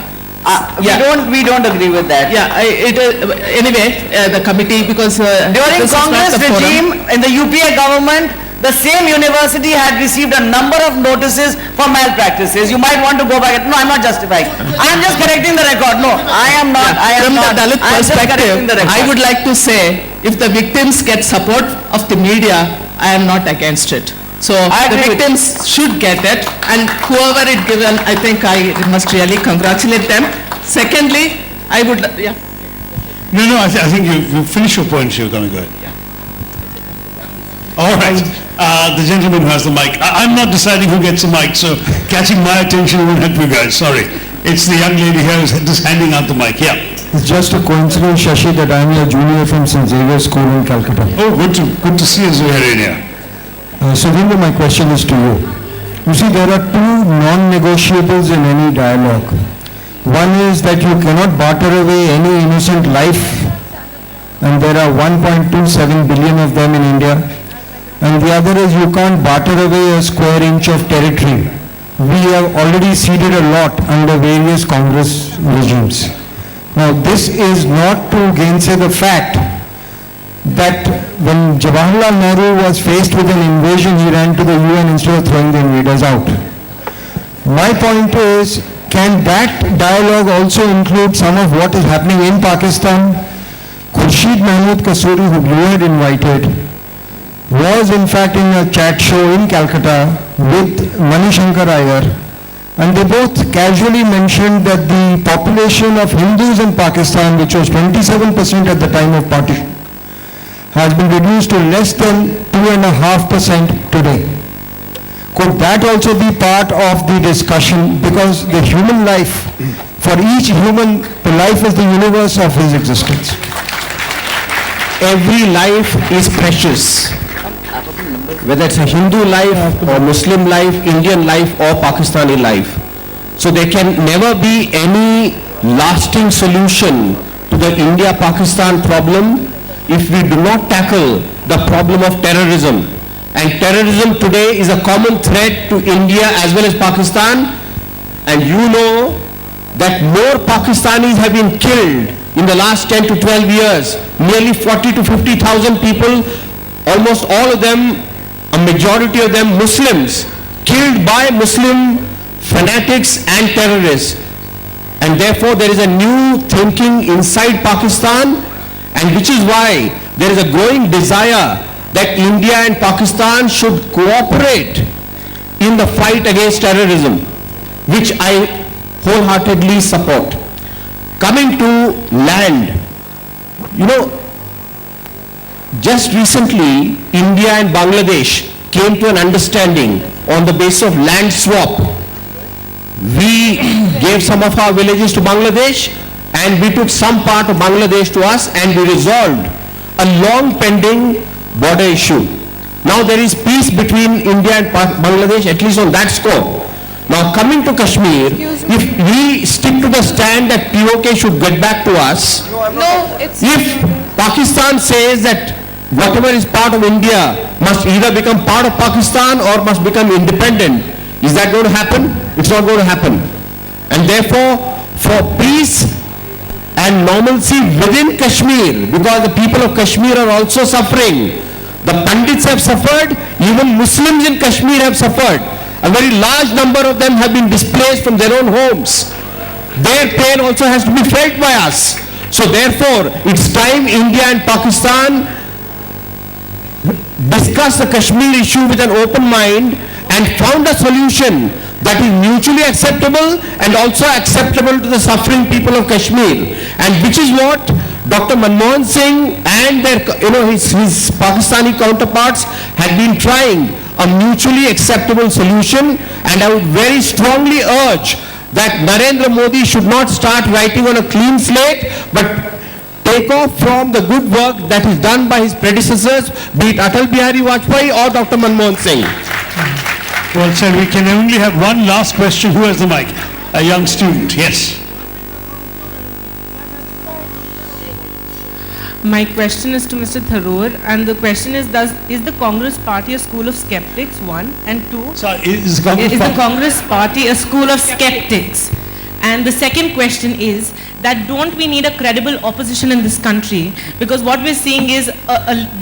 We don't agree with that. Yeah. Anyway, the committee, because during Congress regime in the UPA government, the same university had received a number of notices for malpractices. You might want to go back. No, I'm not justifying. I am just correcting the record. No, I am not. From the Dalit perspective, I would like to say, if the victims get support of the media, I am not against it. So the victims should get it, and whoever it given, I think I must really congratulate them. Secondly, I would, No, I think you finish your point, Shivakami. Go ahead. All right. The gentleman who has the mic. I'm not deciding who gets the mic, so catching my attention won't help you guys. Sorry. It's the young lady here who's just handing out the mic. Yeah. It's just a coincidence, Shashi, that I'm a junior from St. Xavier's School in Calcutta. Oh, good to see you here in here. Surendra, my question is to you. You see, there are 2 non-negotiables in any dialogue. One is that you cannot barter away any innocent life, and there are 1.27 billion of them in India. And the other is you can't barter away a square inch of territory. We have already ceded a lot under various Congress regimes. Now, this is not to gainsay the fact that when Jawaharlal Nehru was faced with an invasion, he ran to the UN instead of throwing the invaders out. My point is, can that dialogue also include some of what is happening in Pakistan? Khurshid Mahmood Kasuri, who you had invited, was in fact in a chat show in Calcutta with Manishankar Iyer, and they both casually mentioned that the population of Hindus in Pakistan, which was 27% at the time of partition, has been reduced to less than 2.5% today. Could that also be part of the discussion? Because the human life, for each human, the life is the universe of his existence. Every life is precious. Whether it's a Hindu life or Muslim life, Indian life or Pakistani life. So there can never be any lasting solution to the India-Pakistan problem if we do not tackle the problem of terrorism. And terrorism today is a common threat to India as well as Pakistan. And you know that more Pakistanis have been killed in the last 10 to 12 years. Nearly 40 to 50,000 people, almost all of them, a majority of them Muslims, killed by Muslim fanatics and terrorists. And therefore there is a new thinking inside Pakistan, and which is why there is a growing desire that India and Pakistan should cooperate in the fight against terrorism, which I wholeheartedly support. Coming to land, you know, just recently India and Bangladesh came to an understanding on the basis of land swap. We gave some of our villages to Bangladesh and we took some part of Bangladesh to us, and we resolved a long pending border issue. Now there is peace between India and Bangladesh, at least on that score. Now coming to Kashmir, if we stick to the stand that POK should get back to us, if Pakistan says that whatever is part of India must either become part of Pakistan or must become independent, is that going to happen? It's not going to happen. And therefore, for peace and normalcy within Kashmir, because the people of Kashmir are also suffering. The Pandits have suffered, even Muslims in Kashmir have suffered. A very large number of them have been displaced from their own homes. Their pain also has to be felt by us. So therefore, it's time India and Pakistan discuss the Kashmir issue with an open mind and found a solution that is mutually acceptable and also acceptable to the suffering people of Kashmir, and which is what Dr. Manmohan Singh and their, his Pakistani counterparts had been trying, a mutually acceptable solution. And I would very strongly urge that Narendra Modi should not start writing on a clean slate, but take off from the good work that is done by his predecessors, be it Atal Bihari Vajpayee or Dr. Manmohan Singh. Well, sir, we can only have one last question. Who has the mic? A young student, yes. My question is to Mr. Tharoor, and the question is, is the Congress Party a school of skeptics, one, and two? Sorry, is the Congress Party a school of skeptics? And the second question is that don't we need a credible opposition in this country? Because what we're seeing is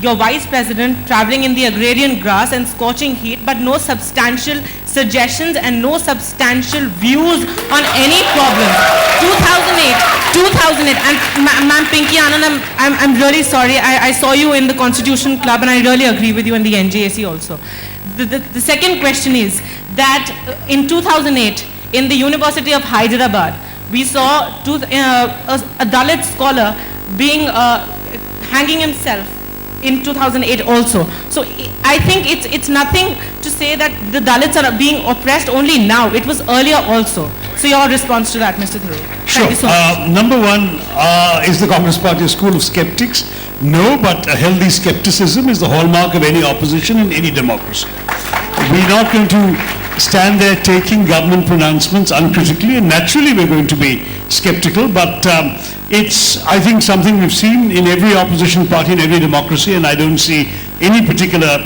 your vice president traveling in the agrarian grass and scorching heat, but no substantial suggestions and no substantial views on any problem. 2008, and Ma'am Pinky Anand, I'm really sorry, I saw you in the Constitution Club and I really agree with you in the NJAC also. The second question is that in 2008, in the University of Hyderabad, we saw a Dalit scholar being hanging himself in 2008 also. So I think it's nothing to say that the Dalits are being oppressed only now. It was earlier also. So your response to that, Mr. Tharoor. Sure. Thank you so much. Number one, is the Congress Party a school of skeptics? No, but a healthy skepticism is the hallmark of any opposition in any democracy. We're not going to stand there taking government pronouncements uncritically, and naturally we're going to be skeptical, but it's, I think, something we've seen in every opposition party in every democracy, and I don't see any particular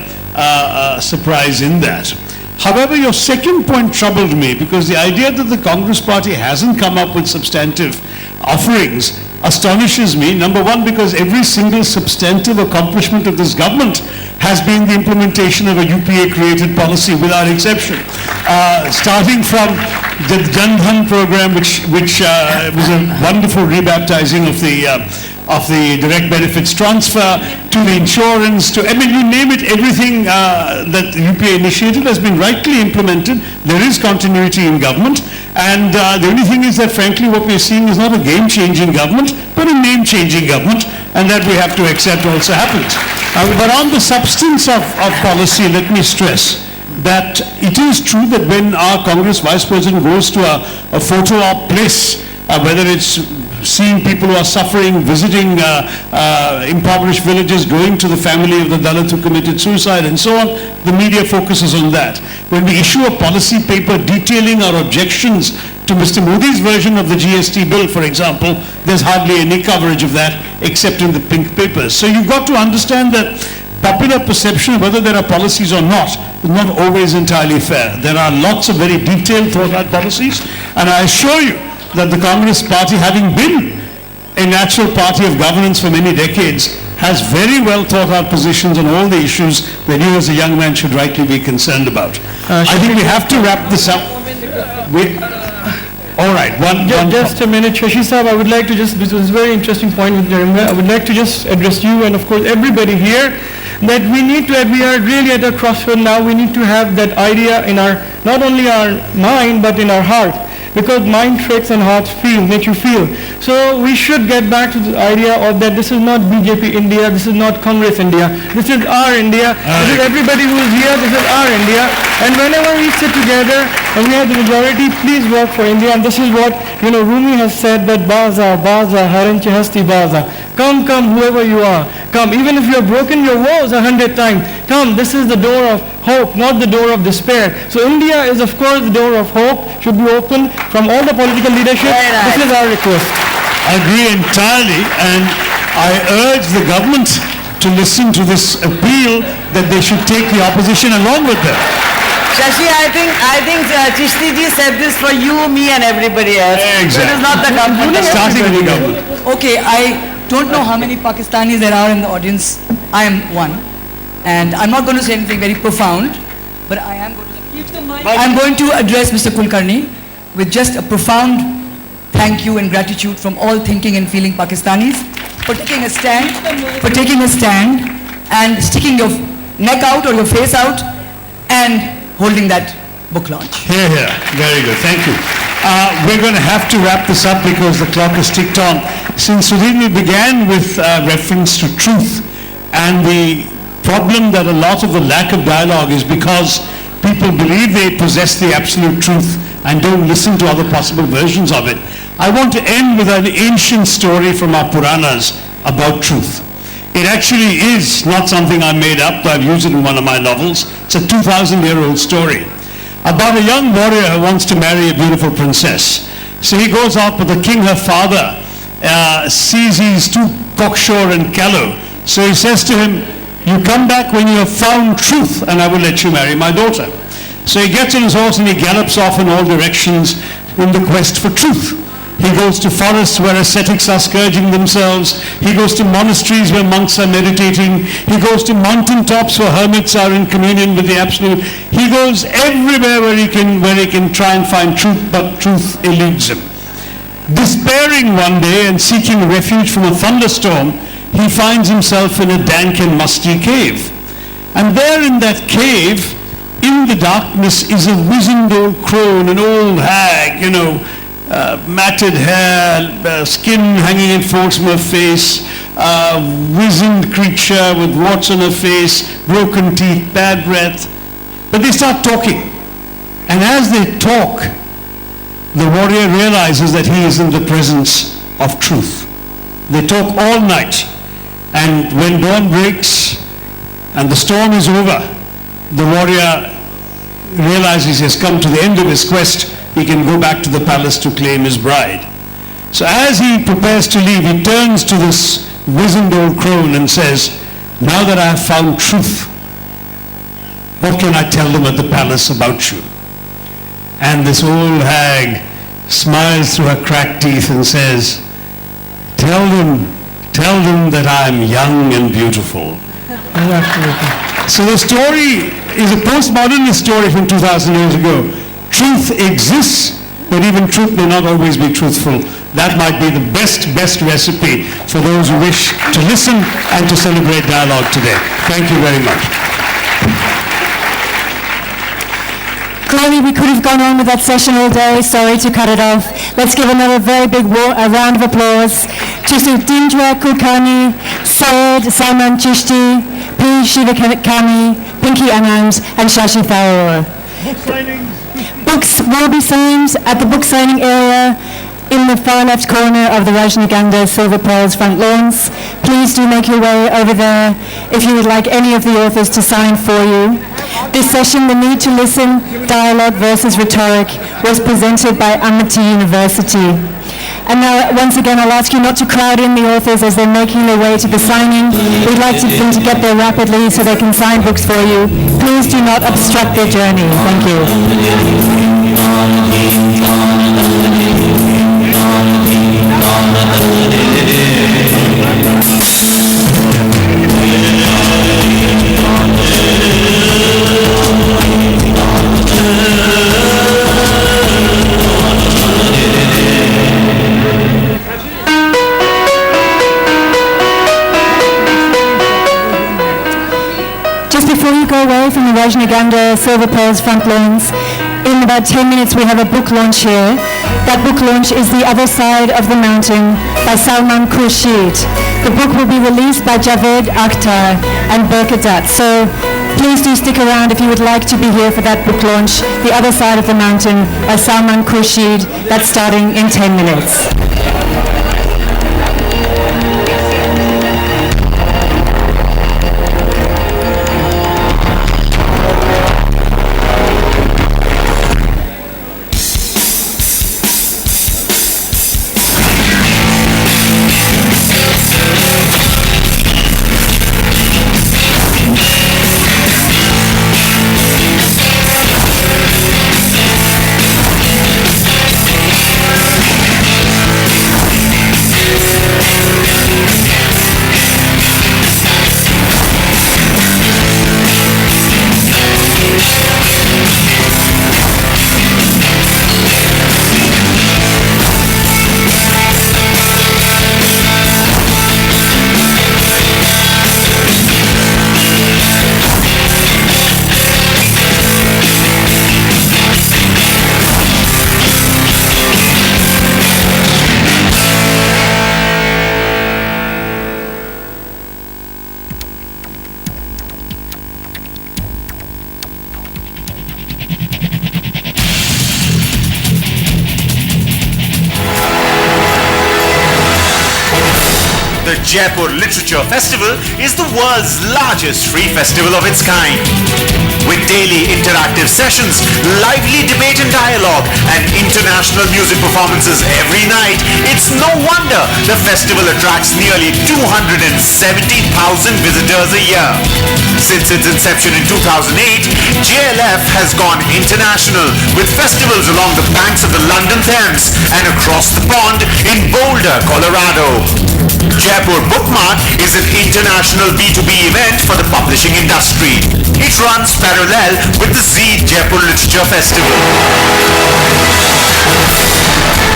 surprise in that. However, your second point troubled me, because the idea that the Congress Party hasn't come up with substantive offerings astonishes me. Number one, because every single substantive accomplishment of this government has been the implementation of a UPA-created policy, without exception. Starting from the Jan Dhan program, which was a wonderful rebaptizing of the direct benefits transfer, to the insurance, to, I mean, you name it, everything that the UPA initiated has been rightly implemented. There is continuity in government, And the only thing is that frankly what we're seeing is not a game-changing government, but a name-changing government, and that we have to accept also happens. But on the substance of policy, let me stress that it is true that when our Congress Vice President goes to a photo op place, whether it's seeing people who are suffering, visiting impoverished villages, going to the family of the Dalit who committed suicide and so on, the media focuses on that. When we issue a policy paper detailing our objections to Mr. Modi's version of the GST bill, for example, there's hardly any coverage of that except in the pink papers. So you've got to understand that popular perception of whether there are policies or not is not always entirely fair. There are lots of very detailed thought out policies, and I assure you that the Congress Party, having been a natural party of governance for many decades, has very well thought out positions on all the issues that you as a young man should rightly be concerned about. I think we have to wrap this up. All right, just a minute, Shashi Sahab, I would like to just, this was a very interesting point with Narinder, I would like to just address you and of course everybody here, that we are really at a crossroad now. We need to have that idea in our, not only our mind, but in our heart. Because mind tricks and heart feel, make you feel. So we should get back to the idea of that this is not BJP India, this is not Congress India, this is our India, this is everybody who is here, this is our India. And whenever we sit together and we have the majority, please work for India. And this is what, Rumi has said, that Baza, Baza, Haranche Hasti Baza. Come, whoever you are. Come, even if you have broken your vows 100 times, come, this is the door of hope, not the door of despair. So India is of course the door of hope, should be open from all the political leadership. This is our request. I agree entirely, and I urge the government to listen to this appeal that they should take the opposition along with them. Shashi, I think Chishti ji said this for you, me and everybody else. Exactly. It is not the government. Starting with the government. Okay, I don't know how many Pakistanis there are in the audience. I am one. And I'm not going to say anything very profound, but I am going to address Mr. Kulkarni with just a profound thank you and gratitude from all thinking and feeling Pakistanis for taking a stand and sticking your neck out or your face out and holding that book launch. Here. Very good. Thank you. We're going to have to wrap this up because the clock has ticked on. Since we began with reference to truth, and the problem that a lot of the lack of dialogue is because people believe they possess the absolute truth and don't listen to other possible versions of it. I want to end with an ancient story from our Puranas about truth. It actually is not something I made up. I've used it in one of my novels. It's a 2,000-year-old story about a young warrior who wants to marry a beautiful princess. So he goes out, but the king, her father, sees he's too cocksure and callow. So he says to him, "You come back when you have found truth, and I will let you marry my daughter." So he gets on his horse and he gallops off in all directions in the quest for truth. He goes to forests where ascetics are scourging themselves. He goes to monasteries where monks are meditating. He goes to mountain tops where hermits are in communion with the absolute. He goes everywhere where he can try and find truth, but truth eludes him. Despairing one day and seeking refuge from a thunderstorm, he finds himself in a dank and musty cave. And there in that cave, in the darkness, is a wizened old crone, an old hag, matted hair, skin hanging in folds from her face, wizened creature with warts on her face, broken teeth, bad breath. But they start talking. And as they talk, the warrior realizes that he is in the presence of truth. They talk all night. And when dawn breaks and the storm is over, the warrior realizes he has come to the end of his quest. He can go back to the palace to claim his bride. So as he prepares to leave, he turns to this wizened old crone and says, "Now that I have found truth, what can I tell them at the palace about you?" And this old hag smiles through her cracked teeth and says, Tell them that I am young and beautiful." So the story is a postmodernist story from 2,000 years ago. Truth exists, but even truth may not always be truthful. That might be the best recipe for those who wish to listen and to celebrate dialogue today. Thank you very much. Clearly, we could have gone on with that session all day. Sorry to cut it off. Let's give another very big round of applause to Sutindra Kulkarni, Syed Salman Chishti, P. Shivakami, Pinky Anand, and Shashi Tharoor. Books will be signed at the book signing area in the far left corner of the Rajnigandha Silver Pearls front lawns. Please do make your way over there if you would like any of the authors to sign for you. This session, The Need to Listen, Dialogue versus Rhetoric, was presented by Amity University. And now, once again, I'll ask you not to crowd in the authors as they're making their way to the signing. We'd like them to get there rapidly so they can sign books for you. Please do not obstruct their journey. Thank you. Just before you go away from the Rajnigandha Silver Pearls front lawns, in about 10 minutes we have a book launch here. That book launch is The Other Side of the Mountain by Salman Khurshid. The book will be released by Javed Akhtar and Berkadat. So please do stick around if you would like to be here for that book launch, The Other Side of the Mountain by Salman Khurshid. That's starting in 10 minutes. The Jaipur Literature Festival is the world's largest free festival of its kind. With daily interactive sessions, lively debate and dialogue, and international music performances every night, it's no wonder the festival attracts nearly 270,000 visitors a year. Since its inception in 2008, JLF has gone international with festivals along the banks of the London Thames and across the pond in Boulder, Colorado. Jaipur Book Mart is an international B2B event for the publishing industry. It runs parallel with the Z Jaipur Literature Festival.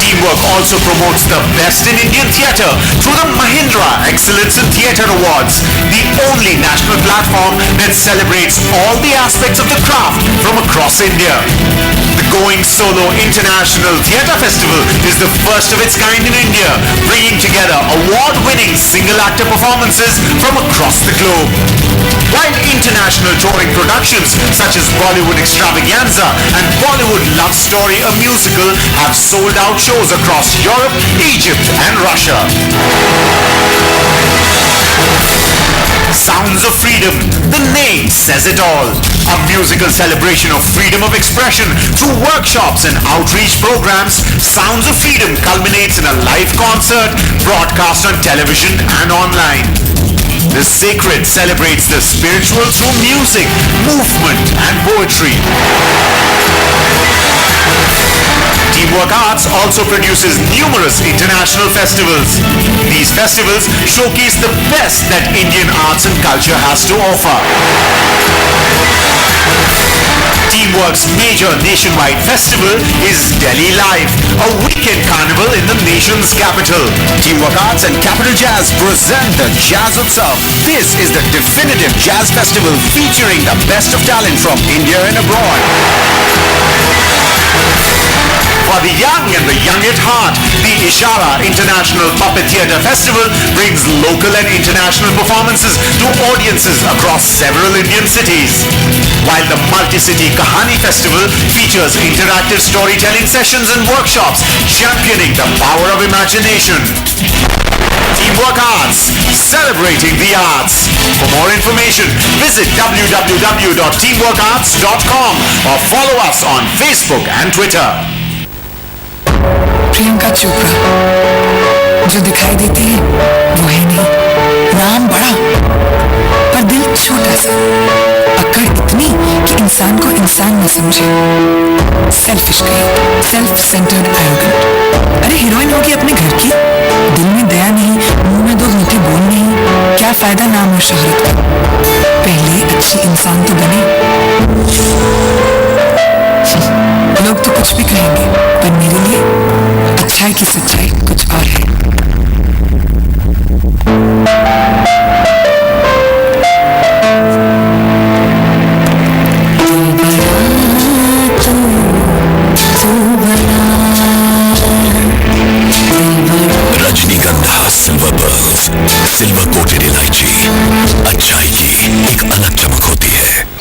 Teamwork also promotes the best in Indian theatre through the Mahindra Excellence in Theatre Awards, the only national platform that celebrates all the aspects of the craft from across India. The Going Solo International Theatre Festival is the first of its kind in India, bringing together award-winning single-actor performances from across the globe. While international touring productions such as Bollywood Extravaganza and Bollywood Love Story, a musical, have sold out shows across Europe, Egypt and Russia. Sounds of Freedom, the name says it all. A musical celebration of freedom of expression through workshops and outreach programs, Sounds of Freedom culminates in a live concert broadcast on television and online. The Sacred celebrates the spiritual through music, movement and poetry. Teamwork Arts also produces numerous international festivals. These festivals showcase the best that Indian arts and culture has to offer. Teamwork's major nationwide festival is Delhi Live, a weekend carnival in the nation's capital. Teamwork Arts and Capital Jazz present the Jazz Utsav. This is the definitive jazz festival featuring the best of talent from India and abroad. For the young and the young at heart, the Ishara International Puppet Theatre Festival brings local and international performances to audiences across several Indian cities. While the Multi-City Kahani Festival features interactive storytelling sessions and workshops championing the power of imagination. Teamwork Arts, celebrating the arts. For more information, visit www.teamworkarts.com or follow us on Facebook and Twitter. Priyanka Chopra जो दिखाई देती है वो है नहीं, नाम बड़ा पर दिल छोटा सा, पकड़ इतनी कि इंसान को इंसान न समझे, सेल्फिश गई, सेल्फ सेंटर्ड एरोगेंट। अरे हीरोइन होगी अपने घर की, दिल में दया नहीं, मुंह में दो मीठे बोल नहीं, क्या फायदा नाम और शोहरत का, पहले अच्छी इंसान तो बने। लोग तो कुछ भी कहेंगे, पर मेरे लिए अच्छाई की सच्चाई कुछ और है। रजनीगंधा सिल्वर पर्ल्स, सिल्वर कोटेड इलायची, अच्छाई की एक अलग चमक